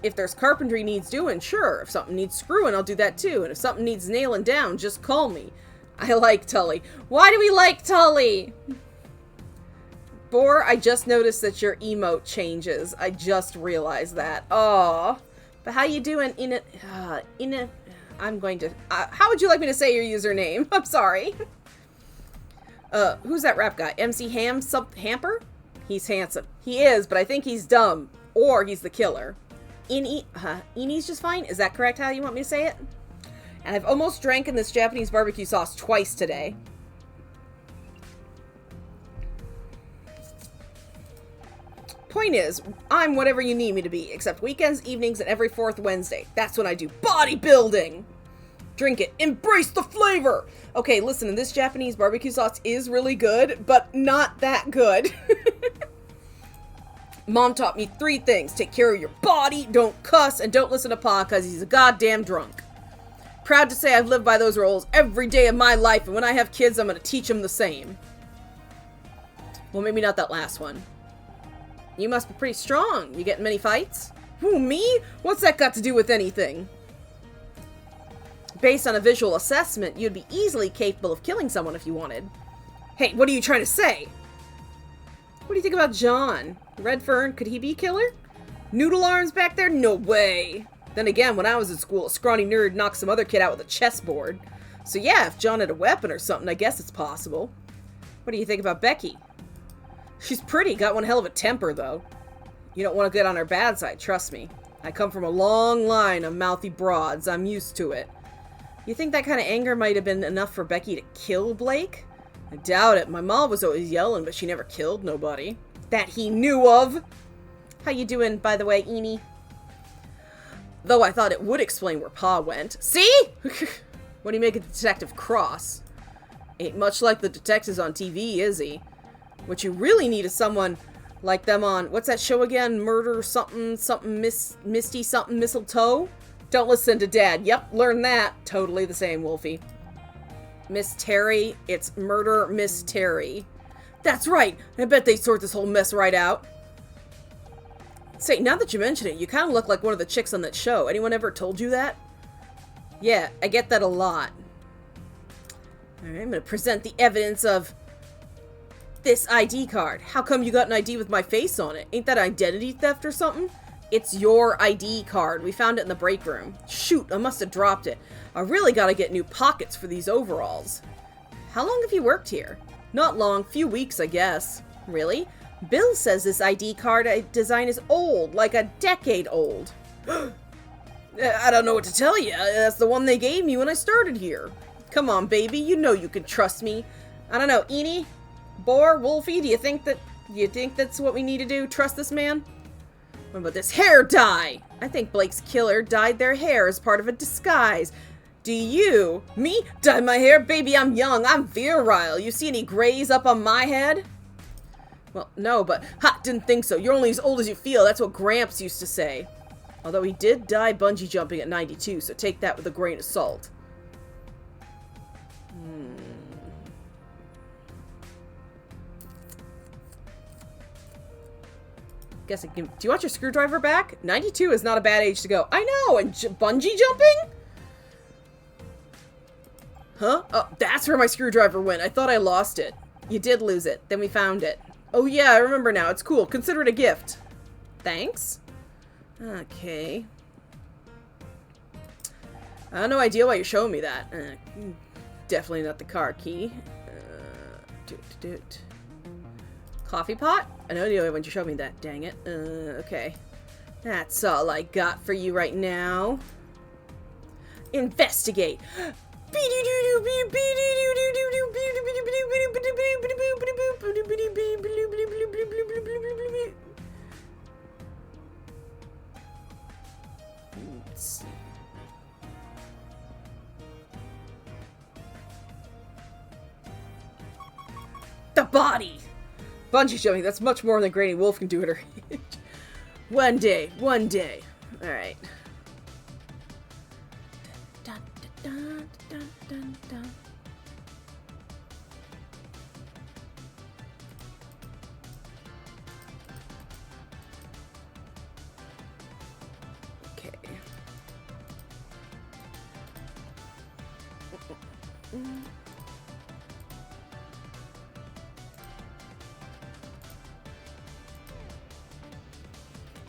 If there's carpentry needs doing, sure. If something needs screwing, I'll do that too. And if something needs nailing down, just call me. I like Tully. Why do we like Tully? Boar, I just noticed that your emote changes. I just realized that. Aw. But how you doing I'm going to... how would you like me to say your username? I'm sorry. Who's that rap guy? MC Hamper? He's handsome. He is, but I think he's dumb. Or he's the killer. Ini's just fine? Is that correct how you want me to say it? And I've almost drank in this Japanese barbecue sauce twice today. Point is, I'm whatever you need me to be, except weekends, evenings, and every fourth Wednesday. That's when I do bodybuilding. Drink it. Embrace the flavor. Okay, listen, this Japanese barbecue sauce is really good, but not that good. Mom taught me 3 things. Take care of your body, don't cuss, and don't listen to Pa because he's a goddamn drunk. Proud to say I've lived by those rules every day of my life, and when I have kids, I'm going to teach them the same. Well, maybe not that last one. You must be pretty strong. You getting many fights? Who, me? What's that got to do with anything? Based on a visual assessment, you'd be easily capable of killing someone if you wanted. Hey, what are you trying to say? What do you think about John? Redfern, could he be a killer? Noodle arms back there? No way. Then again, when I was in school, a scrawny nerd knocked some other kid out with a chessboard. So yeah, if John had a weapon or something, I guess it's possible. What do you think about Becky? She's pretty, got one hell of a temper, though. You don't want to get on her bad side, trust me. I come from a long line of mouthy broads. I'm used to it. You think that kind of anger might have been enough for Becky to kill Blake? I doubt it. My mom was always yelling, but she never killed nobody. That he knew of. How you doing, by the way, Eni? Though I thought it would explain where Pa went. See? What do you make of Detective Cross? Ain't much like the detectives on TV, is he? What you really need is someone like them on, what's that show again? Murder something, Misty something, Mistletoe? Don't listen to Dad. Yep, learn that. Totally the same, Wolfie. Miss Terry, it's Murder Miss Terry. That's right. I bet they sort this whole mess right out. Say, now that you mention it, you kind of look like one of the chicks on that show. Anyone ever told you that? Yeah, I get that a lot. Alright, I'm going to present the evidence of This ID card. How come you got an ID with my face on it? Ain't that identity theft or something? It's your ID card. We found it in the break room. Shoot, I must have dropped it. I really gotta get new pockets for these overalls. How long have you worked here? Not long, few weeks, I guess. Really? Bill says this ID card design is old, like a decade old. I don't know what to tell you. That's the one they gave me when I started here. Come on, baby. You know you can trust me. I don't know, Eenie? Boar? Wolfie? Do you think that's what we need to do? Trust this man? What about this hair dye? I think Blake's killer dyed their hair as part of a disguise. Do you? Me? Dye my hair? Baby, I'm young. I'm virile. You see any grays up on my head? Well, no, but didn't think so. You're only as old as you feel. That's what Gramps used to say. Although he did die bungee jumping at 92, so take that with a grain of salt. Guess I can. Do you want your screwdriver back? 92 is not a bad age to go. I know, and bungee jumping? Huh? Oh, that's where my screwdriver went. I thought I lost it. You did lose it. Then we found it. Oh yeah, I remember now. It's cool. Consider it a gift. Thanks. Okay. I have no idea why you're showing me that. Definitely not the car key. Coffee pot? I know the only one you showed me that. Dang it. Okay. That's all I got for you right now. Investigate. Let's see. The body! Bungee jumping, that's much more than Granny Wolf can do at her age. One day. Alright. Dun, dun, dun, dun, dun. Okay.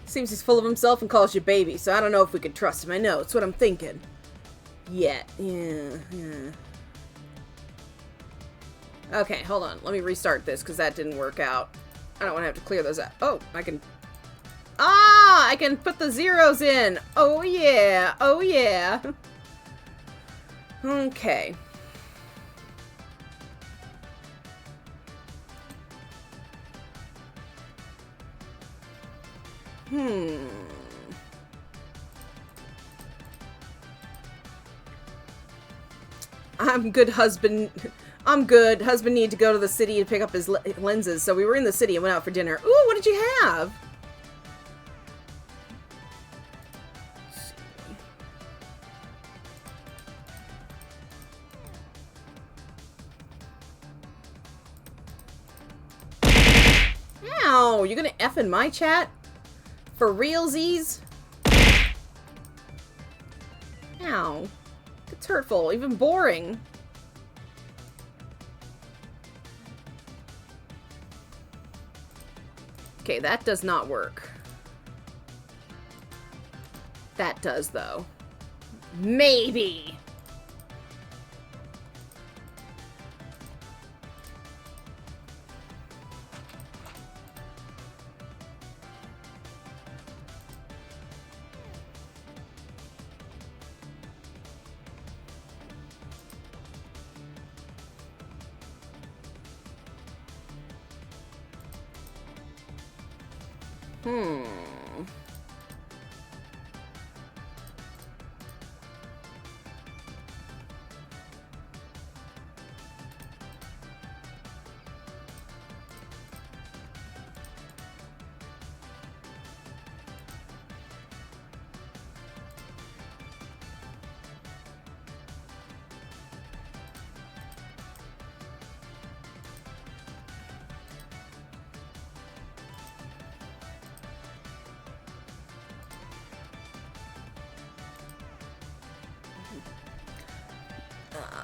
Seems he's full of himself and calls you baby, so I don't know if we can trust him. I know, it's what I'm thinking. Yeah. Okay, hold on. Let me restart this, because that didn't work out. I don't want to have to clear those out. Oh, I can... Ah! I can put the zeros in! Oh, yeah! Oh, yeah! Okay. I'm good, husband. I'm good. Husband needed to go to the city to pick up his lenses, so we were in the city and went out for dinner. Ooh, what did you have? Ow, you gonna F in my chat? For realsies? Ow. It's hurtful, even boring. Okay, that does not work. That does, though. Maybe.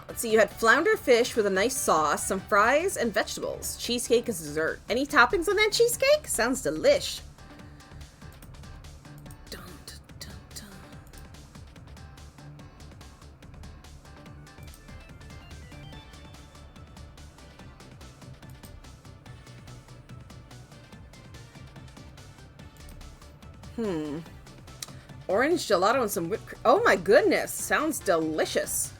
Let's see, you had flounder fish with a nice sauce, some fries, and vegetables. Cheesecake as dessert. Any toppings on that cheesecake? Sounds delish. Dun, dun, dun, dun. Orange gelato and some whipped cream. Oh my goodness, sounds delicious.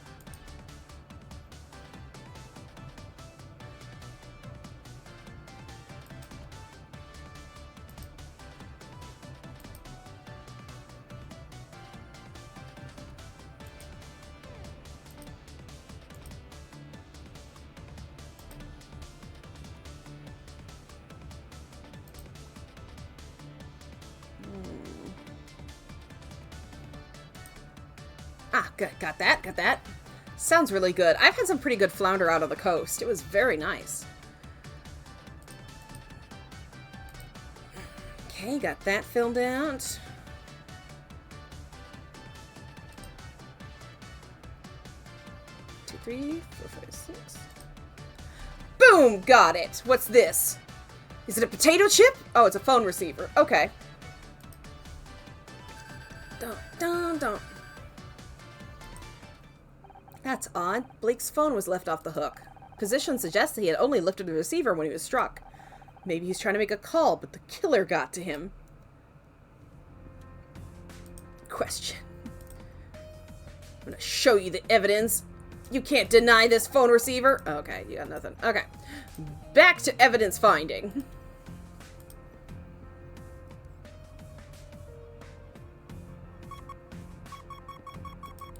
Ah, good. Got that. Sounds really good. I've had some pretty good flounder out of the coast. It was very nice. Okay, got that filled out. Two, 3, 4, 5, 6. Boom! Got it. What's this? Is it a potato chip? Oh, it's a phone receiver. Okay. Dun, dun, dun. That's odd. Blake's phone was left off the hook. Position suggests that he had only lifted the receiver when he was struck. Maybe he's trying to make a call, but the killer got to him. Question. I'm gonna show you the evidence. You can't deny this phone receiver. Okay, you got nothing. Okay. Back to evidence finding.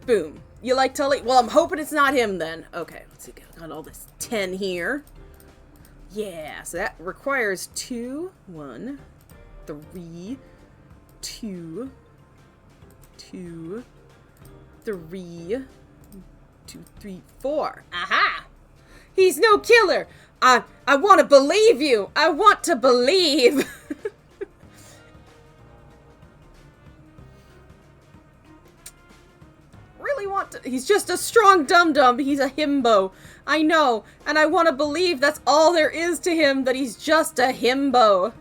Boom. You like Tully? Well, I'm hoping it's not him then. Okay, let's see. Got all this 10 here. Yeah, so that requires 2, 1, 3, 2, 2, 3, 2, 3, 4. Aha! He's no killer! I want to believe you! I want to believe! Really want to. He's just a strong dum-dum. He's a himbo. I know. And I want to believe that's all there is to him, that he's just a himbo.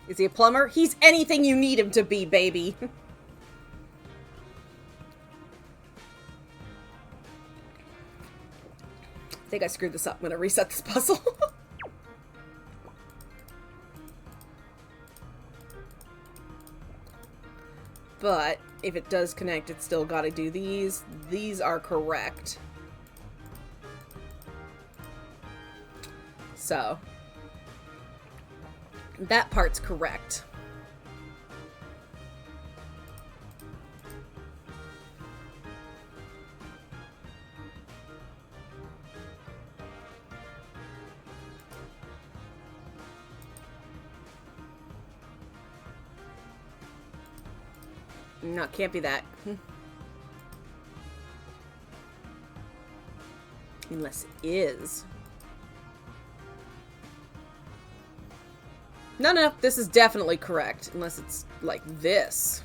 Is he a plumber? He's anything you need him to be, baby. I think I screwed this up. I'm gonna reset this puzzle. But if it does connect, it's still gotta do these. These are correct. So that part's correct. No, it can't be that. Unless it is. No, this is definitely correct. Unless it's like this.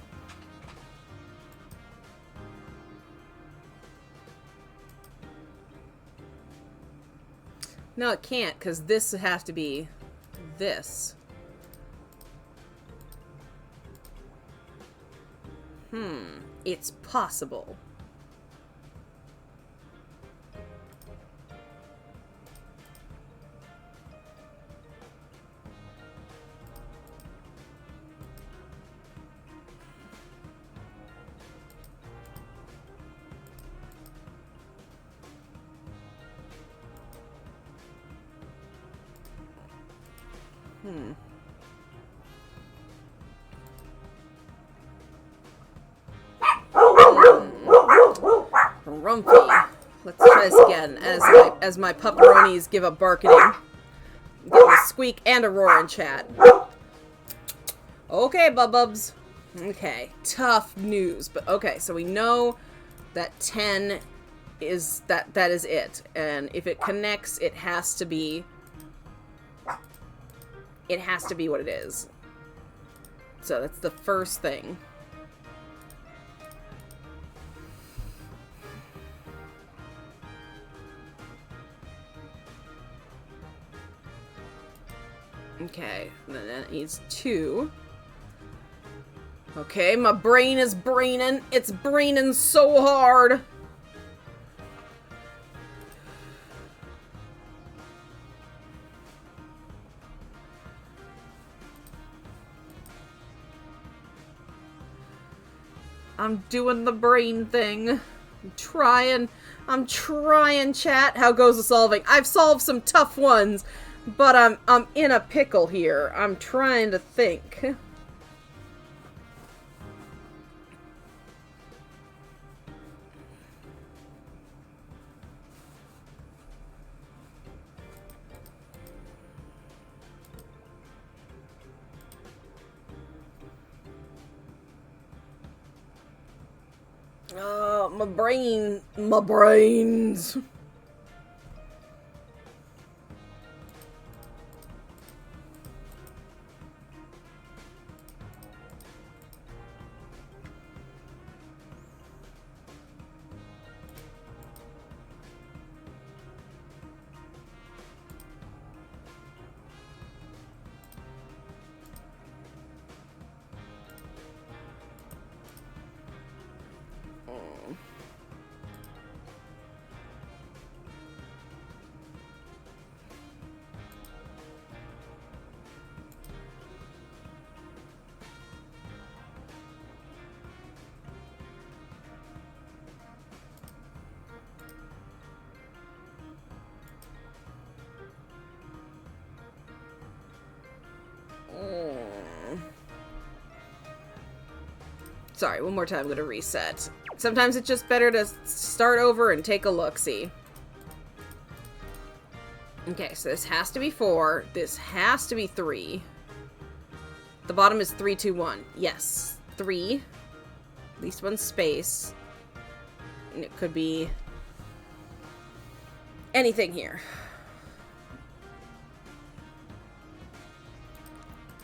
No, it can't, because this has to be this. It's possible. Rumpy. Let's try this again as my pupperonis give up barking. Get a squeak and a roar in chat. Okay, bub-bubs. Okay, tough news. But okay, so we know that 10 is that is it. And if it connects, it has to be what it is. So that's the first thing. Okay, and then that needs 2. Okay, my brain is braining. It's braining so hard. I'm doing the brain thing. I'm trying, chat. How goes the solving? I've solved some tough ones, but I'm in a pickle here. I'm trying to think. My brains. Sorry, one more time, I'm gonna reset. Sometimes it's just better to start over and take a look-see. Okay, so this has to be 4. This has to be 3. The bottom is 3, 2, 1. Yes. 3. At least one space. And it could be anything here.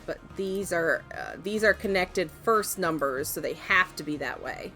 But these are connected first numbers, so they have to be that way.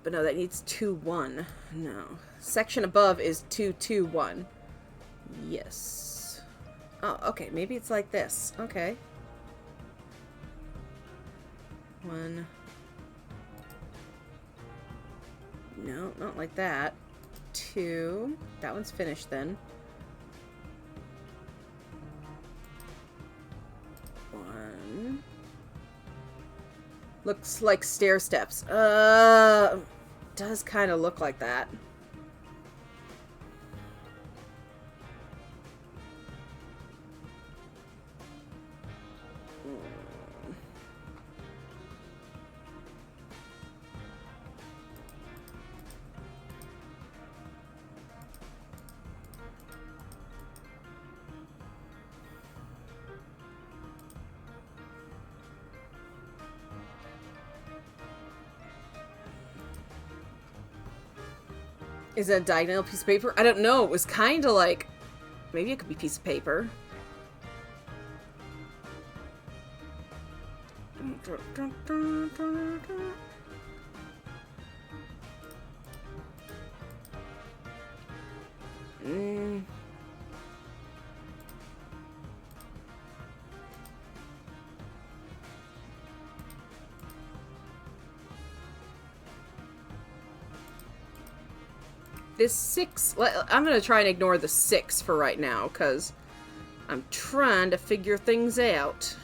But no, that needs 2, 1. No. Section above is 2, 2, 1. Yes. Oh, okay. Maybe it's like this. Okay. 1. No, not like that. 2. That one's finished then. 1. Looks like stair steps. Does kind of look like that. Is it a diagonal piece of paper? I don't know. It was kind of like... Maybe it could be a piece of paper. This 6... I'm going to try and ignore the 6 for right now, because I'm trying to figure things out.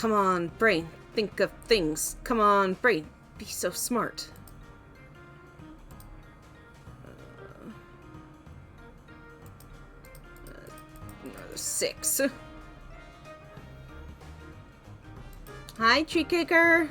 Come on, brain. Think of things. Come on, brain. Be so smart. Another 6. Hi, tree kicker.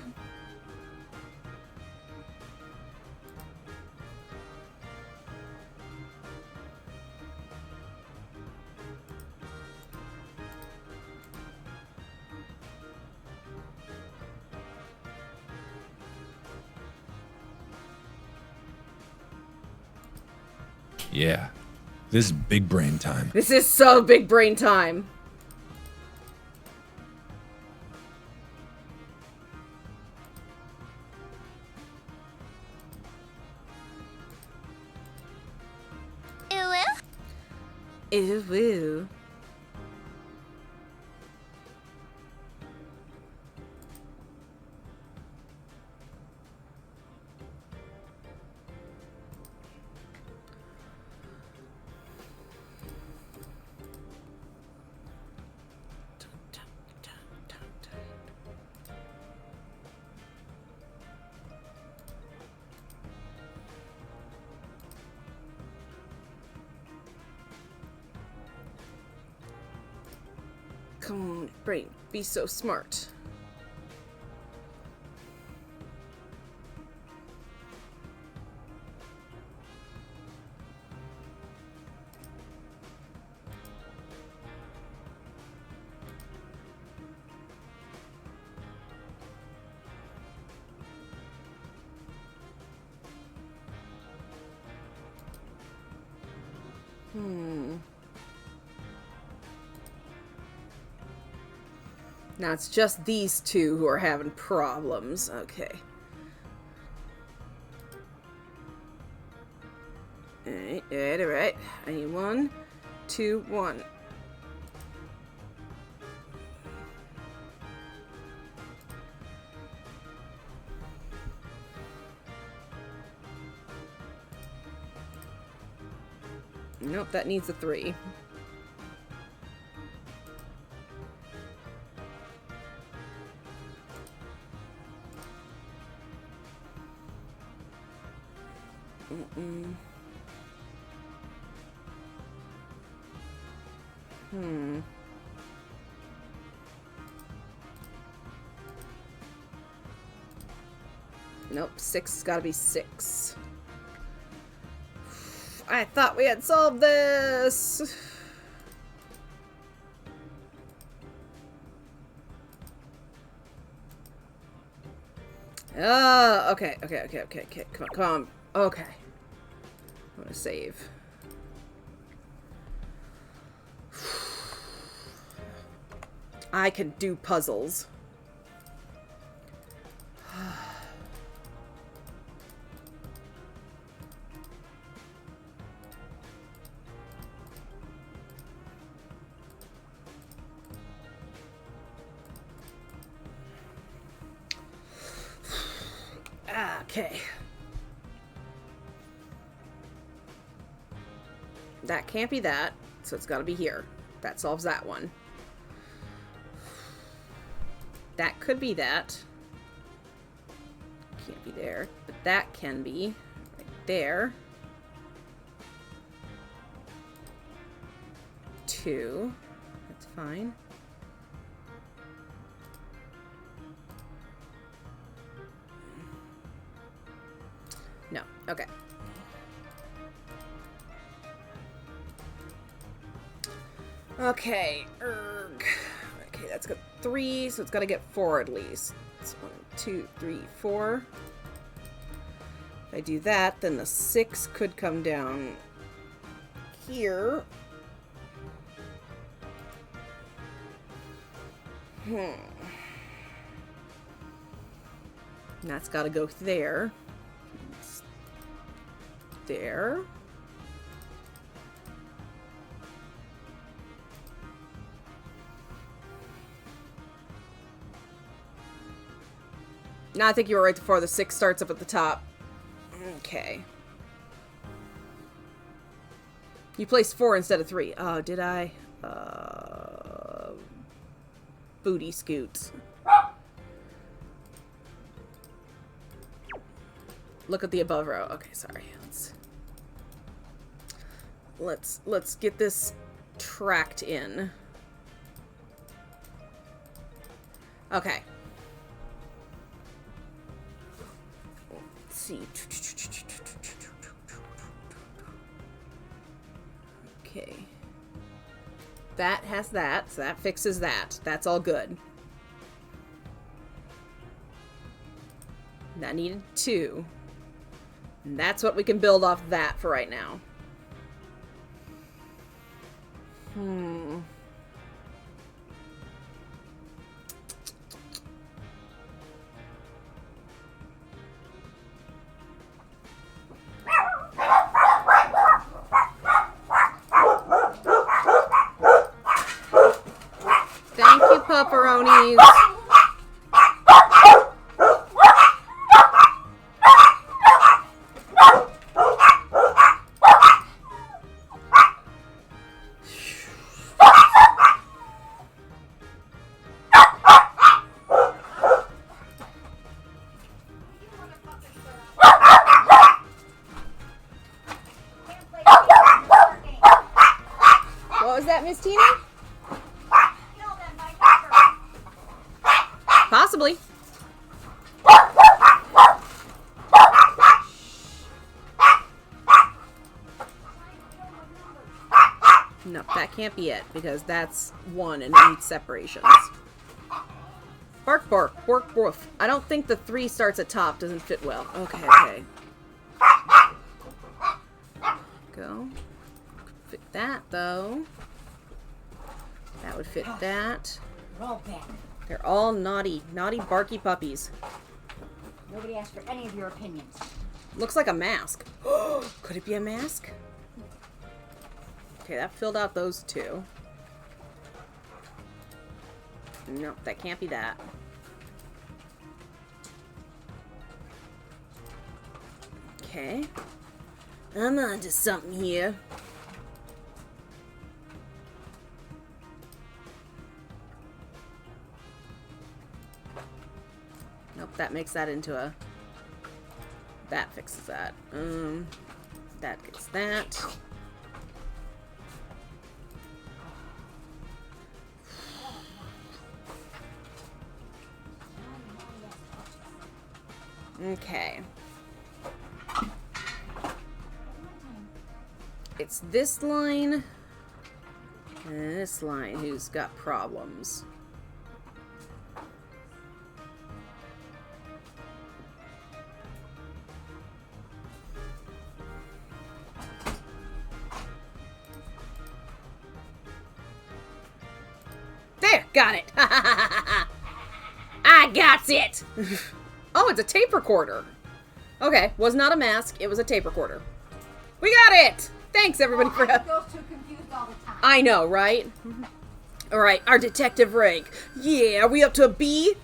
Yeah, this is big brain time. This is so big brain time. Ew, woo. Come on, brain, be so smart. Now it's just these two who are having problems. Okay. Alright. I need 1, 2, 1. Nope, that needs a 3. Nope, 6 has got to be 6. I thought we had solved this. Okay. Come on. Okay. I'm gonna save. I can do puzzles. Okay. That can't be that, so it's got to be here. That solves that one. That could be that. Can't be there, but that can be right there. 2. That's fine. No. Okay. Okay. Okay, that's got 3, so it's got to get 4 at least. It's 1, 2, 3, 4. If I do that, then the 6 could come down here. And that's got to go there. There. No, I think you were right before the 6 starts up at the top. Okay. You placed 4 instead of 3. Oh, did I? Booty scoots. Look at the above row. Okay, sorry. Let's get this tracked in. Okay. Let's see. Okay. That has that, so that fixes that. That's all good. That needed 2. And that's what we can build off that for right now. Thank you, pepperonis. What was that, Miss Tina? Possibly. No, that can't be it, because that's 1 and it needs separations. Bark, bark, bork, woof. I don't think the 3 starts at top doesn't fit well. Okay, okay. Go. Fit that, though. That would fit that. Roll back. They're all naughty, barky puppies. Nobody asked for any of your opinions. Looks like a mask. Could it be a mask? Okay, that filled out those 2. Nope, that can't be that. Okay. I'm onto something here. Nope, that makes that into a... That fixes that. That gets that. Okay. It's this line and this line who's got problems. There, got it. I got it. Oh, it's a tape recorder. Okay, was not a mask. It was a tape recorder. We got it. Thanks, everybody, for I get those two confused all the time. I know, right? All right, our detective rank. Yeah, are we up to a B?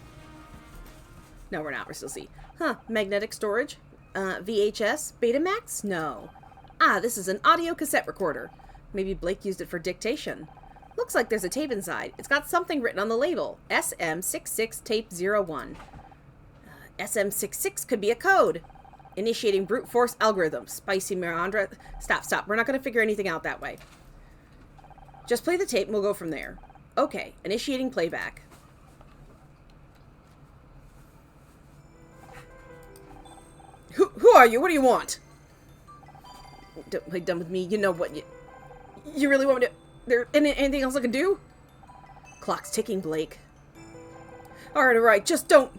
No, we're not. We're still C. Huh, magnetic storage. VHS. Betamax? No. Ah, this is an audio cassette recorder. Maybe Blake used it for dictation. Looks like there's a tape inside. It's got something written on the label. SM66 tape 01. SM66 could be a code. Initiating brute force algorithm. Spicy Mirandra. Stop. We're not going to figure anything out that way. Just play the tape and we'll go from there. Okay, initiating playback. Who are you? What do you want? Don't play dumb with me. You know what you really want me to... There anything else I can do? Clock's ticking, Blake. Alright. Just don't...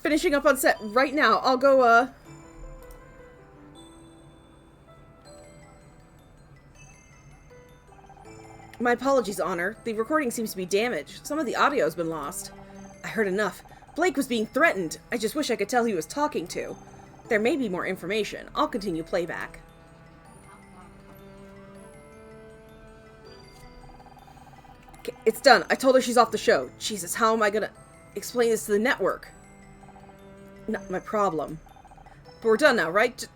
Finishing up on set right now. I'll go, My apologies, Honor. The recording seems to be damaged. Some of the audio's been lost. I heard enough. Blake was being threatened. I just wish I could tell who he was talking to. There may be more information. I'll continue playback. Okay, it's done. I told her she's off the show. Jesus, how am I gonna explain this to the network? Not my problem. But we're done now, right?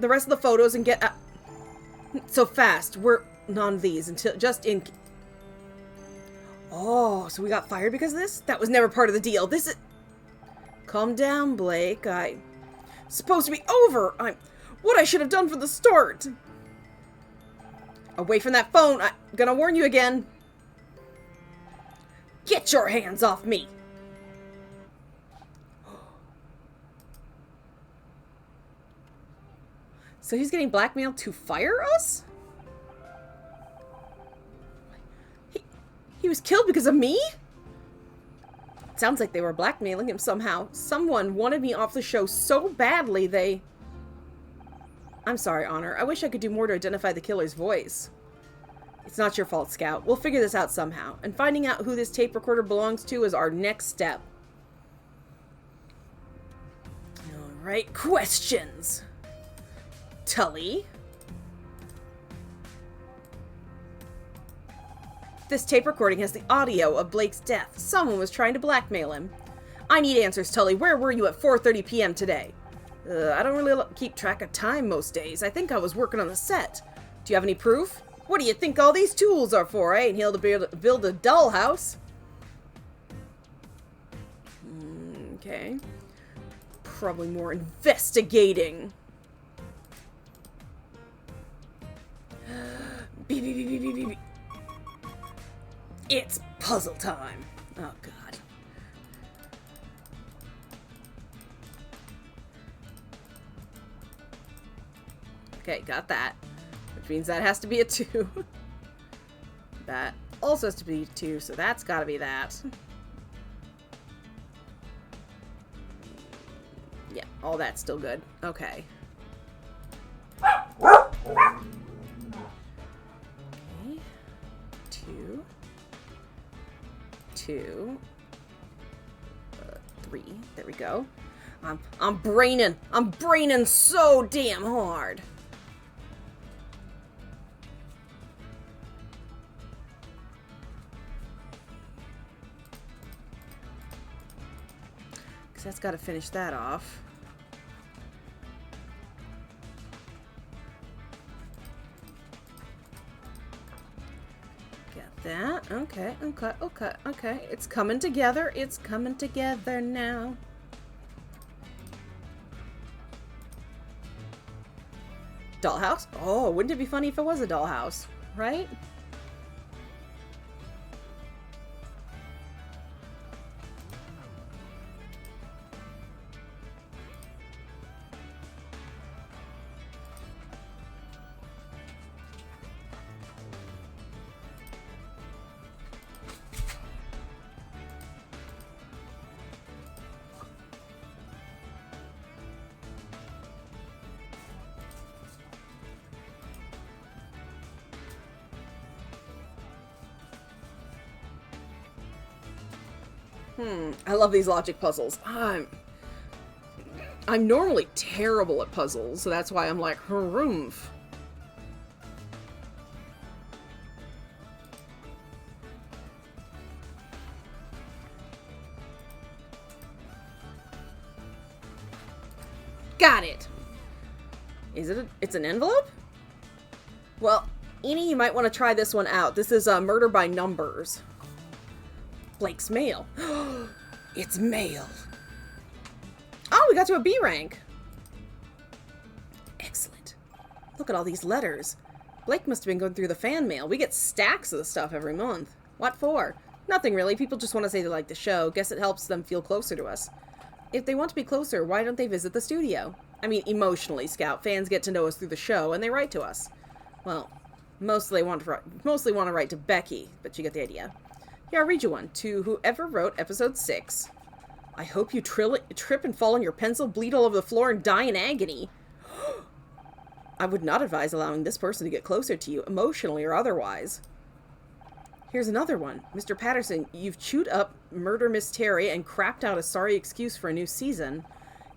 The rest of the photos and get... so fast. We're none of these until just in... Oh, so we got fired because of this? That was never part of the deal. This is... Calm down, Blake. supposed to be over. What I should have done from the start. Away from that phone. I'm gonna warn you again. Get your hands off me. So he's getting blackmailed to fire us? He was killed because of me? Sounds like they were blackmailing him somehow. Someone wanted me off the show so badly they... I'm sorry, Honor. I wish I could do more to identify the killer's voice. It's not your fault, Scout. We'll figure this out somehow. And finding out who this tape recorder belongs to is our next step. Alright, questions. Tully? This tape recording has the audio of Blake's death. Someone was trying to blackmail him. I need answers, Tully. Where were you at 4:30 p.m. today? I don't really keep track of time most days. I think I was working on the set. Do you have any proof? What do you think all these tools are for? I ain't here to build a dollhouse. Okay. Probably more investigating. Beep, beep, beep, beep, beep, beep. It's puzzle time. Oh, God. Okay, got that. Which means that has to be a 2. That also has to be 2, so that's gotta be that. Yeah, all that's still good. Okay. Okay. 2. 2. 3. There we go. I'm braining. I'm braining so damn hard. Because that's got to finish that off. That. Okay, okay, okay, okay. It's coming together. It's coming together now. Dollhouse? Oh, wouldn't it be funny if it was a dollhouse, right? I love these logic puzzles. I'm normally terrible at puzzles, so that's why I'm like, harumph. Got it. Is it? It's an envelope? Well, Eni, you might want to try this one out. This is Murder by Numbers. Blake's mail. It's mail. Oh, we got to a B rank. Excellent. Look at all these letters. Blake must have been going through the fan mail. We get stacks of the stuff every month. What for? Nothing really. People just want to say they like the show. Guess it helps them feel closer to us. If they want to be closer, why don't they visit the studio? I mean, emotionally, Scout. Fans get to know us through the show, and they write to us. Well, mostly want to write to Becky, but you get the idea. Here, I'll read you one. To whoever wrote episode 6. I hope you trip and fall on your pencil, bleed all over the floor, and die in agony. I would not advise allowing this person to get closer to you, emotionally or otherwise. Here's another one. Mr. Patterson, you've chewed up Murder Miss Terry and crapped out a sorry excuse for a new season.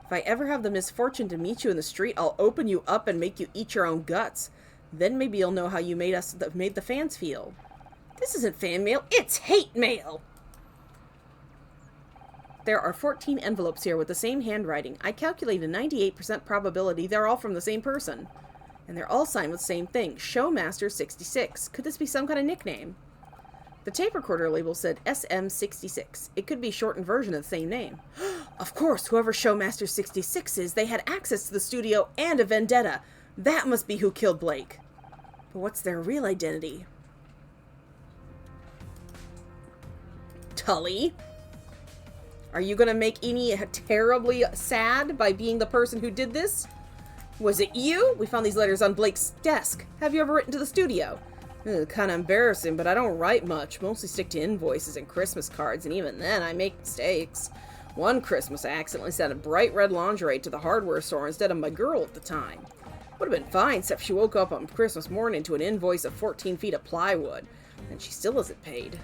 If I ever have the misfortune to meet you in the street, I'll open you up and make you eat your own guts. Then maybe you'll know how you made the fans feel. This isn't fan mail, it's hate mail! There are 14 envelopes here with the same handwriting. I calculate a 98% probability they're all from the same person. And they're all signed with the same thing, Showmaster 66. Could this be some kind of nickname? The tape recorder label said SM66. It could be a shortened version of the same name. Of course, whoever Showmaster 66 is, they had access to the studio and a vendetta. That must be who killed Blake. But what's their real identity? Tully? Are you gonna make Amy terribly sad by being the person who did this? Was it you? We found these letters on Blake's desk. Have you ever written to the studio? Kind of embarrassing, but I don't write much. Mostly stick to invoices and Christmas cards, and even then I make mistakes. One Christmas I accidentally sent a bright red lingerie to the hardware store instead of my girl at the time. Would have been fine, except she woke up on Christmas morning to an invoice of 14 feet of plywood, and she still isn't paid.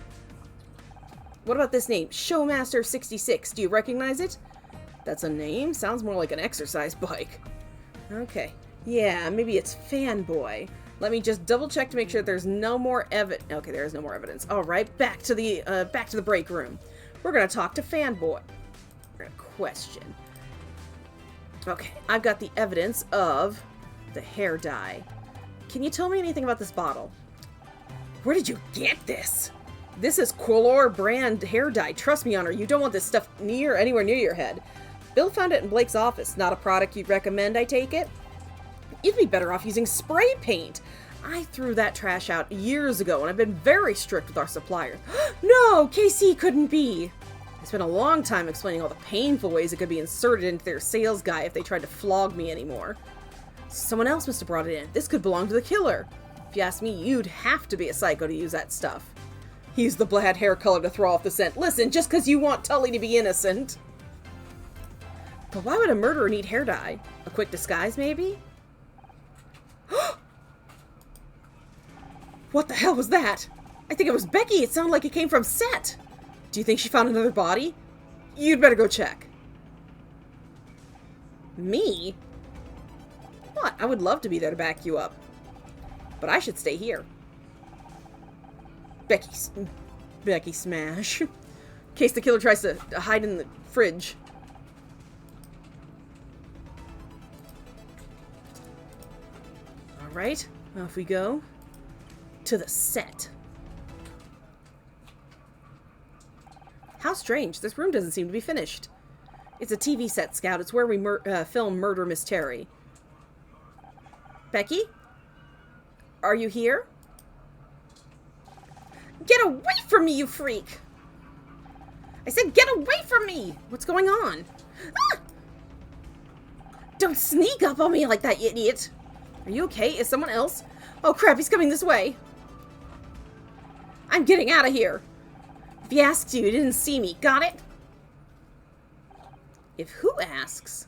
What about this name? Showmaster 66. Do you recognize it? That's a name? Sounds more like an exercise bike. Okay. Yeah, maybe it's Fanboy. Let me just double check to make sure there's no more Okay, there is no more evidence. All right, back to the break room. We're gonna talk to Fanboy. We're gonna question. Okay, I've got the evidence of the hair dye. Can you tell me anything about this bottle? Where did you get this? This is Quilor brand hair dye. Trust me, Honor, you don't want this stuff anywhere near your head. Bill found it in Blake's office. Not a product you'd recommend, I take it? You'd be better off using spray paint. I threw that trash out years ago, and I've been very strict with our suppliers. No, KC couldn't be. I spent a long time explaining all the painful ways it could be inserted into their sales guy if they tried to flog me anymore. Someone else must have brought it in. This could belong to the killer. If you ask me, you'd have to be a psycho to use that stuff. Use the bad hair color to throw off the scent. Listen, just because you want Tully to be innocent. But why would a murderer need hair dye? A quick disguise, maybe? What the hell was that? I think it was Becky. It sounded like it came from set. Do you think she found another body? You'd better go check. Me? What? I would love to be there to back you up. But I should stay here. Becky smash. In case the killer tries to hide in the fridge. Alright, off we go. To the set. How strange. This room doesn't seem to be finished. It's a TV set, Scout. It's where we film Murder Mystery. Becky? Are you here? Get away from me, you freak! I said get away from me! What's going on? Ah! Don't sneak up on me like that, you idiot! Are you okay? Is someone else? Oh crap, he's coming this way! I'm getting out of here! If he asks you, he didn't see me. Got it? If who asks?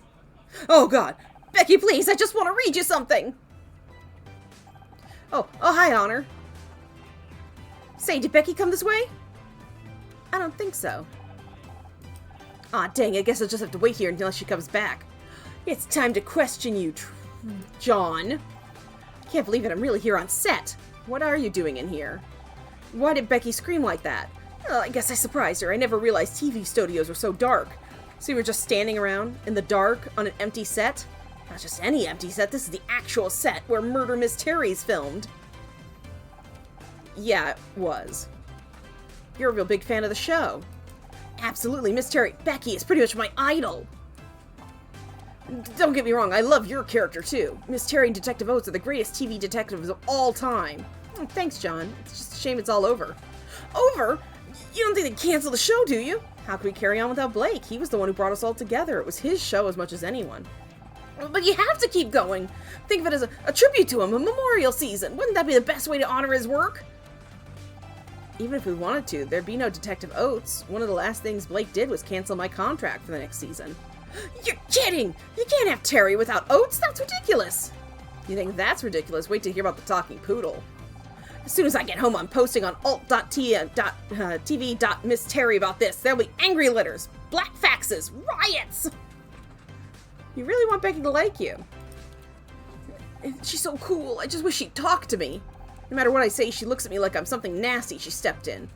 Oh god! Becky, please! I just want to read you something! Oh, hi, Honor. Say, did Becky come this way? I don't think so. Aw, dang, I guess I'll just have to wait here until she comes back. It's time to question you, John. Can't believe it, I'm really here on set. What are you doing in here? Why did Becky scream like that? Well, I guess I surprised her. I never realized TV studios were so dark. So we were just standing around in the dark on an empty set? Not just any empty set, this is the actual set where Murder Mystery's filmed. Yeah, it was. You're a real big fan of the show. Absolutely, Miss Terry. Becky is pretty much my idol. Don't get me wrong, I love your character too. Miss Terry and Detective Oates are the greatest TV detectives of all time. Oh, thanks, John. It's just a shame it's all over. Over? You don't think they'd cancel the show, do you? How could we carry on without Blake? He was the one who brought us all together. It was his show as much as anyone. But you have to keep going. Think of it as a tribute to him, a memorial season. Wouldn't that be the best way to honor his work? Even if we wanted to, there'd be no Detective Oates. One of the last things Blake did was cancel my contract for the next season. You're kidding! You can't have Terry without Oates? That's ridiculous! You think that's ridiculous? Wait to hear about the talking poodle. As soon as I get home, I'm posting on alt.tv.Miss Terry about this. There'll be angry letters, black faxes, riots! You really want Becky to like you? She's so cool. I just wish she'd talk to me. No matter what I say, she looks at me like I'm something nasty she stepped in.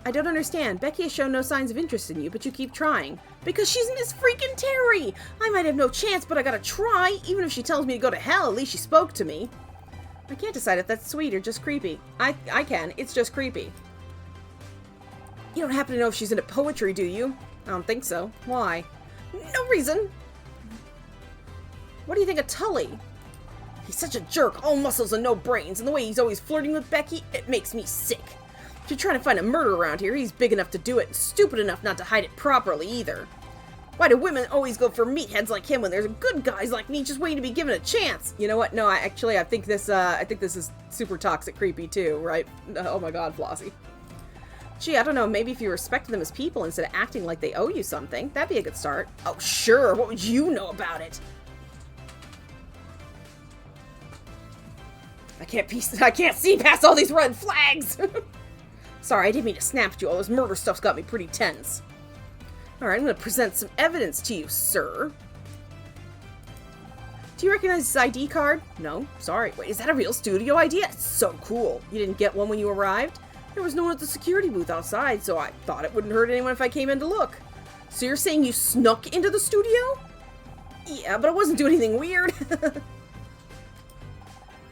I don't understand. Becky has shown no signs of interest in you, but you keep trying. Because she's Miss freaking Terry! I might have no chance, but I gotta try. Even if she tells me to go to hell, at least she spoke to me. I can't decide if that's sweet or just creepy. I can. It's just creepy. You don't happen to know if she's into poetry, do you? I don't think so. Why? No reason. What do you think of Tully? He's such a jerk, all muscles and no brains, and the way he's always flirting with Becky, it makes me sick. If you're trying to find a murder around here, he's big enough to do it and stupid enough not to hide it properly either. Why do women always go for meatheads like him when there's good guys like me just waiting to be given a chance? You know what? No, I think this is super toxic creepy too, right? Oh my god, Flossie. Gee, I don't know, maybe if you respected them as people instead of acting like they owe you something, that'd be a good start. Oh, sure, what would you know about it? I can't see past all these red flags! Sorry, I didn't mean to snap at you, all this murder stuff's got me pretty tense. Alright, I'm gonna present some evidence to you, sir. Do you recognize this ID card? No, sorry. Wait, is that a real studio ID? It's so cool. You didn't get one when you arrived? There was no one at the security booth outside, so I thought it wouldn't hurt anyone if I came in to look. So you're saying you snuck into the studio? Yeah, but I wasn't doing anything weird.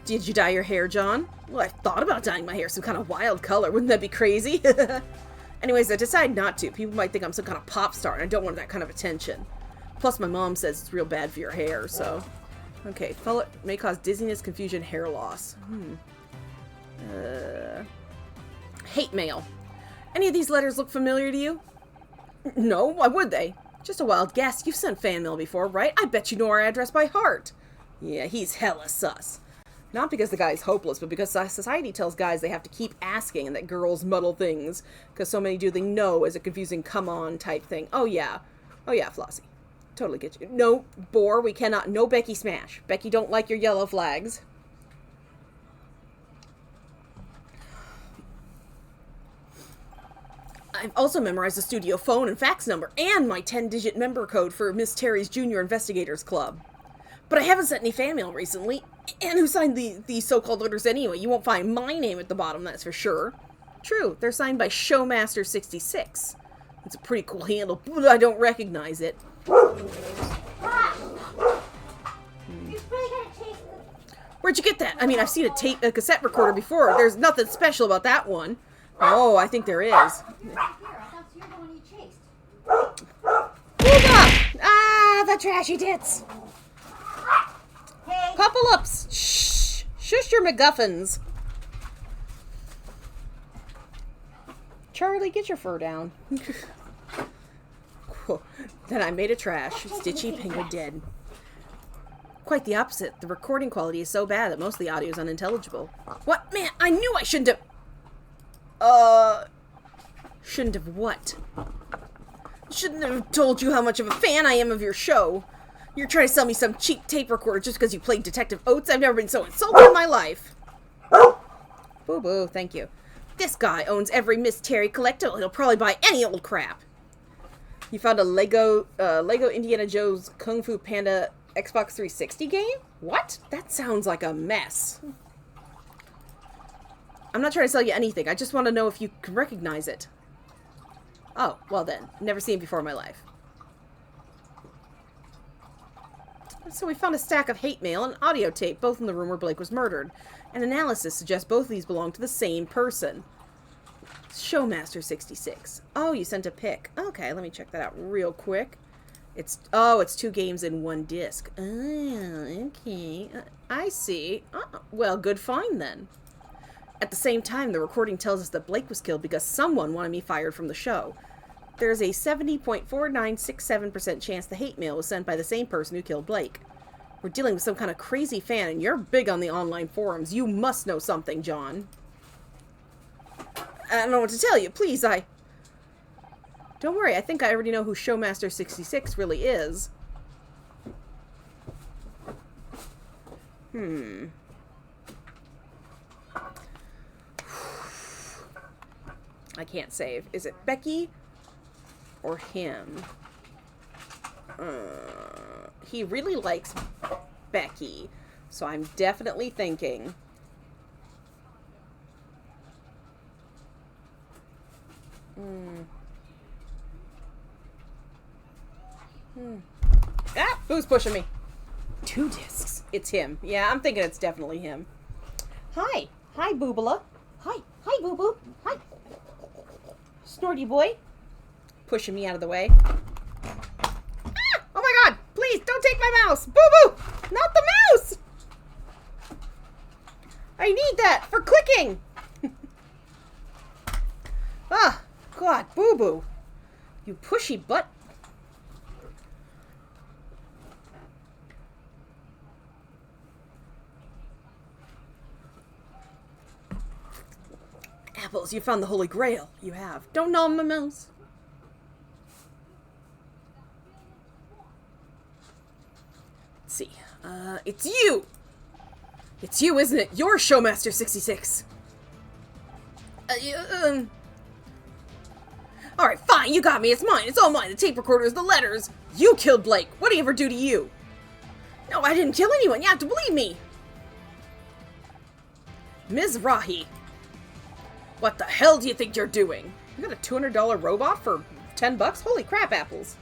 Did you dye your hair, John? Well, I thought about dyeing my hair some kind of wild color. Wouldn't that be crazy? Anyways, I decided not to. People might think I'm some kind of pop star, and I don't want that kind of attention. Plus, my mom says it's real bad for your hair, so... Okay, follow may cause dizziness, confusion, hair loss. Hate mail. Any of these letters look familiar to you? No, why would they? Just a wild guess. You've sent fan mail before, right? I bet you know our address by heart. Yeah, he's hella sus. Not because the guy's hopeless, but because society tells guys they have to keep asking and that girls muddle things. Because so many do the no as a confusing come on type thing. Oh yeah, Flossie. Totally get you. No, Boar, we cannot. No Becky smash. Becky don't like your yellow flags. I've also memorized the studio phone and fax number and my 10-digit member code for Miss Terry's Junior Investigators Club. But I haven't sent any fan mail recently. And who signed these so-called letters anyway? You won't find my name at the bottom, that's for sure. True, they're signed by Showmaster66. It's a pretty cool handle, but I don't recognize it. Where'd you get that? I mean, I've seen a cassette recorder before. There's nothing special about that one. Oh, I think there is. Here, I thought you were the one he chased. Booba! Ah, the trashy tits. Hey. Couple ups. Shh. Shush your MacGuffins. Charlie, get your fur down. Cool. Then I made a trash. Stitchy Penguin dead. Quite the opposite. The recording quality is so bad that most of the audio is unintelligible. What? Man, I knew I shouldn't have... Shouldn't have what? Shouldn't have told you how much of a fan I am of your show. You're trying to sell me some cheap tape recorder just because you played Detective Oates? I've never been so insulted in my life. Boo-boo, thank you. This guy owns every Miss Terry collectible. He'll probably buy any old crap. You found a Lego Indiana Jones Kung Fu Panda Xbox 360 game? What? That sounds like a mess. I'm not trying to sell you anything. I just want to know if you can recognize it. Oh, well then. Never seen it before in my life. So we found a stack of hate mail and audio tape, both in the room where Blake was murdered. An analysis suggests both of these belong to the same person. Showmaster66. Oh, you sent a pic. Okay, let me check that out real quick. It's 2 games in 1 disc. Oh, okay. I see. Well, good find then. At the same time, the recording tells us that Blake was killed because someone wanted me fired from the show. There's a 70.4967% chance the hate mail was sent by the same person who killed Blake. We're dealing with some kind of crazy fan, and you're big on the online forums. You must know something, John. I don't know what to tell you. Please, Don't worry, I think I already know who Showmaster66 really is. I can't save. Is it Becky or him? He really likes Becky, so I'm definitely thinking... Ah! Who's pushing me? 2 discs. It's him. Yeah, I'm thinking it's definitely him. Hi. Hi, Boobala. Hi. Hi, Boo Boo. Hi. Snorty boy. Pushing me out of the way. Ah! Oh my god! Please, don't take my mouse! Boo-boo! Not the mouse! I need that for clicking! Ah, god, boo-boo. You pushy butt. Apples, you found the Holy Grail. You have. Don't gnaw my mouse. Let's see. It's you! It's you, isn't it? You're Showmaster 66. Alright, fine, you got me. It's mine. It's all mine. The tape recorders, the letters. You killed Blake. What did he ever do to you? No, I didn't kill anyone. You have to believe me. Ms. Rahi. What the hell do you think you're doing? You got a $200 robot for $10? Holy crap, apples.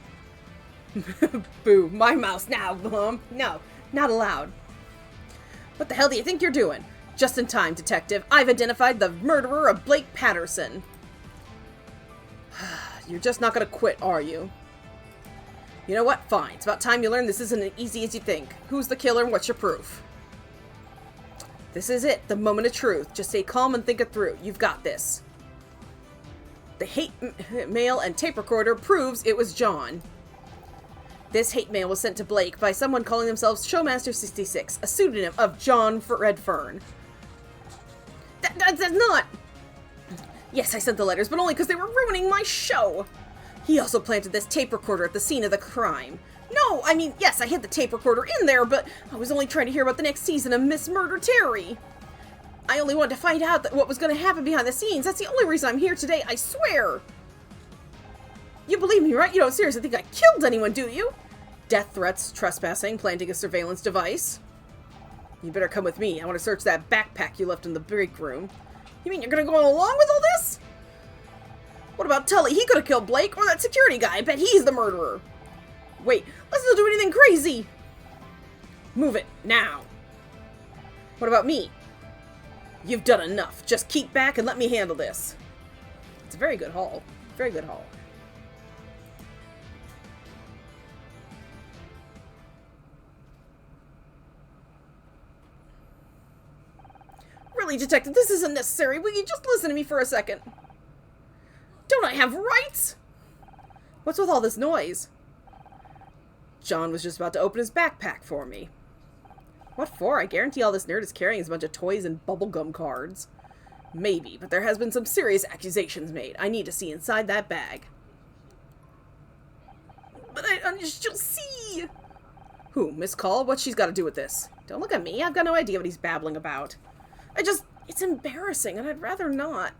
Boo, my mouse now, Mom. No, not allowed. What the hell do you think you're doing? Just in time, detective. I've identified the murderer of Blake Patterson. You're just not gonna quit, are you? You know what? Fine. It's about time you learn this isn't as easy as you think. Who's the killer and what's your proof? This is it. The moment of truth. Just stay calm and think it through. You've got this. The hate mail and tape recorder proves it was John. This hate mail was sent to Blake by someone calling themselves Showmaster 66, a pseudonym of John Redfern. That's not... Yes, I sent the letters, but only because they were ruining my show. He also planted this tape recorder at the scene of the crime. No, I mean, yes, I hid the tape recorder in there, but I was only trying to hear about the next season of Miss Murder Terry. I only wanted to find out what was going to happen behind the scenes. That's the only reason I'm here today, I swear. You believe me, right? You don't seriously think I killed anyone, do you? Death threats, trespassing, planting a surveillance device. You better come with me. I want to search that backpack you left in the break room. You mean you're going to go along with all this? What about Tully? He could have killed Blake, or that security guy. I bet he's the murderer. Wait, let's not do anything crazy. Move it, now. What about me? You've done enough. Just keep back and let me handle this. It's a very good haul. Very good haul. Really, Detective, this isn't necessary. Will you just listen to me for a second? Don't I have rights? What's with all this noise? John was just about to open his backpack for me. What for? I guarantee all this nerd is carrying is a bunch of toys and bubblegum cards. Maybe, but there has been some serious accusations made. I need to see inside that bag. But she'll see. Who, Miss Call? What's she's got to do with this? Don't look at me. I've got no idea what he's babbling about. It's embarrassing, and I'd rather not.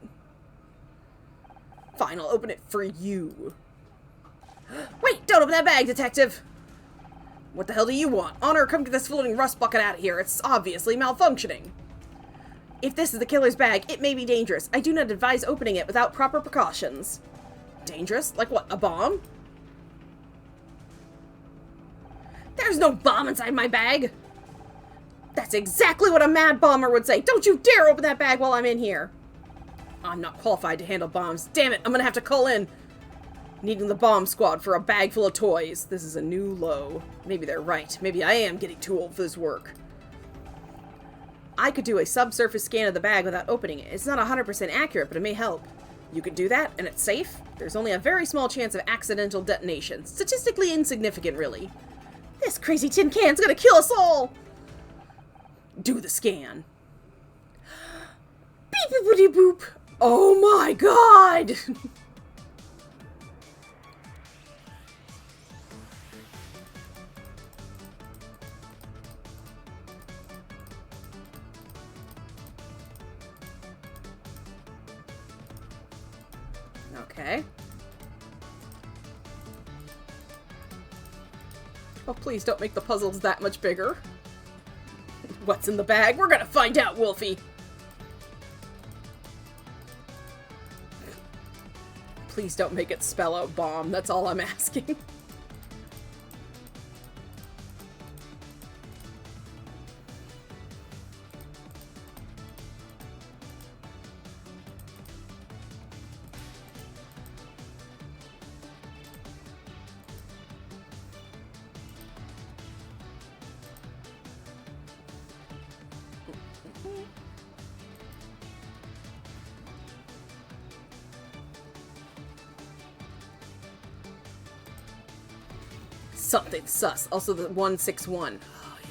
Fine, I'll open it for you. Wait, don't open that bag, Detective! What the hell do you want? Honor, come get this floating rust bucket out of here. It's obviously malfunctioning. If this is the killer's bag, it may be dangerous. I do not advise opening it without proper precautions. Dangerous? Like what, a bomb? There's no bomb inside my bag! That's exactly what a mad bomber would say. Don't you dare open that bag while I'm in here. I'm not qualified to handle bombs. Damn it, I'm gonna have to call in needing the bomb squad for a bag full of toys. This is a new low. Maybe they're right. Maybe I am getting too old for this work. I could do a subsurface scan of the bag without opening it. It's not 100% accurate, but it may help. You could do that, and it's safe. There's only a very small chance of accidental detonation. Statistically insignificant, really. This crazy tin can's gonna kill us all! Do the scan. Beep boop boop. Oh my god! Okay. Oh, please don't make the puzzles that much bigger. What's in the bag? We're gonna find out, Wolfie! Please don't make it spell out bomb. That's all I'm asking. something sus. Also the 161. Oh, yeah.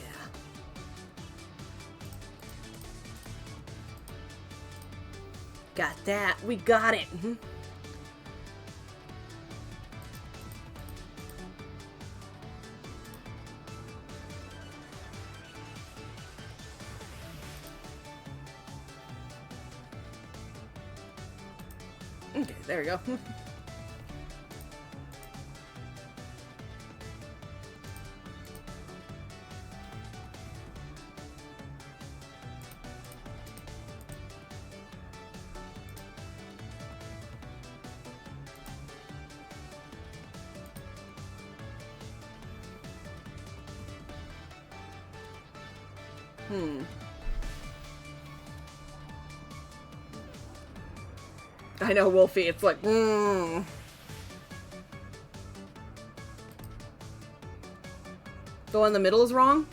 Got that. We got it. Okay, there we go. I know, Wolfie, it's like, The one in the middle is wrong?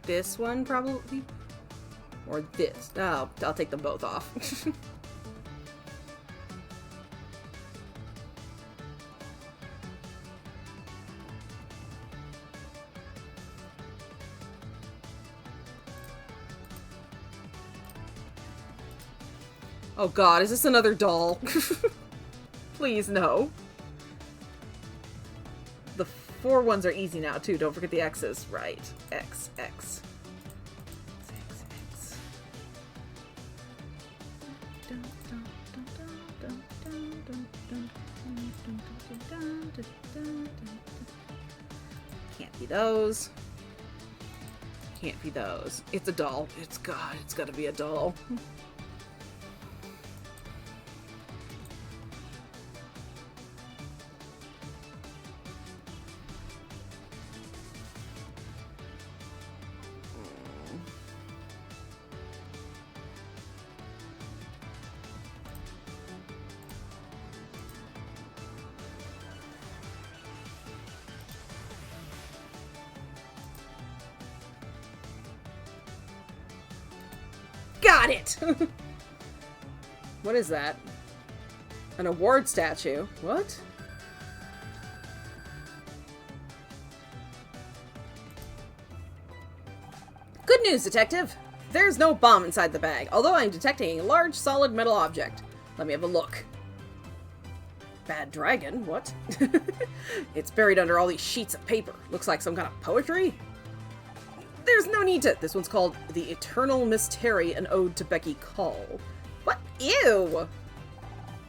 This one, probably? Or this? Oh, I'll take them both off. Oh god, is this another doll? Please, no. The 4 ones are easy now, too. Don't forget the X's. Right. X, X. X, X. Can't be those. Can't be those. It's a doll. It's gotta be a doll. Got it! What is that? An award statue. What? Good news, Detective! There's no bomb inside the bag, although I'm detecting a large, solid metal object. Let me have a look. Bad dragon? What? It's buried under all these sheets of paper. Looks like some kind of poetry? There's no need to. This one's called The Eternal Mystery, an Ode to Becky Call. What? Ew!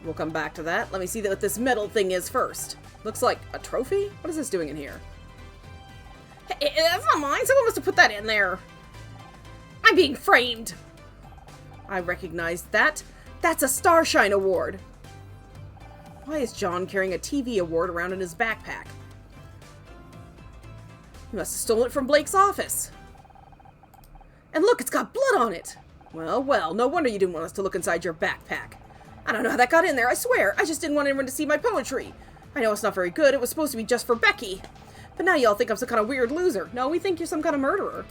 We'll come back to that. Let me see what this metal thing is first. Looks like a trophy? What is this doing in here? Hey, that's not mine. Someone must have put that in there. I'm being framed. I recognize that. That's a Starshine Award. Why is John carrying a TV award around in his backpack? He must have stolen it from Blake's office. And look, it's got blood on it. Well, well, no wonder you didn't want us to look inside your backpack. I don't know how that got in there, I swear. I just didn't want anyone to see my poetry. I know it's not very good. It was supposed to be just for Becky. But now y'all think I'm some kind of weird loser. No, we think you're some kind of murderer.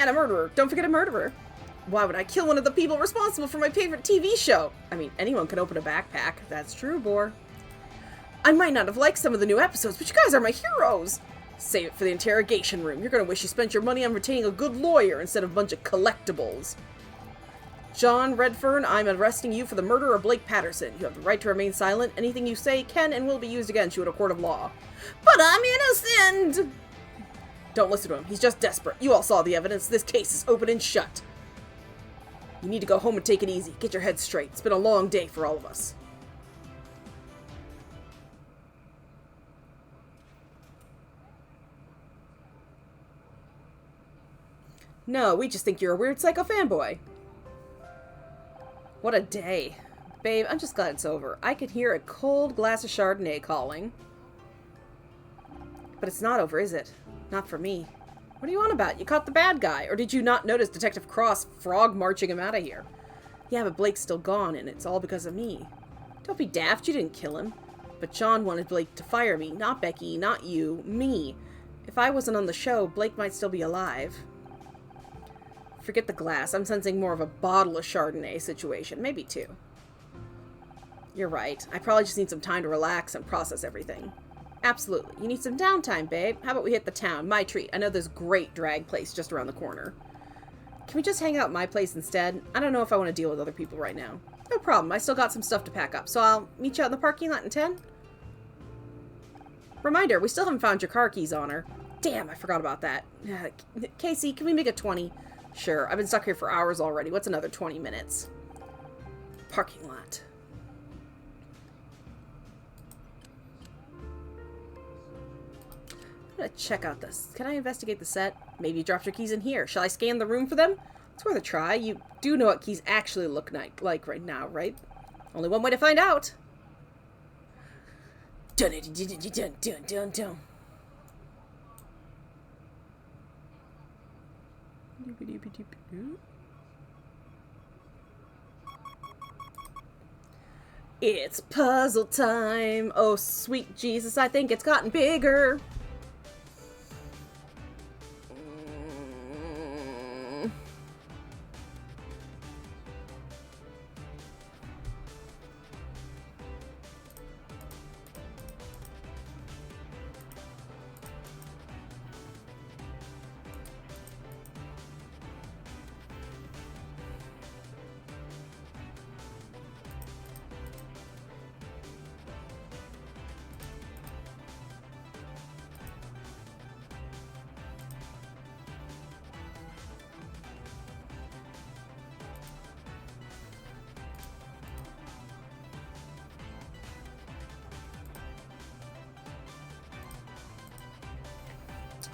And a murderer. Don't forget a murderer. Why would I kill one of the people responsible for my favorite TV show? I mean, anyone can open a backpack. That's true, Boar. I might not have liked some of the new episodes, but you guys are my heroes. Save it for the interrogation room. You're gonna wish you spent your money on retaining a good lawyer instead of a bunch of collectibles. John Redfern, I'm arresting you for the murder of Blake Patterson. You have the right to remain silent. Anything you say can and will be used against you in a court of law. But I'm innocent! Don't listen to him. He's just desperate. You all saw the evidence. This case is open and shut. You need to go home and take it easy. Get your head straight. It's been a long day for all of us. No, we just think you're a weird psycho fanboy. What a day. Babe, I'm just glad it's over. I could hear a cold glass of Chardonnay calling. But it's not over, is it? Not for me. What are you on about? You caught the bad guy. Or did you not notice Detective Cross frog marching him out of here? Yeah, but Blake's still gone, and it's all because of me. Don't be daft. You didn't kill him. But John wanted Blake to fire me. Not Becky, not you. Me. If I wasn't on the show, Blake might still be alive. Forget the glass. I'm sensing more of a bottle of Chardonnay situation. Maybe 2. You're right. I probably just need some time to relax and process everything. Absolutely. You need some downtime, babe. How about we hit the town? My treat. I know there's a great drag place just around the corner. Can we just hang out at my place instead? I don't know if I want to deal with other people right now. No problem. I still got some stuff to pack up, so I'll meet you out in the parking lot in 10. Reminder, we still haven't found your car keys on her. Damn, I forgot about that. Casey, can we make it 20? Sure, I've been stuck here for hours already. What's another 20 minutes? Parking lot. I'm gonna check out this. Can I investigate the set? Maybe you dropped your keys in here. Shall I scan the room for them? It's worth a try. You do know what keys actually look like right now, right? Only one way to find out. Dun dun dun dun dun dun dun. It's puzzle time. Oh, sweet Jesus, I think it's gotten bigger.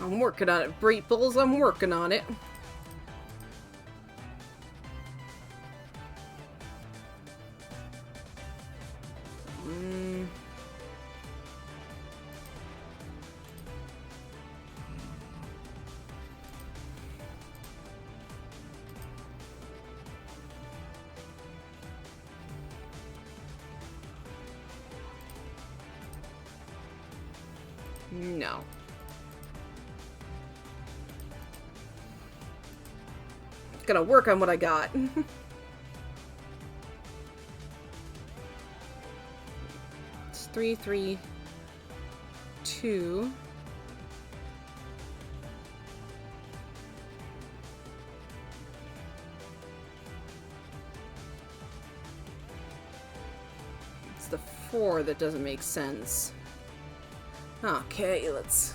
I'm working on it, Breeples. I'm working on it. No. Gonna work on what I got. It's 3, 3, 2. It's the 4 that doesn't make sense. Okay, let's...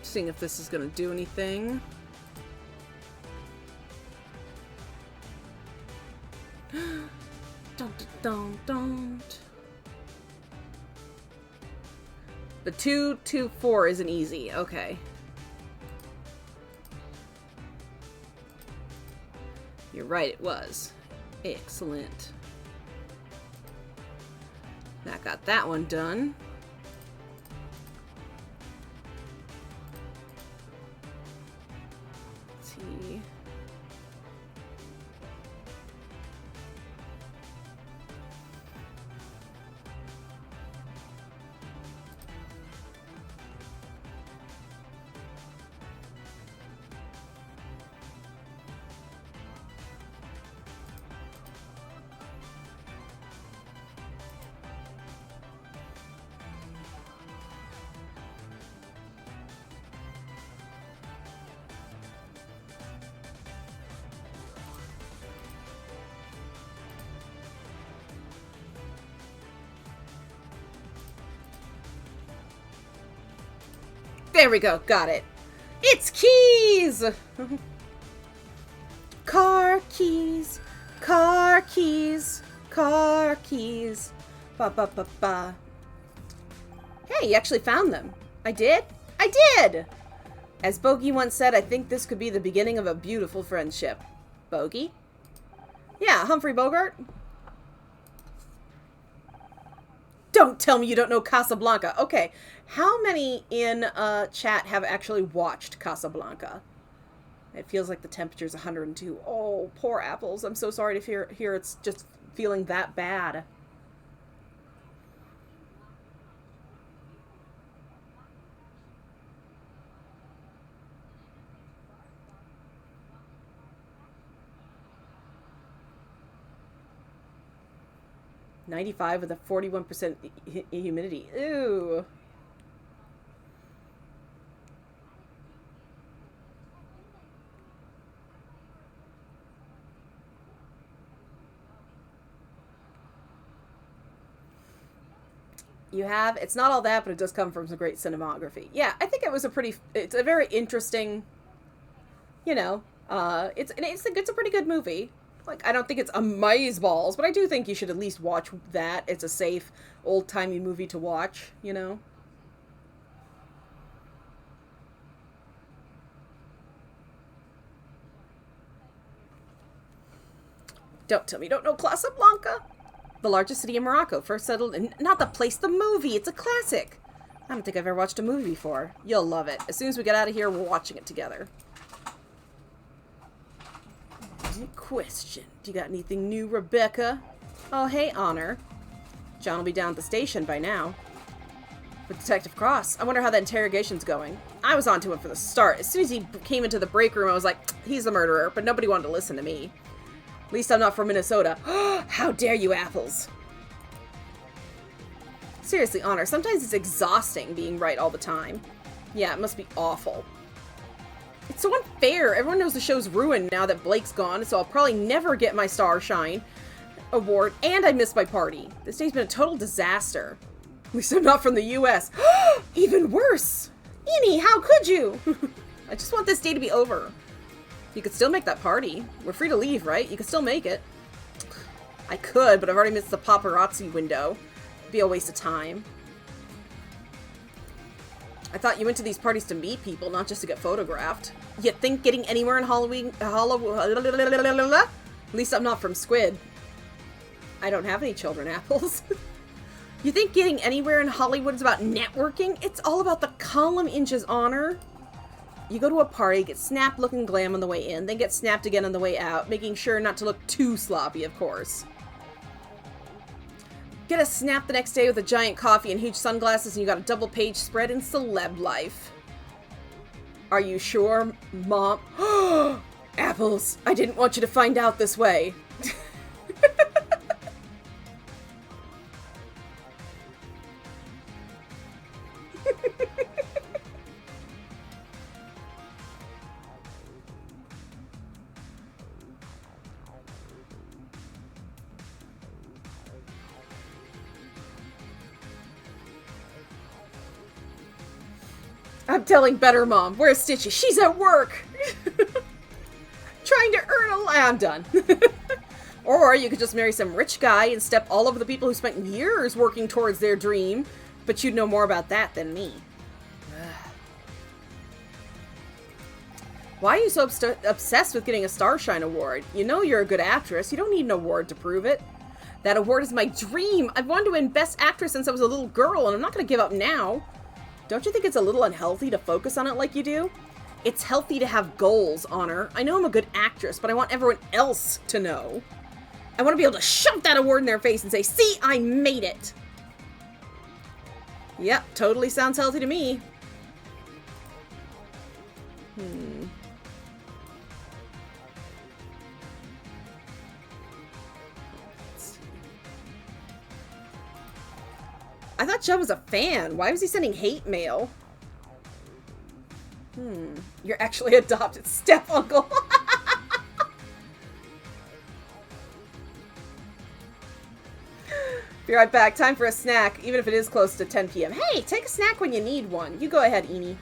seeing if this is gonna do anything. Don't. The 2, 2, 4 isn't easy. Okay. You're right, it was. Excellent. That got that one done. Let's see. There we go, got it. It's keys! Car keys, car keys, car keys. Ba ba ba ba. Hey, you actually found them. I did? I did! As Bogey once said, I think this could be the beginning of a beautiful friendship. Bogey? Yeah, Humphrey Bogart. Don't tell me you don't know Casablanca. Okay, how many in chat have actually watched Casablanca? It feels like the temperature's 102. Oh, poor apples. I'm so sorry to hear it's just feeling that bad. 95 with a 41% humidity. Ew. You have, it's not all that, but it does come from some great cinematography. Yeah, I think it was it's a very interesting, you know, it's a pretty good movie. Like, I don't think it's amazeballs, but I do think you should at least watch that. It's a safe, old-timey movie to watch, you know? Don't tell me you don't know Casablanca. The largest city in Morocco, first settled in... Not the place, the movie! It's a classic! I don't think I've ever watched a movie before. You'll love it. As soon as we get out of here, we're watching it together. Any question? Do you got anything new, Rebecca? Oh, hey, Honor. John will be down at the station by now. With Detective Cross. I wonder how that interrogation's going. I was onto him from the start. As soon as he came into the break room, I was like, he's the murderer, but nobody wanted to listen to me. At least I'm not from Minnesota. How dare you, Apples! Seriously, Honor, sometimes it's exhausting being right all the time. Yeah, it must be awful. It's so unfair. Everyone knows the show's ruined now that Blake's gone, so I'll probably never get my Starshine award, and I missed my party. This day's been a total disaster. At least I'm not from the U.S. Even worse! Eenie, how could you? I just want this day to be over. You could still make that party. We're free to leave, right? You could still make it. I could, but I've already missed the paparazzi window. It'd be a waste of time. I thought you went to these parties to meet people, not just to get photographed. You think getting anywhere in Halloween... At least I'm not from Squid. I don't have any children, Apples. You think getting anywhere in Hollywood is about networking? It's all about the column inches, Honor. You go to a party, get snapped looking glam on the way in, then get snapped again on the way out, making sure not to look too sloppy, of course. Get a snap the next day with a giant coffee and huge sunglasses and you got a double page spread in celeb life. Are you sure, Mom? Apples, I didn't want you to find out this way. I'm telling better, Mom. Where's Stitchy? She's at work! Trying to earn a... I'm done. Or you could just marry some rich guy and step all over the people who spent years working towards their dream. But you'd know more about that than me. Why are you so obsessed with getting a Starshine Award? You know you're a good actress. You don't need an award to prove it. That award is my dream. I've wanted to win Best Actress since I was a little girl, and I'm not going to give up now. Don't you think it's a little unhealthy to focus on it like you do? It's healthy to have goals, Honor. I know I'm a good actress, but I want everyone else to know. I want to be able to shove that award in their face and say, see, I made it. Yep, totally sounds healthy to me. I thought Joe was a fan. Why was he sending hate mail? You're actually adopted step-uncle. Be right back. Time for a snack, even if it is close to 10 p.m. Hey, take a snack when you need one. You go ahead, Eenie.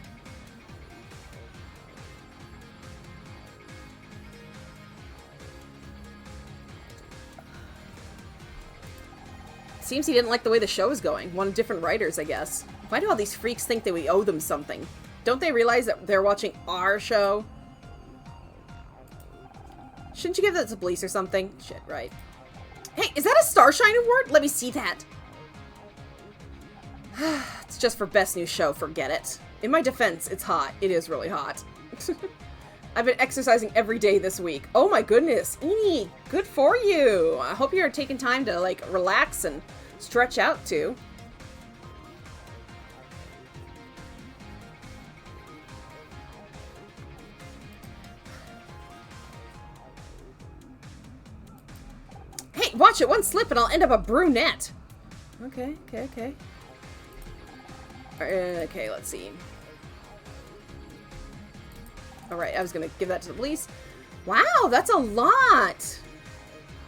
Seems he didn't like the way the show was going. Wanted different writers, I guess. Why do all these freaks think that we owe them something? Don't they realize that they're watching our show? Shouldn't you give that to police or something? Shit, right. Hey, is that a Starshine Award? Let me see that. It's just for best new show, forget it. In my defense, it's hot. It is really hot. I've been exercising every day this week. Oh my goodness, Eenie, good for you. I hope you're taking time to, like, relax and stretch out, too. Hey, watch it, one slip and I'll end up a brunette. Okay, okay, okay. Okay, let's see. Alright, I was gonna give that to the police. Wow, that's a lot!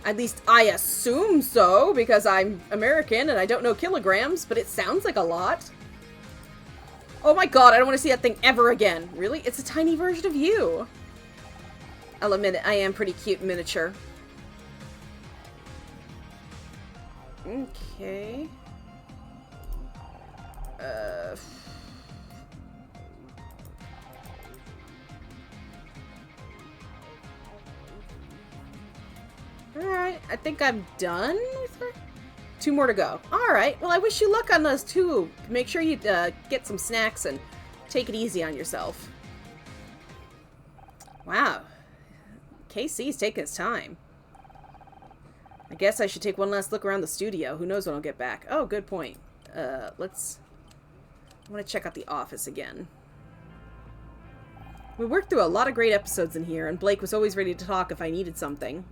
At least I assume so, because I'm American and I don't know kilograms, but it sounds like a lot. Oh my god, I don't want to see that thing ever again. Really? It's a tiny version of you. I'll admit it, I am pretty cute in miniature. Okay. Alright, I think I'm done with her. 2 more to go. Alright, well I wish you luck on those 2. Make sure you get some snacks and take it easy on yourself. Wow. KC's taking his time. I guess I should take one last look around the studio. Who knows when I'll get back. Oh, good point. I want to check out the office again. We worked through a lot of great episodes in here, and Blake was always ready to talk if I needed something.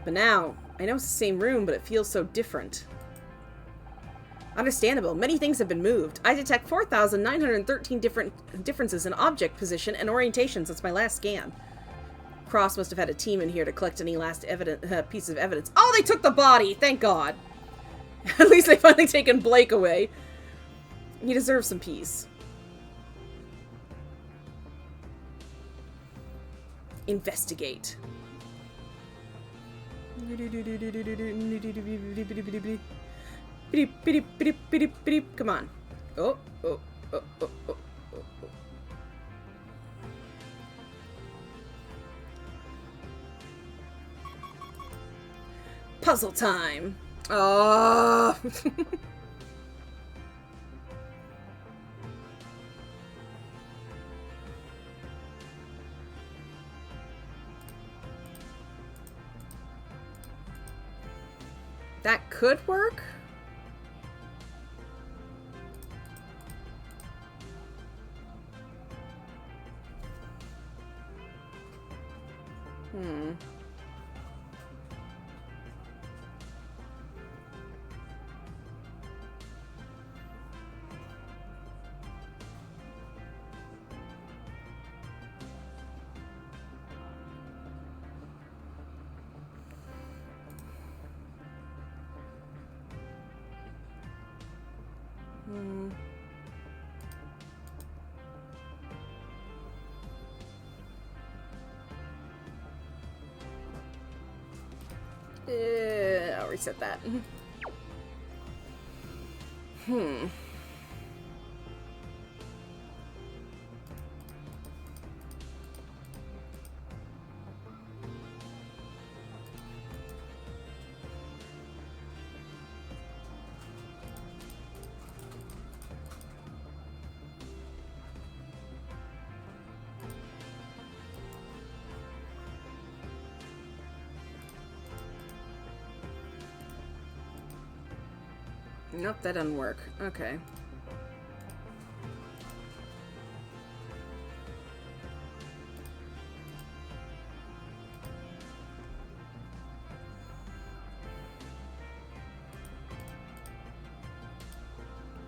But now, I know it's the same room, but it feels so different. Understandable. Many things have been moved. I detect 4,913 differences in object position and orientation since my last scan. Cross must have had a team in here to collect any last piece of evidence. Oh, they took the body! Thank God! At least they finally taken Blake away. He deserves some peace. Investigate. Come on. Oh, oh, oh, oh, oh, oh, oh. Puzzle time. Oh. That could work. I'll reset that. Nope, that doesn't work. Okay.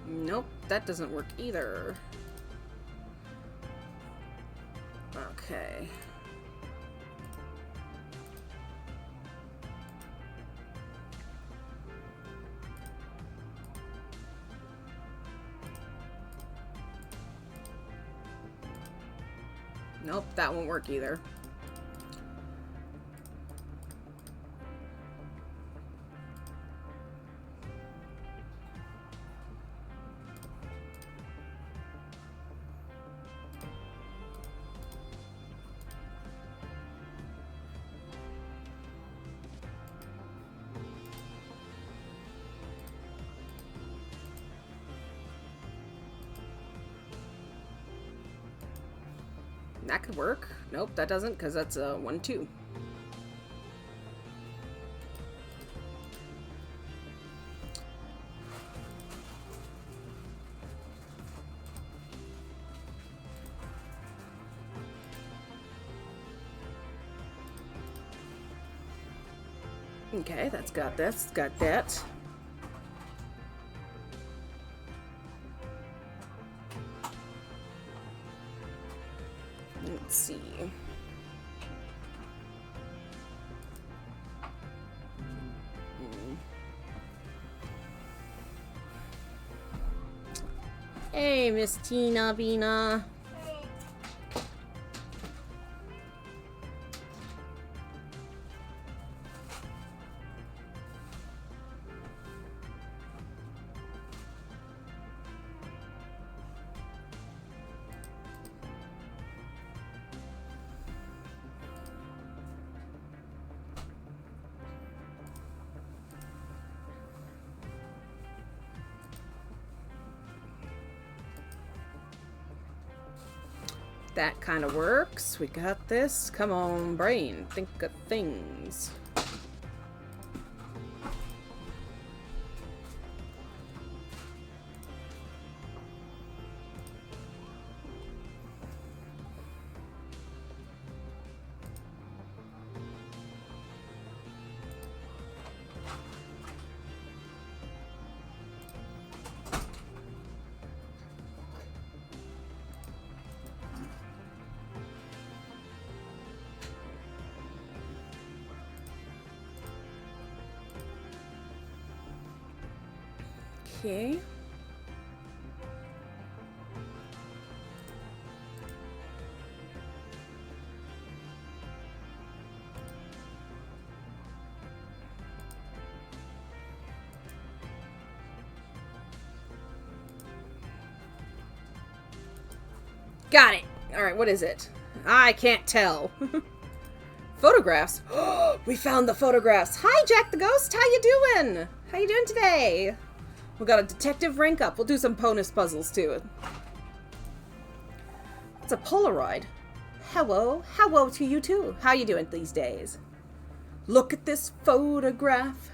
Nope, that doesn't work either. Okay. Nope, that won't work either. That could work. Nope, that doesn't, because that's a 1-2. Okay, that's got this. Got that. Let's see. Hey, Miss Tina Bina. That kind of works. We got this. Come on, brain. Think of things. Okay. Got it. All right, what is it? I can't tell. Photographs. We found the photographs. Hi, Jack the Ghost. How you doing? How you doing today? We got a detective rank up. We'll do some bonus puzzles too. It's a Polaroid. Hello to you too. How you doing these days? Look at this photograph.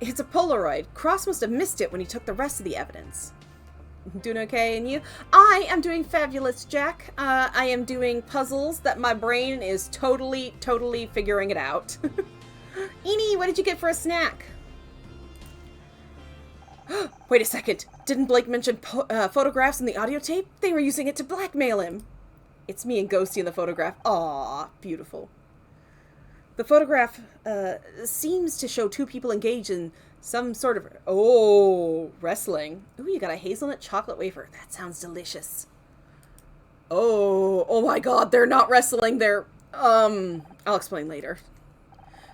It's a Polaroid. Cross must have missed it when he took the rest of the evidence. Doing okay, and you? I am doing fabulous, Jack. I am doing puzzles that my brain is totally figuring it out. Eenie, what did you get for a snack? Wait a second. Didn't Blake mention photographs in the audio tape? They were using it to blackmail him. It's me and Ghosty in the photograph. Aw, beautiful. The photograph seems to show two people engaged in some sort of... Oh, wrestling. Ooh, you got a hazelnut chocolate wafer. That sounds delicious. Oh my god, they're not wrestling. They're... I'll explain later.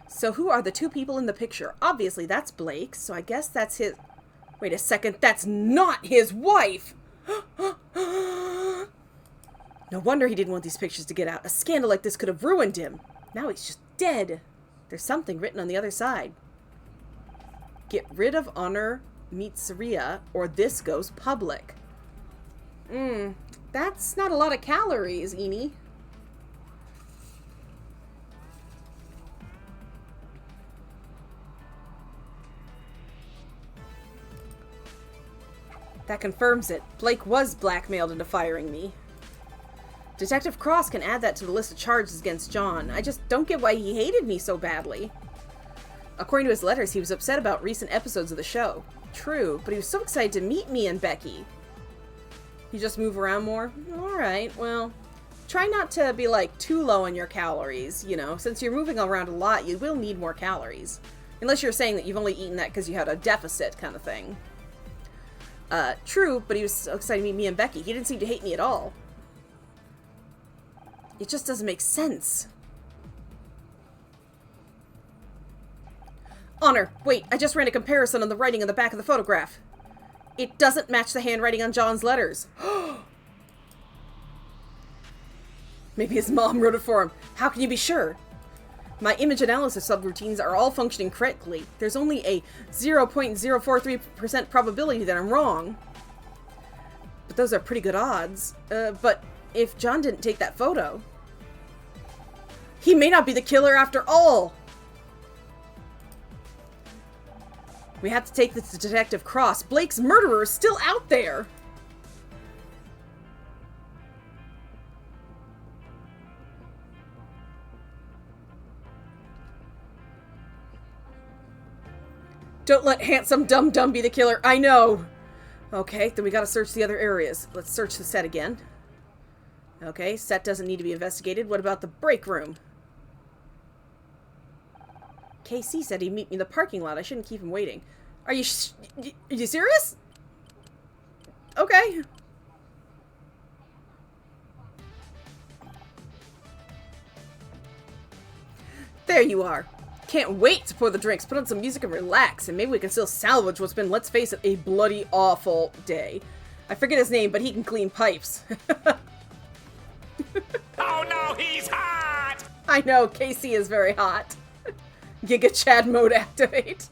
So who are the two people in the picture? Obviously, that's Blake, so I guess that's his... Wait a second, that's not his wife! No wonder he didn't want these pictures to get out. A scandal like this could have ruined him. Now he's just dead. There's something written on the other side. Get rid of honor meets Saria, or this goes public. That's not a lot of calories, Eenie. That confirms it. Blake was blackmailed into firing me. Detective Cross can add that to the list of charges against John. I just don't get why he hated me so badly. According to his letters, he was upset about recent episodes of the show. True, but he was so excited to meet me and Becky. You just move around more? Alright, well, try not to be, like, too low on your calories, you know. Since you're moving around a lot, you will need more calories. Unless you're saying that you've only eaten that because you had a deficit kind of thing. True, but he was so excited to meet me and Becky. He didn't seem to hate me at all. It just doesn't make sense. Honor, wait, I just ran a comparison on the writing on the back of the photograph. It doesn't match the handwriting on John's letters. Maybe his mom wrote it for him. How can you be sure? My image analysis subroutines are all functioning correctly. There's only a 0.043% probability that I'm wrong. But those are pretty good odds. But if John didn't take that photo, he may not be the killer after all. We have to take this to Detective Cross. Blake's murderer is still out there. Don't let handsome dum-dum be the killer. I know. Okay, then we gotta search the other areas. Let's search the set again. Okay, set doesn't need to be investigated. What about the break room? KC said he'd meet me in the parking lot. I shouldn't keep him waiting. Are you serious? Okay. There you are. Can't wait to pour the drinks, put on some music and relax, and maybe we can still salvage what's been, let's face it, a bloody awful day. I forget his name, but he can clean pipes. Oh no, he's hot! I know, Casey is very hot. Giga Chad mode activate.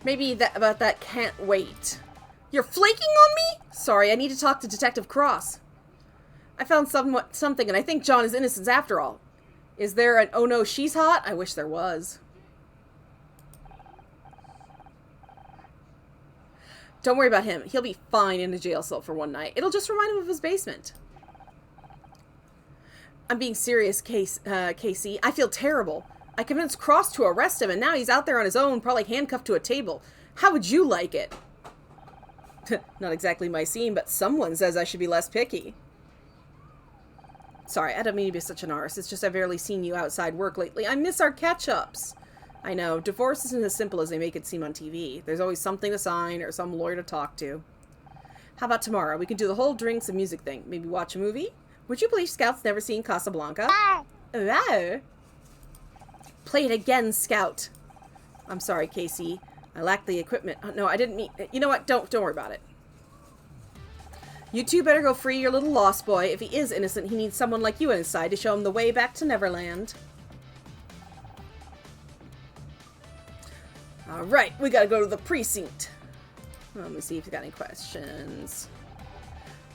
Maybe about that can't wait. You're flaking on me? Sorry, I need to talk to Detective Cross. I found something, and I think John is innocent after all. Is there an oh no, she's hot? I wish there was. Don't worry about him. He'll be fine in a jail cell for one night. It'll just remind him of his basement. I'm being serious, Casey. I feel terrible. I convinced Cross to arrest him, and now he's out there on his own, probably handcuffed to a table. How would you like it? Not exactly my scene, but someone says I should be less picky. Sorry, I don't mean to be such an arse. It's just I've barely seen you outside work lately. I miss our catch-ups. I know, divorce isn't as simple as they make it seem on TV. There's always something to sign or some lawyer to talk to. How about tomorrow? We can do the whole drinks and music thing. Maybe watch a movie? Would you believe Scout's never seen Casablanca? Wow. Play it again, Scout. I'm sorry, Casey. I lack the equipment. Oh, no, I didn't mean... You know what? Don't worry about it. You two better go free your little lost boy. If he is innocent, he needs someone like you on his side to show him the way back to Neverland. Alright, we gotta go to the precinct. Let me see if you got any questions.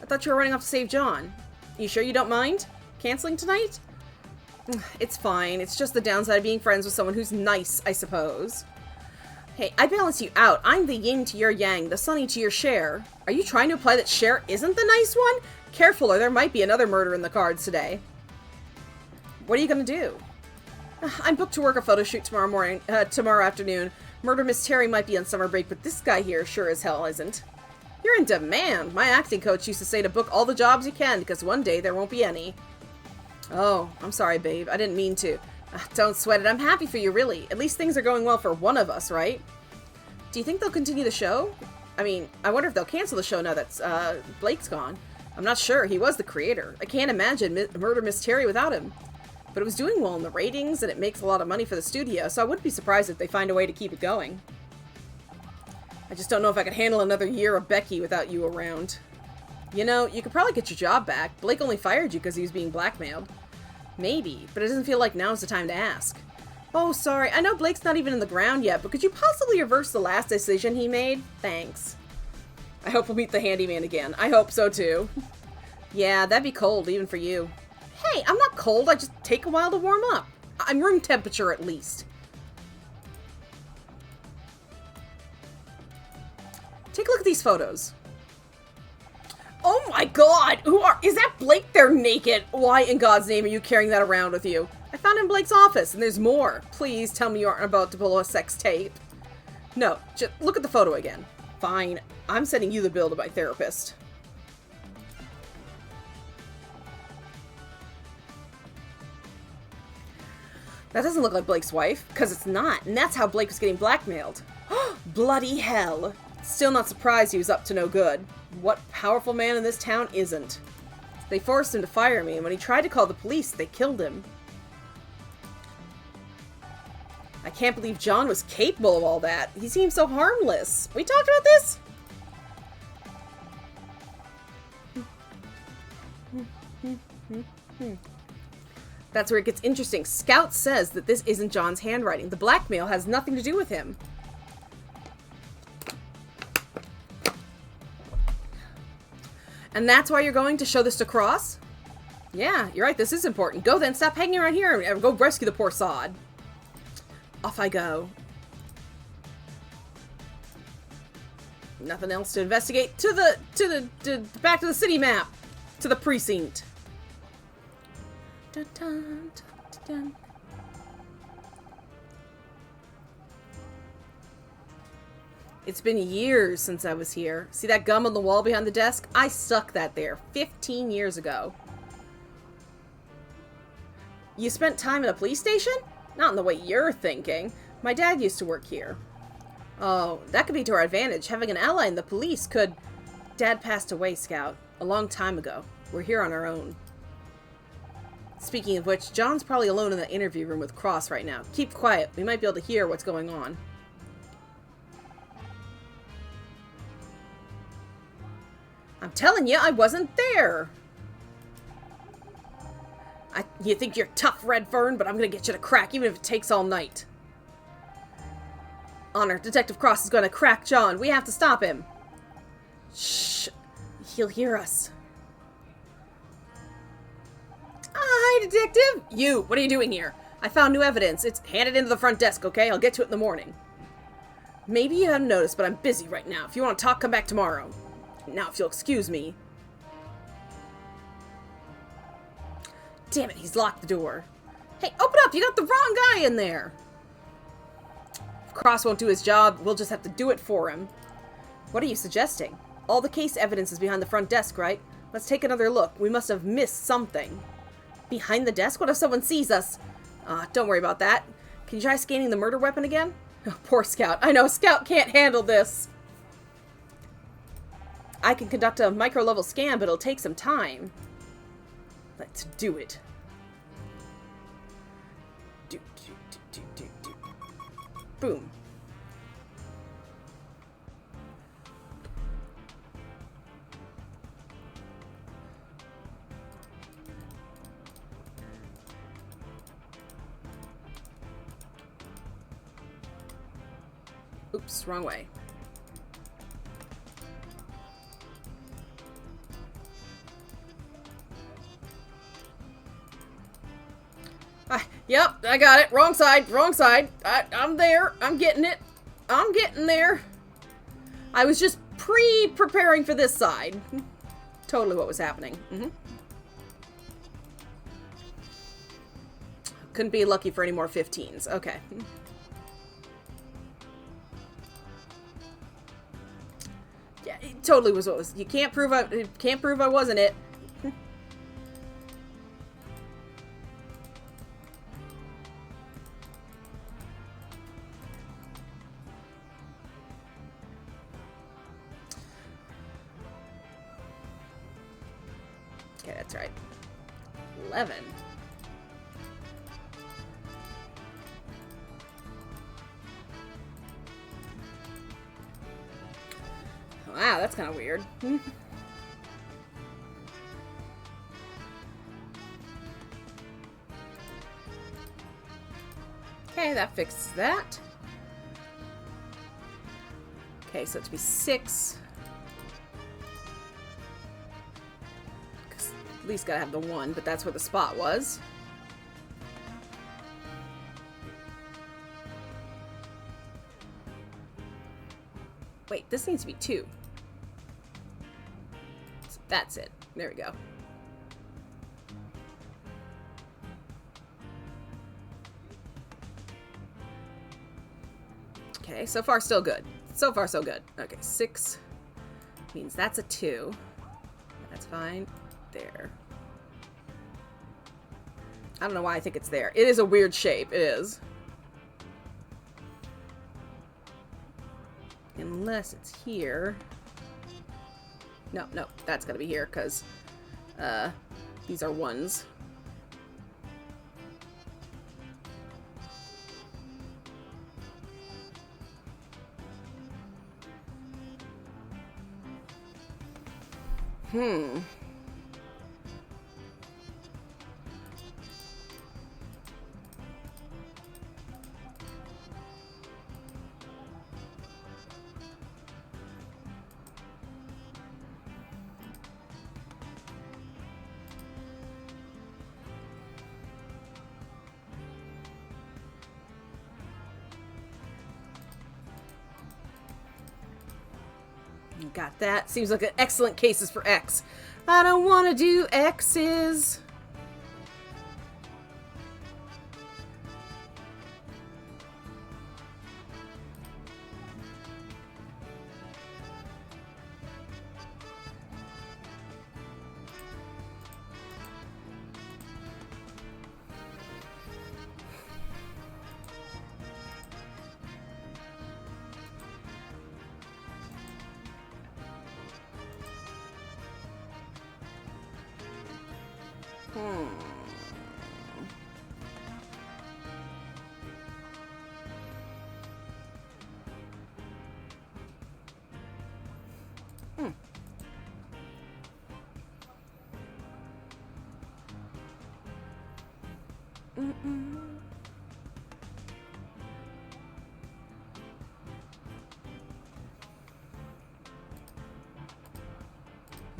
I thought you were running off to save John. You sure you don't mind? Canceling tonight? It's fine. It's just the downside of being friends with someone who's nice, I suppose. Hey, I balance you out. I'm the yin to your yang, the sunny to your Cher. Are you trying to imply that Cher isn't the nice one? Careful, or there might be another murder in the cards today. What are you gonna do? I'm booked to work a photo shoot tomorrow afternoon. Murder Miss Terry might be on summer break, but this guy here sure as hell isn't. You're in demand. My acting coach used to say to book all the jobs you can, because one day there won't be any. Oh, I'm sorry, babe. I didn't mean to. Don't sweat it. I'm happy for you, really. At least things are going well for one of us, right? Do you think they'll continue the show? I mean, I wonder if they'll cancel the show now that Blake's gone. I'm not sure. He was the creator. I can't imagine Murder Miss Terry without him. But it was doing well in the ratings, and it makes a lot of money for the studio, so I wouldn't be surprised if they find a way to keep it going. I just don't know if I could handle another year of Becky without you around. You know, you could probably get your job back. Blake only fired you because he was being blackmailed. Maybe, but it doesn't feel like now's the time to ask. Oh, sorry, I know Blake's not even in the ground yet, but could you possibly reverse the last decision he made? Thanks. I hope we'll meet the handyman again. I hope so, too. Yeah, that'd be cold, even for you. Hey, I'm not cold, I just take a while to warm up. I'm room temperature, at least. Take a look at these photos. Oh my god! Is that Blake? They're naked! Why in God's name are you carrying that around with you? I found it in Blake's office, and there's more. Please tell me you aren't about to pull a sex tape. No, just look at the photo again. Fine. I'm sending you the bill to my therapist. That doesn't look like Blake's wife, because it's not, and that's how Blake was getting blackmailed. Bloody hell. Still not surprised he was up to no good. What powerful man in this town isn't? They forced him to fire me, and when he tried to call the police, they killed him. I can't believe John was capable of all that. He seemed so harmless. We talked about this? That's where it gets interesting. Scout says that this isn't John's handwriting. The blackmail has nothing to do with him. And that's why you're going to show this to Cross? Yeah, you're right, this is important. Go then, stop hanging around here and go rescue the poor sod. Off I go. Nothing else to investigate. Back to the city map. To the precinct. Dun, dun, dun, dun. It's been years since I was here. See that gum on the wall behind the desk? I stuck that there 15 years ago. You spent time at a police station? Not in the way you're thinking. My dad used to work here. Oh, that could be to our advantage. Having an ally in the police could... Dad passed away, Scout. A long time ago. We're here on our own. Speaking of which, John's probably alone in the interview room with Cross right now. Keep quiet. We might be able to hear what's going on. I'm telling you, I wasn't there. You think you're tough, Redfern, but I'm gonna get you to crack, even if it takes all night. Honor, Detective Cross is gonna crack John. We have to stop him. Shh. He'll hear us. Hi, Detective. You, what are you doing here? I found new evidence. It's handed into the front desk, okay? I'll get to it in the morning. Maybe you haven't noticed, but I'm busy right now. If you want to talk, come back tomorrow. Now, if you'll excuse me. Damn it, he's locked the door. Hey, open up! You got the wrong guy in there! If Cross won't do his job, we'll just have to do it for him. What are you suggesting? All the case evidence is behind the front desk, right? Let's take another look. We must have missed something. Behind the desk? What if someone sees us? Don't worry about that. Can you try scanning the murder weapon again? Oh, poor Scout. I know, Scout can't handle this. I can conduct a micro-level scan, but it'll take some time. Let's do it. Do. Boom. Oops, wrong way. Yep, I got it. Wrong side, wrong side. I'm there. I'm getting it. I'm getting there. I was just preparing for this side. Totally what was happening. Couldn't be lucky for any more 15s. Okay. Yeah, it totally was what was. You can't prove I wasn't it. Okay, that's right. 11. Wow, that's kind of weird. Okay, that fixes that. Okay, so it's be 6. At least gotta have the 1, but that's where the spot was. Wait, this needs to be 2. So that's it. There we go. Okay, so far still good. So far so good. Okay, 6 means that's a 2. That's fine. There. I don't know why I think it's there. It is a weird shape. It is. Unless it's here. No, that's gotta be here, because these are 1s. Got that. Seems like an excellent cases for X. I don't want to do X's.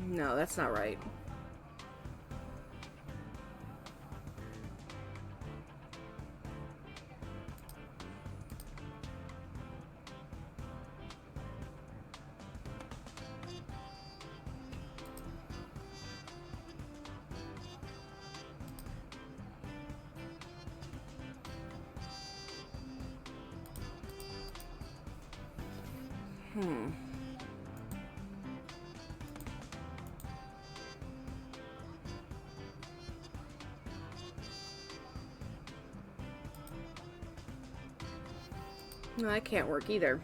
No, that's not right. No, that can't work either.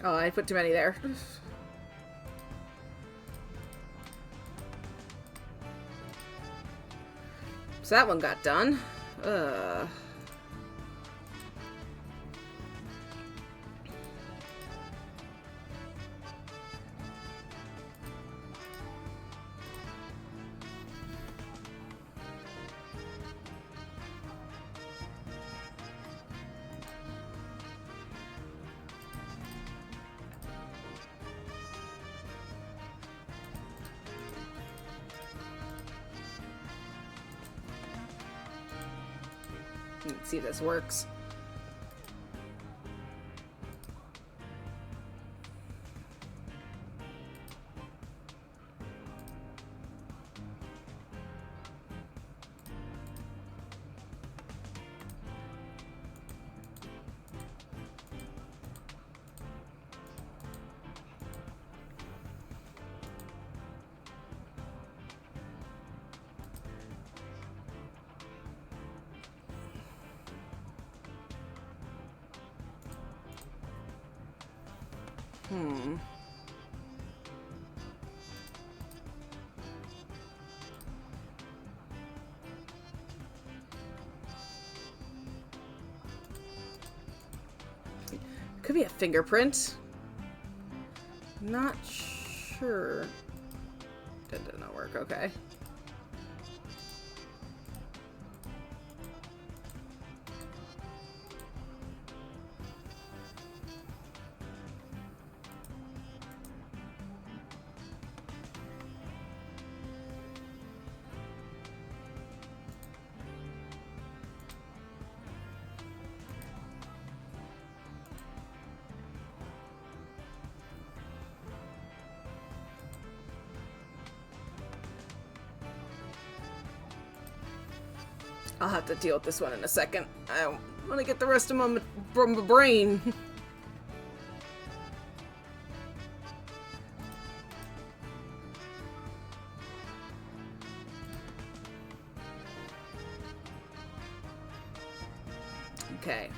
Oh, I put too many there. So that one got done. Let's see if this works. Could be a fingerprint. Not sure. That did not work. Okay. I'll have to deal with this one in a second. I want to get the rest of my from my brain. Okay.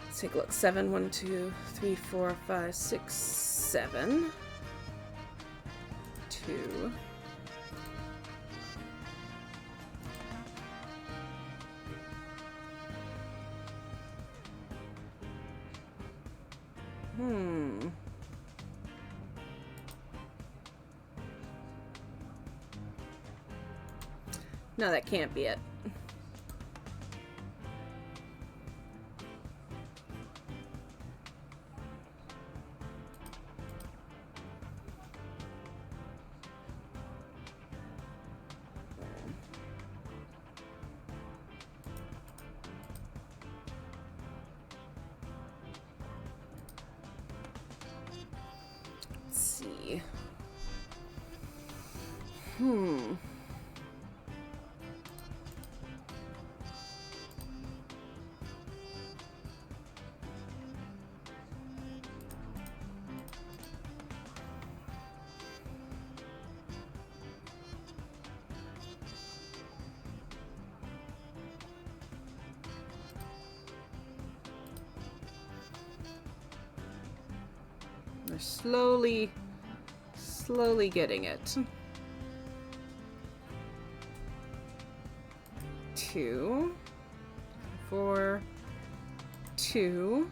Let's take a look. 7, 1, 2, 3, 4, 5, 6, 7. 2. No, that can't be it. They're slowly getting it. 2, 4, 2.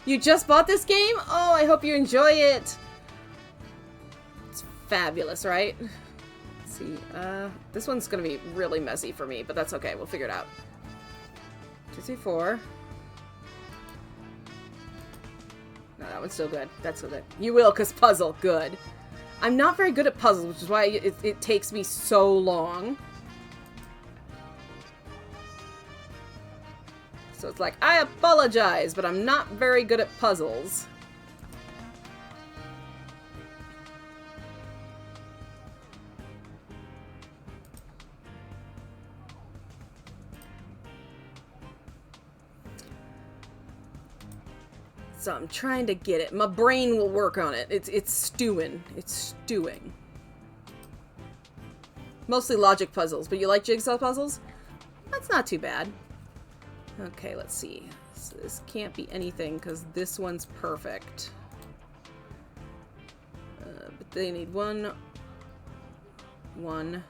You just bought this game? Oh, I hope you enjoy it. It's fabulous, right? Let's see. This one's gonna be really messy for me, but that's okay. We'll figure it out. 2, 3, 4. No, that one's still good. That's still good. You will, because puzzle. Good. I'm not very good at puzzles, which is why it takes me so long. So it's like, I apologize, but I'm not very good at puzzles. So I'm trying to get it. My brain will work on it. It's stewing. It's stewing. Mostly logic puzzles, but you like jigsaw puzzles? That's not too bad. Okay, let's see. So this can't be anything because this one's perfect. But they need 1, 1,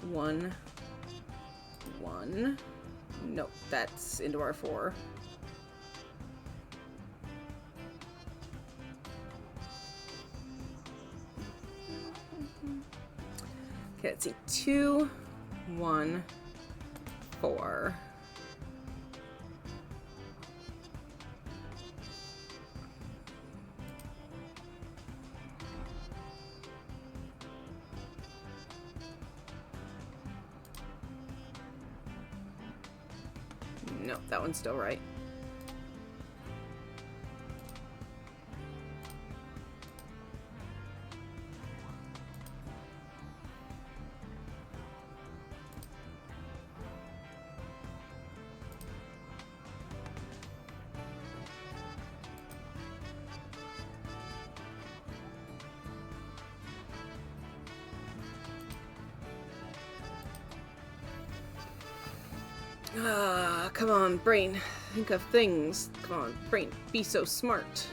1, 1. Nope, that's into our 4. Okay, let's see. 2, 1, 4. Nope, that one's still right. Come on, brain. Think of things. Come on, brain. Be so smart.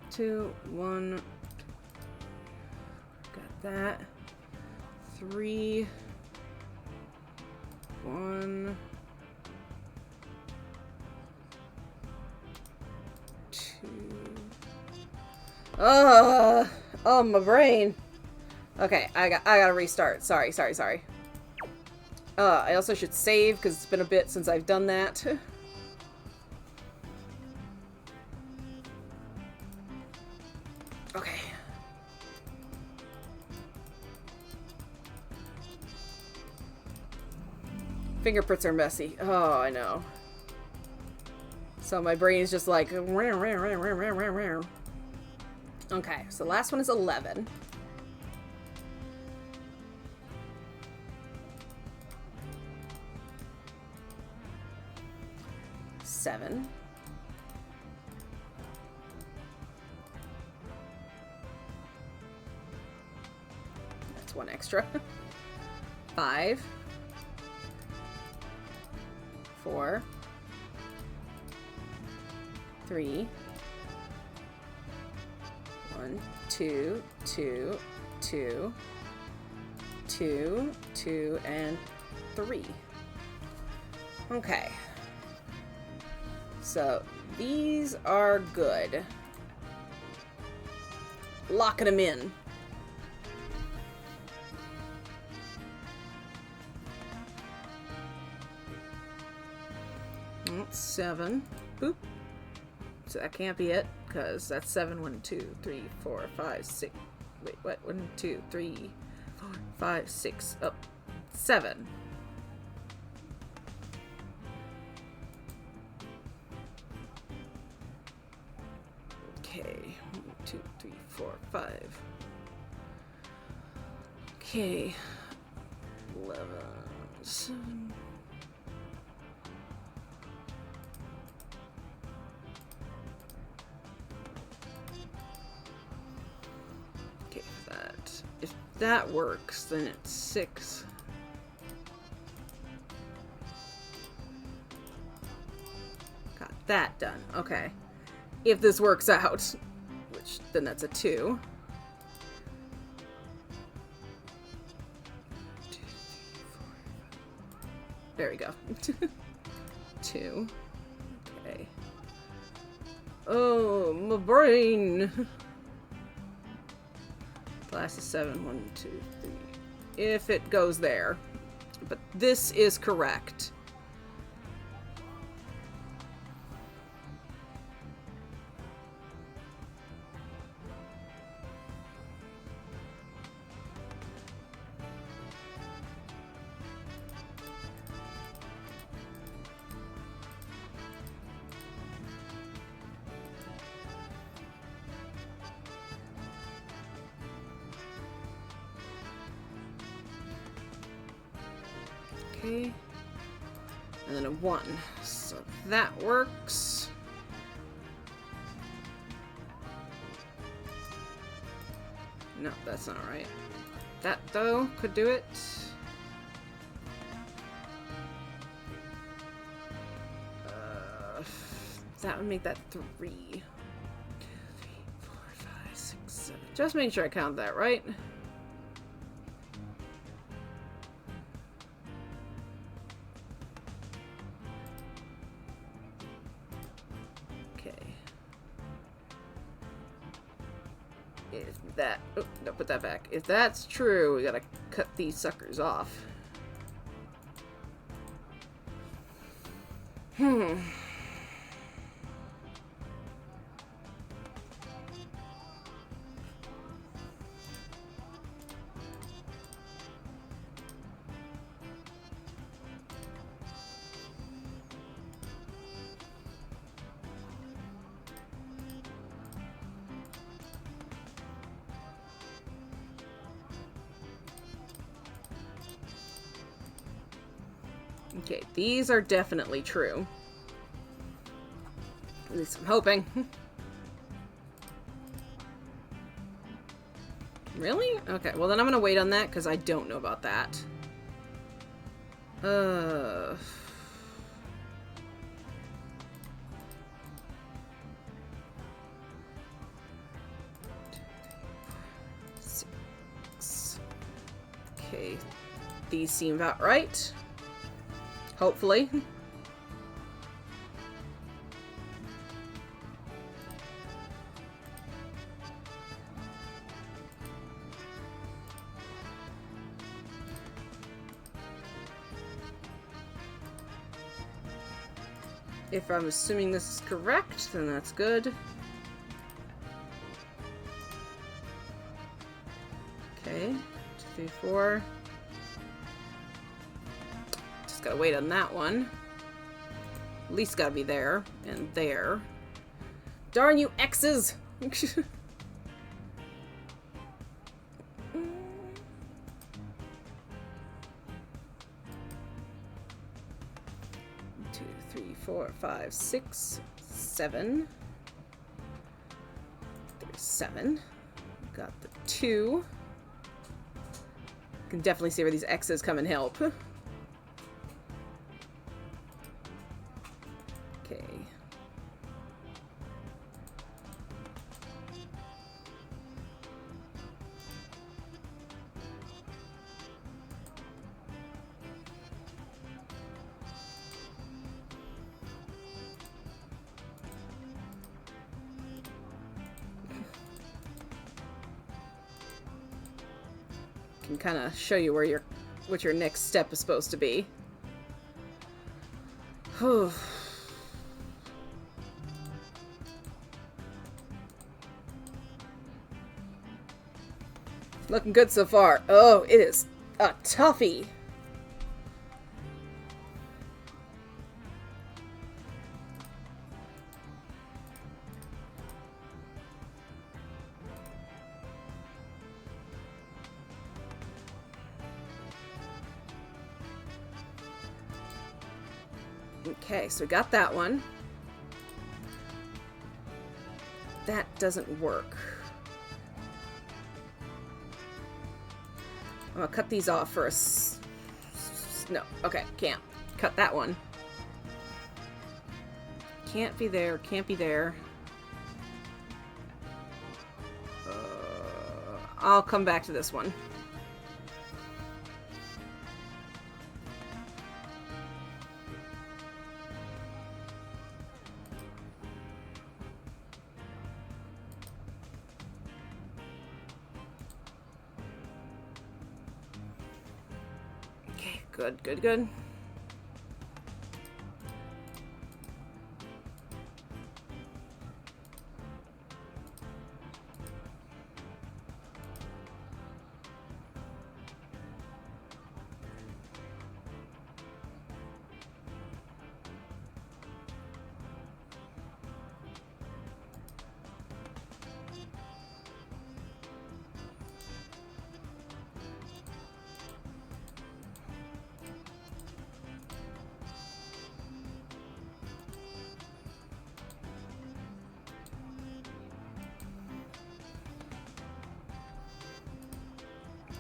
Two, 1. Got that. 3, 1, 2. Oh, my brain. Okay, I gotta restart. Sorry. I also should save because it's been a bit since I've done that. Okay. Fingerprints are messy. Oh, I know. So my brain is just like... Okay, so the last one is 11. Seven. That's one extra. 5. 4. 3. 1, 2, 2, 2. 2, 2, and 3. Okay. So, these are good. Locking them in. That's 7. Boop. So that can't be it, because that's 7. 1, 2, 3, 4, 5, 6. Wait, what? 1, 2, 3, 4, 5, 6. Oh, 7. Okay. 1, 2, 3, 4, 5. Okay. 11. 7. Okay, that. If that works, then it's 6. Got that done. Okay. If this works out, which then that's a 2. 2, 3, 4. There we go. 2. Okay. Oh, my brain. Glass is 7. 1, 2, 3. If it goes there. But this is correct. Okay. And then a 1. So that works. No, that's not right. That, though, could do it. That would make that 3. 2, 3, 4, 5, 6, 7. Just making sure I count that right. If that... Oh, no, put that back. If that's true, we gotta cut these suckers off. Okay, these are definitely true. At least I'm hoping. Really? Okay, well then I'm gonna wait on that because I don't know about that. 6. Okay, these seem about right. Hopefully. If I'm assuming this is correct, then that's good. Okay, 2, 3, 4. Just gotta wait on that one. At least gotta be there and there. Darn you X's! 2, 3, 4, 5, 6, 7. There's 7. Got the 2. Can definitely see where these X's come and help. Okay. can kind of show you where what your next step is supposed to be. Whew. Looking good so far. Oh, it is a toughie. Okay, so we got that one. That doesn't work. I'm gonna cut these off for no, okay, can't. Cut that one. Can't be there, can't be there. I'll come back to this one. Good, good, good.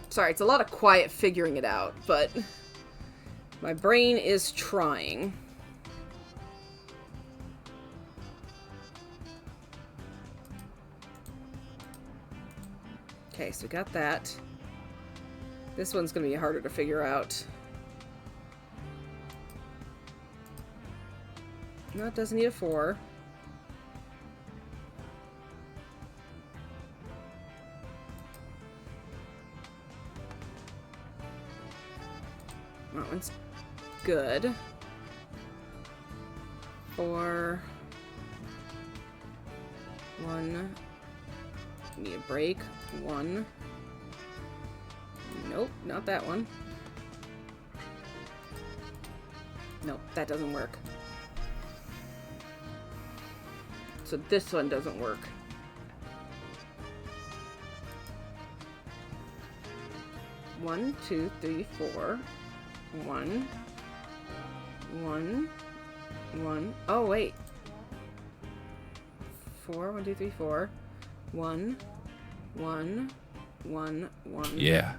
Sorry, it's a lot of quiet figuring it out, but my brain is trying. Okay, so we got that. This one's gonna be harder to figure out. No, it doesn't need a 4. That one's good. 4. 1. Need a break. 1. Nope, not that one. Nope, that doesn't work. So this one doesn't work. One, 2, 3, 4. 1. 1. 1. Oh, wait. 4. 1, 2, 3, 4. 1. 1. 1. 1. Yeah.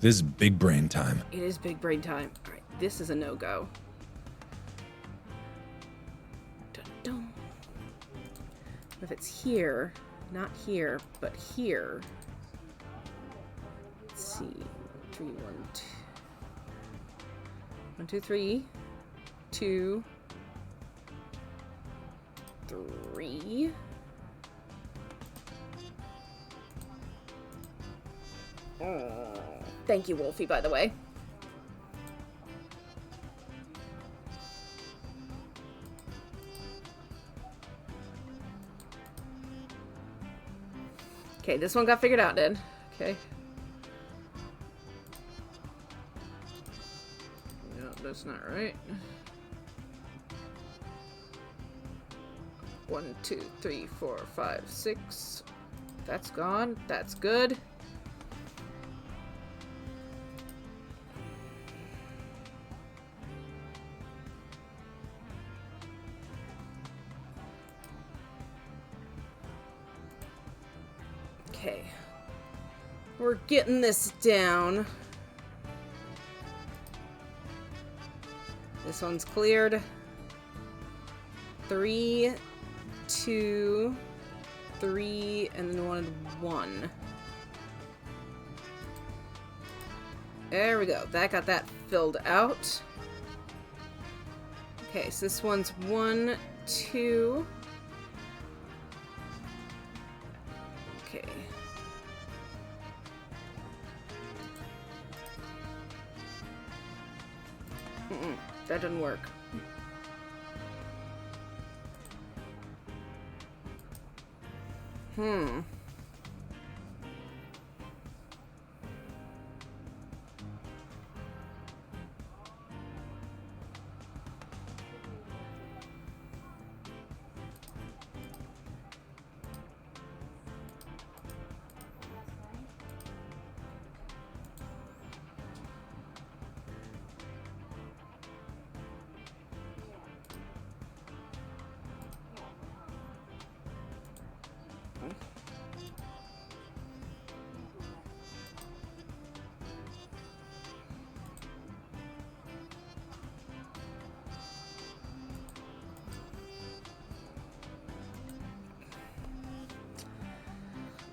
This is big brain time. It is big brain time. Alright, this is a no-go. Dun-dun. If it's here, not here, but here. Let's see. 3, 1, 2. 1, 2, 3. 2. 3. Thank you, Wolfie, by the way. Okay, this one got figured out, then. Okay. No, that's not right. 1, 2, 3, 4, 5, 6. That's gone. That's good. Okay. We're getting this down. This one's cleared. 3, 2, 3, and then wanted 1. There we go. That got that filled out. Okay, so this one's 1, 2. Okay. That didn't work.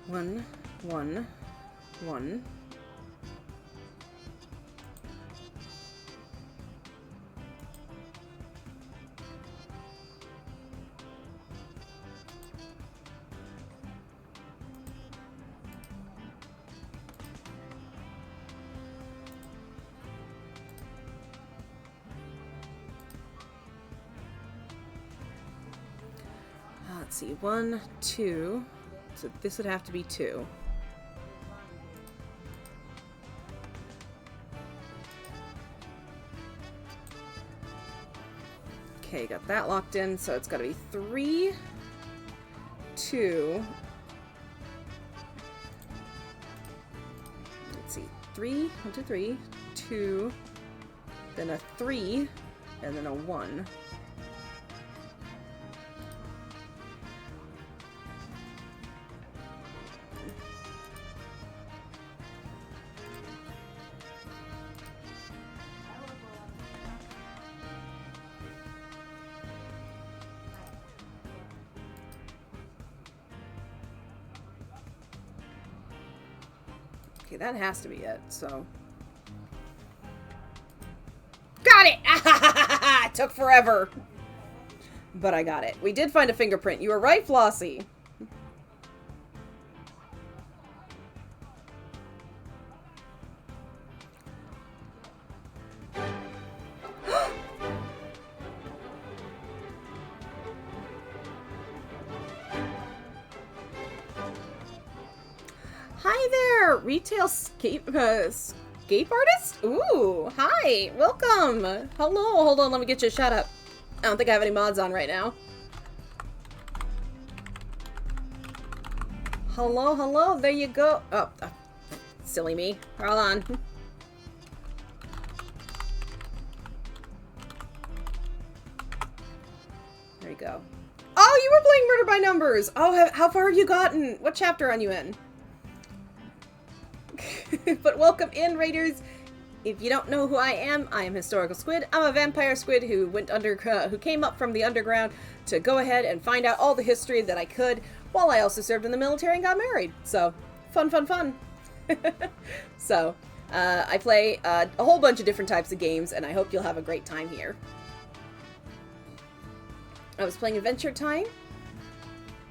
One, one, one. Let's see, 1, 2. So this would have to be 2. Okay, got that locked in, so it's gotta be 3, 2. Let's see, 3, 1, 2, 3, 2, then a 3, and then a 1. Okay, that has to be it, so. Got it! It took forever. But I got it. We did find a fingerprint. You were right, Flossie. Hi there, retail scape artist? Ooh, hi, welcome. Hello, hold on, let me get you a shout out. I don't think I have any mods on right now. Hello, hello, there you go. Oh, silly me. Hold on. There you go. Oh, you were playing Murder by Numbers. Oh, how far have you gotten? What chapter are you in? But welcome in, Raiders. If you don't know who I am Historical Squid. I'm a vampire squid who who came up from the underground to go ahead and find out all the history that I could, while I also served in the military and got married. So, fun, fun, fun. So, I play a whole bunch of different types of games, and I hope you'll have a great time here. I was playing Adventure Time.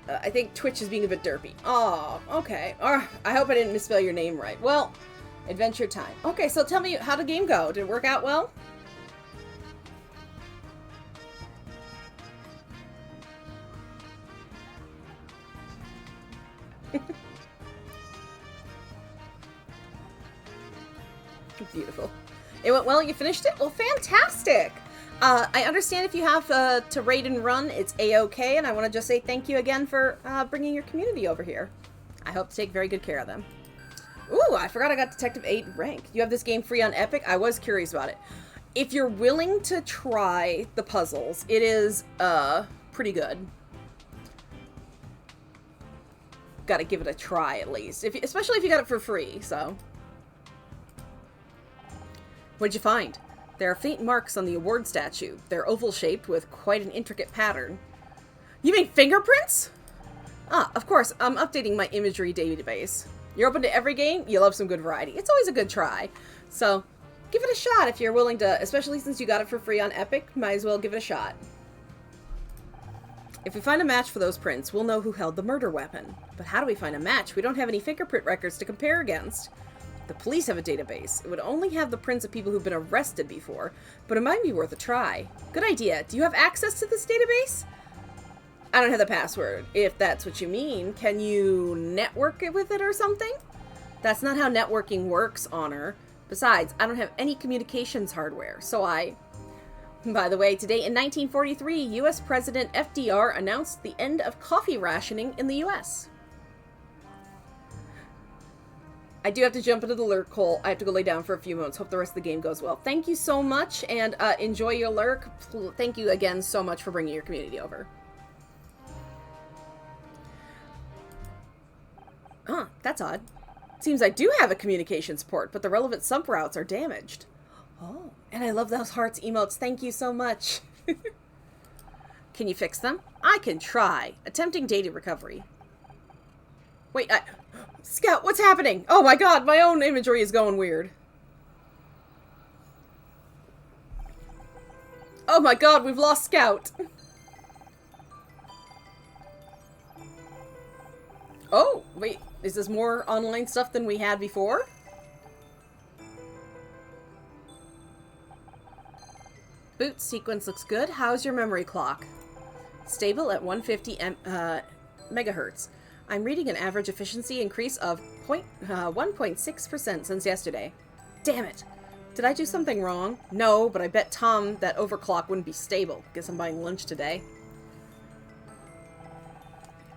I think Twitch is being a bit derpy. Oh, okay. I hope I didn't misspell your name right. Well, Adventure Time. Okay, so tell me, how'd the game go? Did it work out well? Beautiful. It went well? You finished it? Well, fantastic! I understand if you have to raid and run, it's A-okay, and I want to just say thank you again for bringing your community over here. I hope to take very good care of them. Ooh, I forgot I got Detective 8 rank. You have this game free on Epic? I was curious about it. If you're willing to try the puzzles, it is pretty good. Gotta give it a try at least, especially if you got it for free, so. What'd you find? There are faint marks on the award statue. They're oval-shaped with quite an intricate pattern. You mean fingerprints? Ah, of course, I'm updating my imagery database. You're open to every game? You love some good variety. It's always a good try. So, give it a shot if you're willing to, especially since you got it for free on Epic, might as well give it a shot. If we find a match for those prints, we'll know who held the murder weapon. But how do we find a match? We don't have any fingerprint records to compare against. The police have a database. It would only have the prints of people who've been arrested before, but it might be worth a try. Good idea. Do you have access to this database? I don't have the password, if that's what you mean. Can you network it with it or something? That's not how networking works, Honor. Besides, I don't have any communications hardware, so I... By the way, today in 1943, U.S. President FDR announced the end of coffee rationing in the U.S. I do have to jump into the lurk hole. I have to go lay down for a few moments. Hope the rest of the game goes well. Thank you so much, and enjoy your lurk. Thank you again so much for bringing your community over. Huh, that's odd. Seems I do have a communications port, but the relevant sub-routes are damaged. Oh, and I love those hearts emotes. Thank you so much. Can you fix them? I can try. Attempting data recovery. Wait, Scout, what's happening? Oh my god, my own imagery is going weird. Oh my god, we've lost Scout. Oh, wait, is this more online stuff than we had before? Boot sequence looks good. How's your memory clock? Stable at 150 megahertz. I'm reading an average efficiency increase of 1.6% since yesterday. Damn it. Did I do something wrong? No, but I bet Tom that overclock wouldn't be stable. Guess I'm buying lunch today.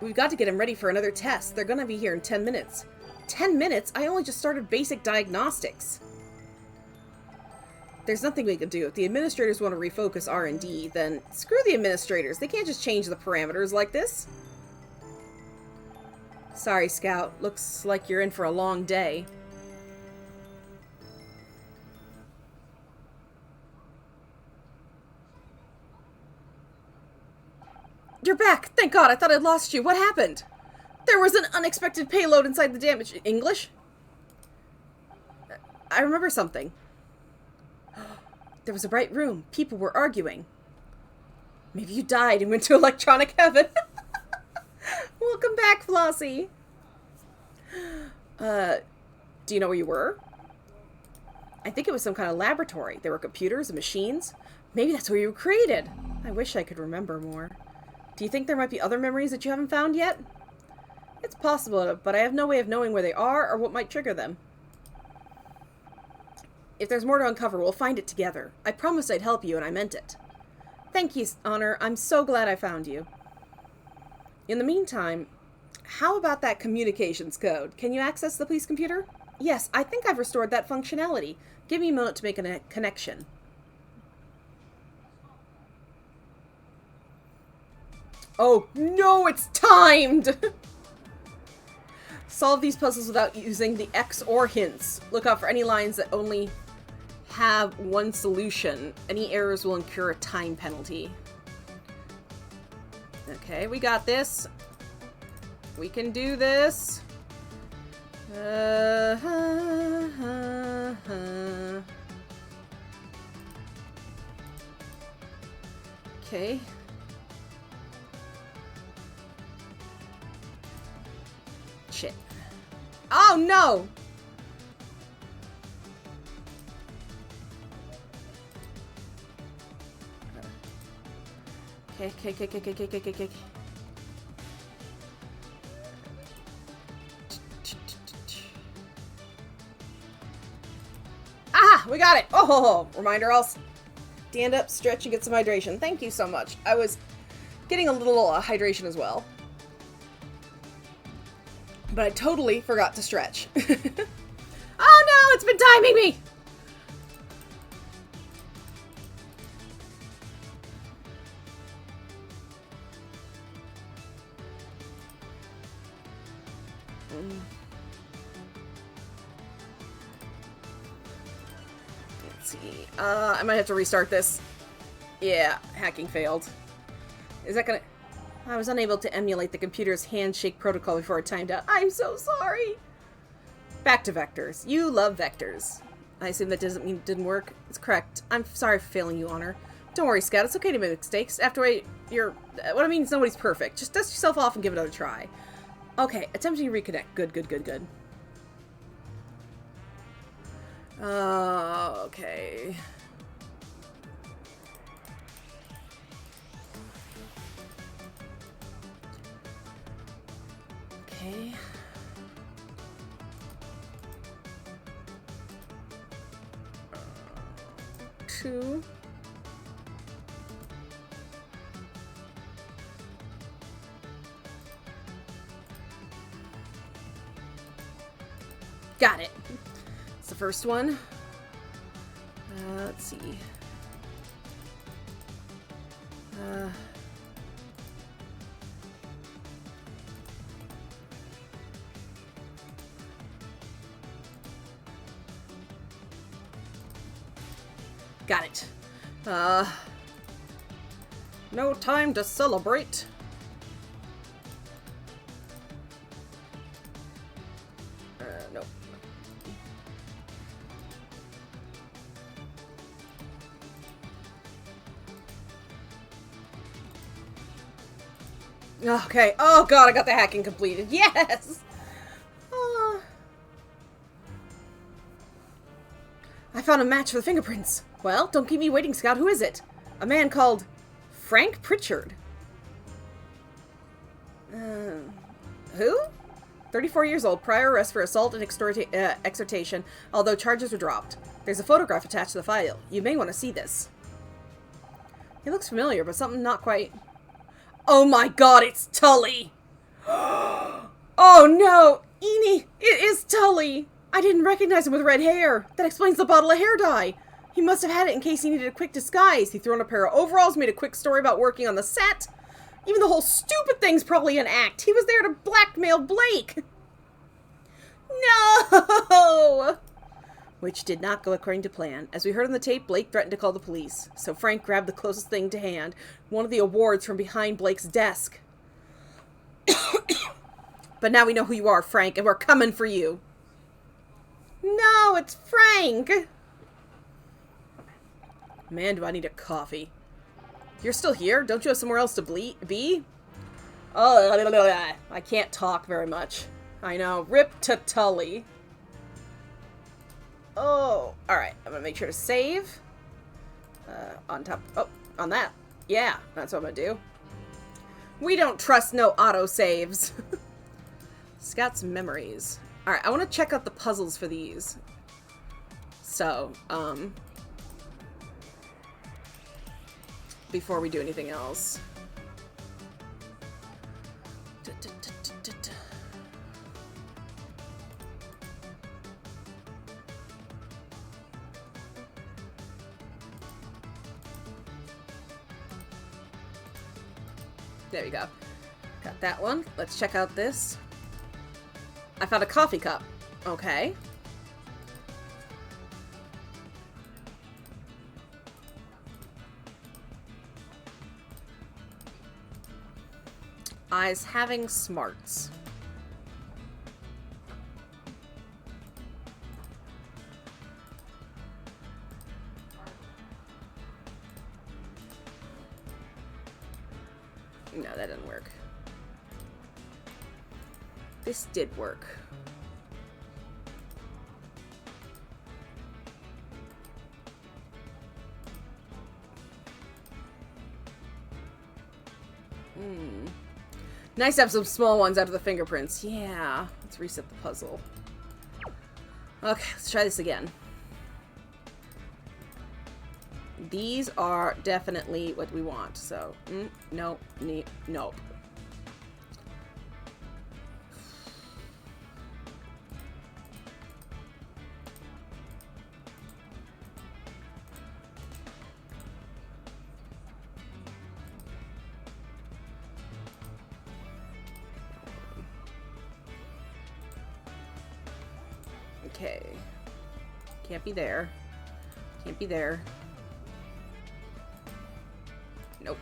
We've got to get him ready for another test. They're gonna be here in 10 minutes. 10 minutes? I only just started basic diagnostics. There's nothing we can do. If the administrators want to refocus R&D, then screw the administrators. They can't just change the parameters like this. Sorry, Scout. Looks like you're in for a long day. You're back! Thank God, I thought I'd lost you. What happened? There was an unexpected payload inside the damaged... English? I remember something. There was a bright room. People were arguing. Maybe you died and went to electronic heaven. Welcome back, Flossie. Do you know where you were? I think it was some kind of laboratory. There were computers and machines. Maybe that's where you were created. I wish I could remember more. Do you think there might be other memories that you haven't found yet? It's possible, but I have no way of knowing where they are or what might trigger them. If there's more to uncover, we'll find it together. I promised I'd help you, and I meant it. Thank you, Honor. I'm so glad I found you. In the meantime, how about that communications code? Can you access the police computer? Yes, I think I've restored that functionality. Give me a moment to make a connection. Oh, no, it's timed! Solve these puzzles without using the X or hints. Look out for any lines that only have one solution. Any errors will incur a time penalty. Okay, we got this. We can do this. Okay. Shit. Oh no! Okay. Ah! We got it! Oh! Reminder, I'll stand up, stretch, and get some hydration. Thank you so much. I was getting a little hydration as well. But I totally forgot to stretch. Oh no! It's been timing me! Let's see. I might have to restart this. Yeah, hacking failed. Is that gonna... I was unable to emulate the computer's handshake protocol before it timed out. I'm so sorry! Back to vectors. You love vectors. I assume that doesn't mean it didn't work. It's correct. I'm sorry for failing you, Honor. Don't worry, Scout. It's okay to make mistakes. After all, what I mean is nobody's perfect. Just dust yourself off and give it another try. Okay, attempting to reconnect. Good. Okay. Okay. Two. Got it. It's the first one. Let's see. Got it. No time to celebrate. Nope. Okay. Oh god, I got the hacking completed. Yes! I found a match for the fingerprints. Well, don't keep me waiting, Scout. Who is it? A man called Frank Pritchard. Who? 34 years old, prior arrest for assault and extortation, although charges were dropped. There's a photograph attached to the file. You may want to see this. He looks familiar, but something not quite... Oh my god, it's Tully! Oh no! Eenie, it is Tully! I didn't recognize him with red hair. That explains the bottle of hair dye. He must have had it in case he needed a quick disguise. He threw on a pair of overalls, made a quick story about working on the set. Even the whole stupid thing's probably an act. He was there to blackmail Blake. No! Which did not go according to plan. As we heard on the tape, Blake threatened to call the police. So Frank grabbed the closest thing to hand, one of the awards from behind Blake's desk. But now we know who you are, Frank, and we're coming for you. No, it's Frank! Man, do I need a coffee. You're still here? Don't you have somewhere else to be? Oh, I can't talk very much. I know. Rip to Tully. Oh, alright. I'm gonna make sure to save. On top. Oh, on that. Yeah, that's what I'm gonna do. We don't trust no autosaves. Scott's memories. Alright, I want to check out the puzzles for these. So, before we do anything else. There we go. Got that one. Let's check out this. I found a coffee cup. Okay. Eyes having smarts. No, that didn't work. This did work. Nice to have some small ones out of the fingerprints. Yeah. Let's reset the puzzle. Okay, let's try this again. These are definitely what we want, so... nope. Nope. Okay. Can't be there. Can't be there. Nope.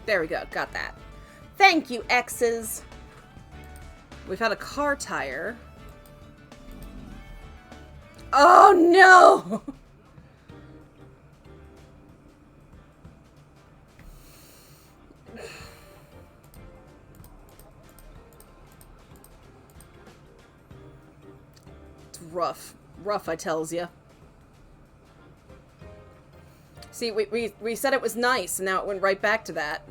There we go. Got that. Thank you, X's. We've had a car tire. Oh, no! rough. Rough, I tells ya. See, we said it was nice, and now it went right back to that.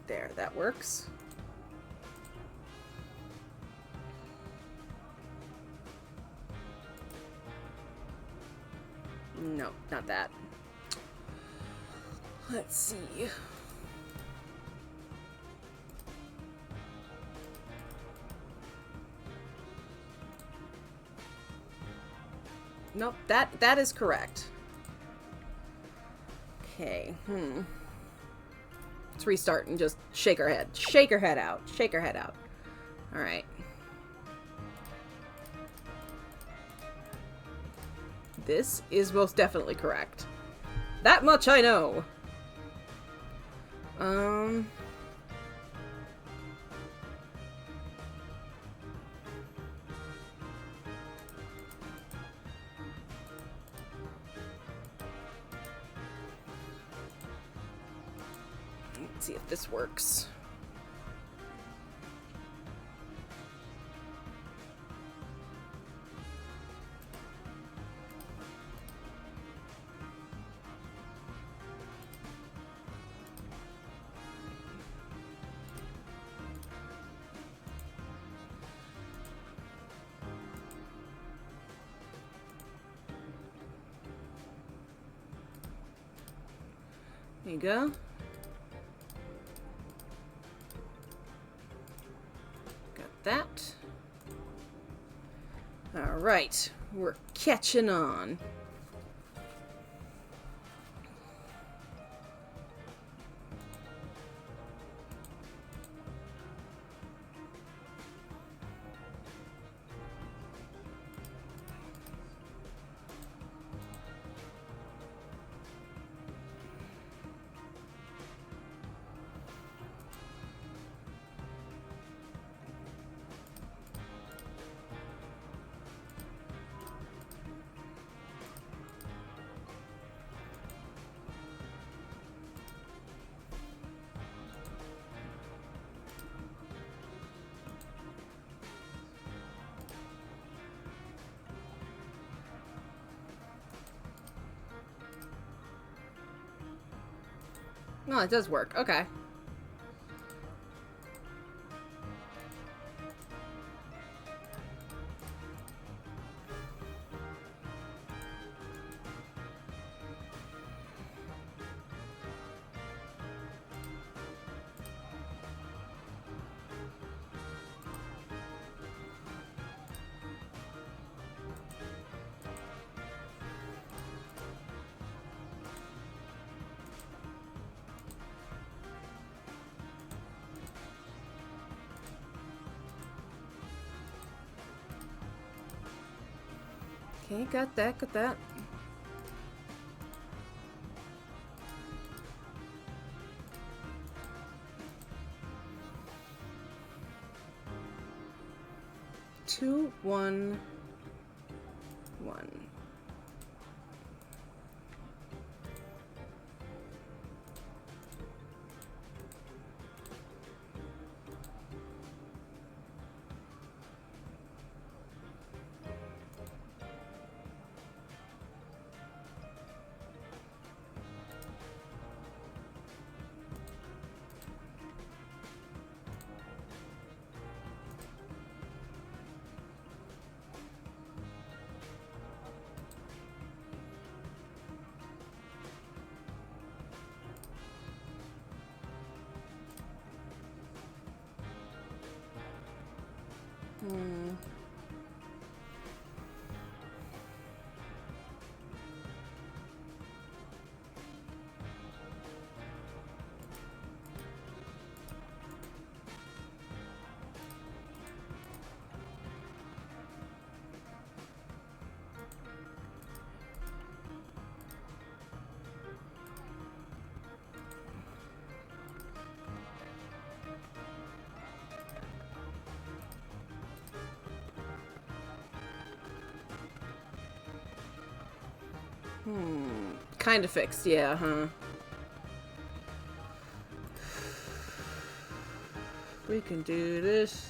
There, that works. No, not that. Let's see. Nope, that is correct. Okay, Let's restart and just shake her head. Shake her head out. Shake her head out. Alright. This is most definitely correct. That much I know. Let's see if this works. There you go. Got that. All right, we're catching on. Oh, it does work. Okay. Okay, got that, got that. Two, one, one. Kind of fixed, yeah, huh? We can do this.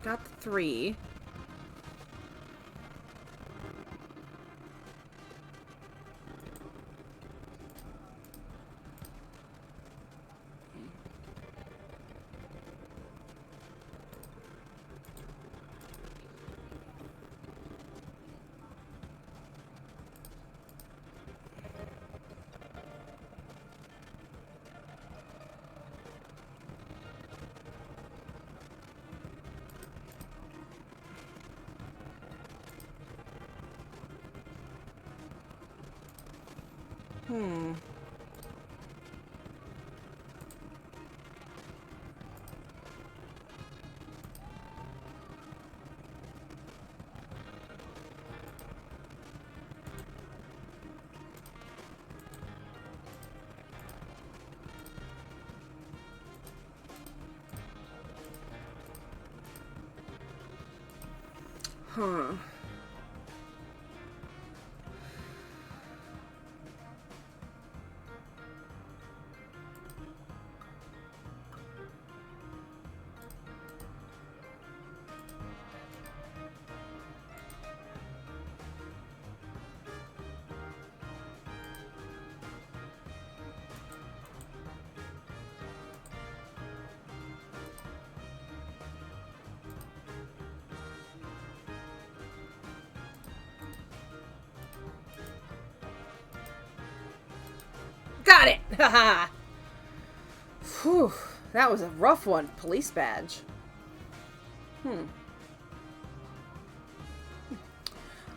Got the 3. Huh. Got it! Haha! Whew. That was a rough one. Police badge.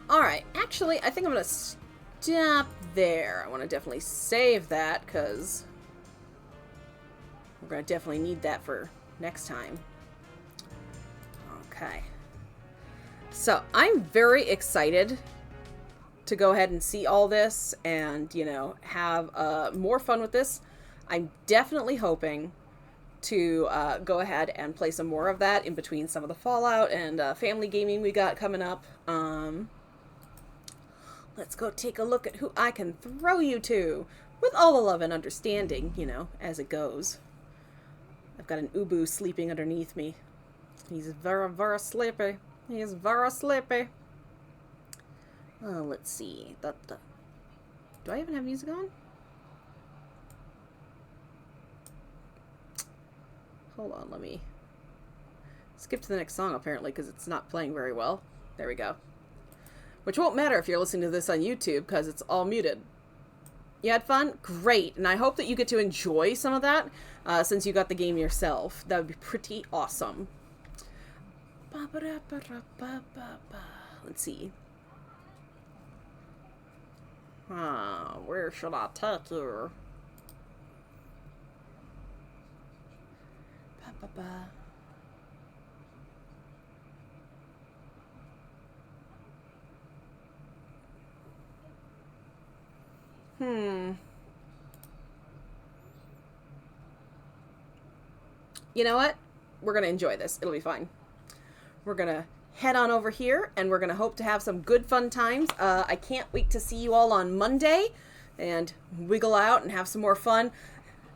Alright, actually, I think I'm gonna stop there. I want to definitely save that, because we're gonna definitely need that for next time. Okay. So, I'm very excited to go ahead and see all this and, you know, have more fun with this. I'm definitely hoping to go ahead and play some more of that in between some of the Fallout and family gaming we got coming up. Let's go take a look at who I can throw you to with all the love and understanding, you know, as it goes. I've got an Ubu sleeping underneath me. He's very, very sleepy. He's very sleepy. Let's see. Do I even have music on? Hold on, let me skip to the next song, apparently, because it's not playing very well. There we go. Which won't matter if you're listening to this on YouTube, because it's all muted. You had fun? Great. And I hope that you get to enjoy some of that, since you got the game yourself. That would be pretty awesome. Let's see. Where should I take you? You know what? We're gonna enjoy this. It'll be fine. We're gonna head on over here, and we're gonna hope to have some good fun times. I can't wait to see you all on Monday and wiggle out and have some more fun.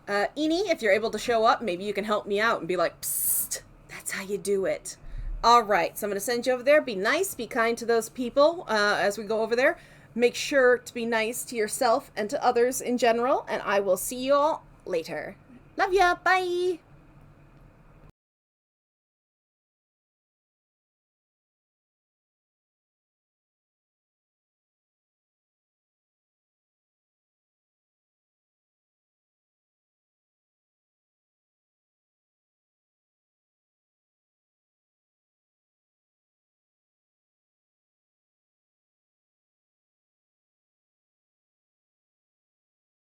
Eni, if you're able to show up, maybe you can help me out and be like, psst, that's how you do it. Alright, so I'm gonna send you over there. Be nice, be kind to those people as we go over there. Make sure to be nice to yourself and to others in general, and I will see you all later. Love ya, bye!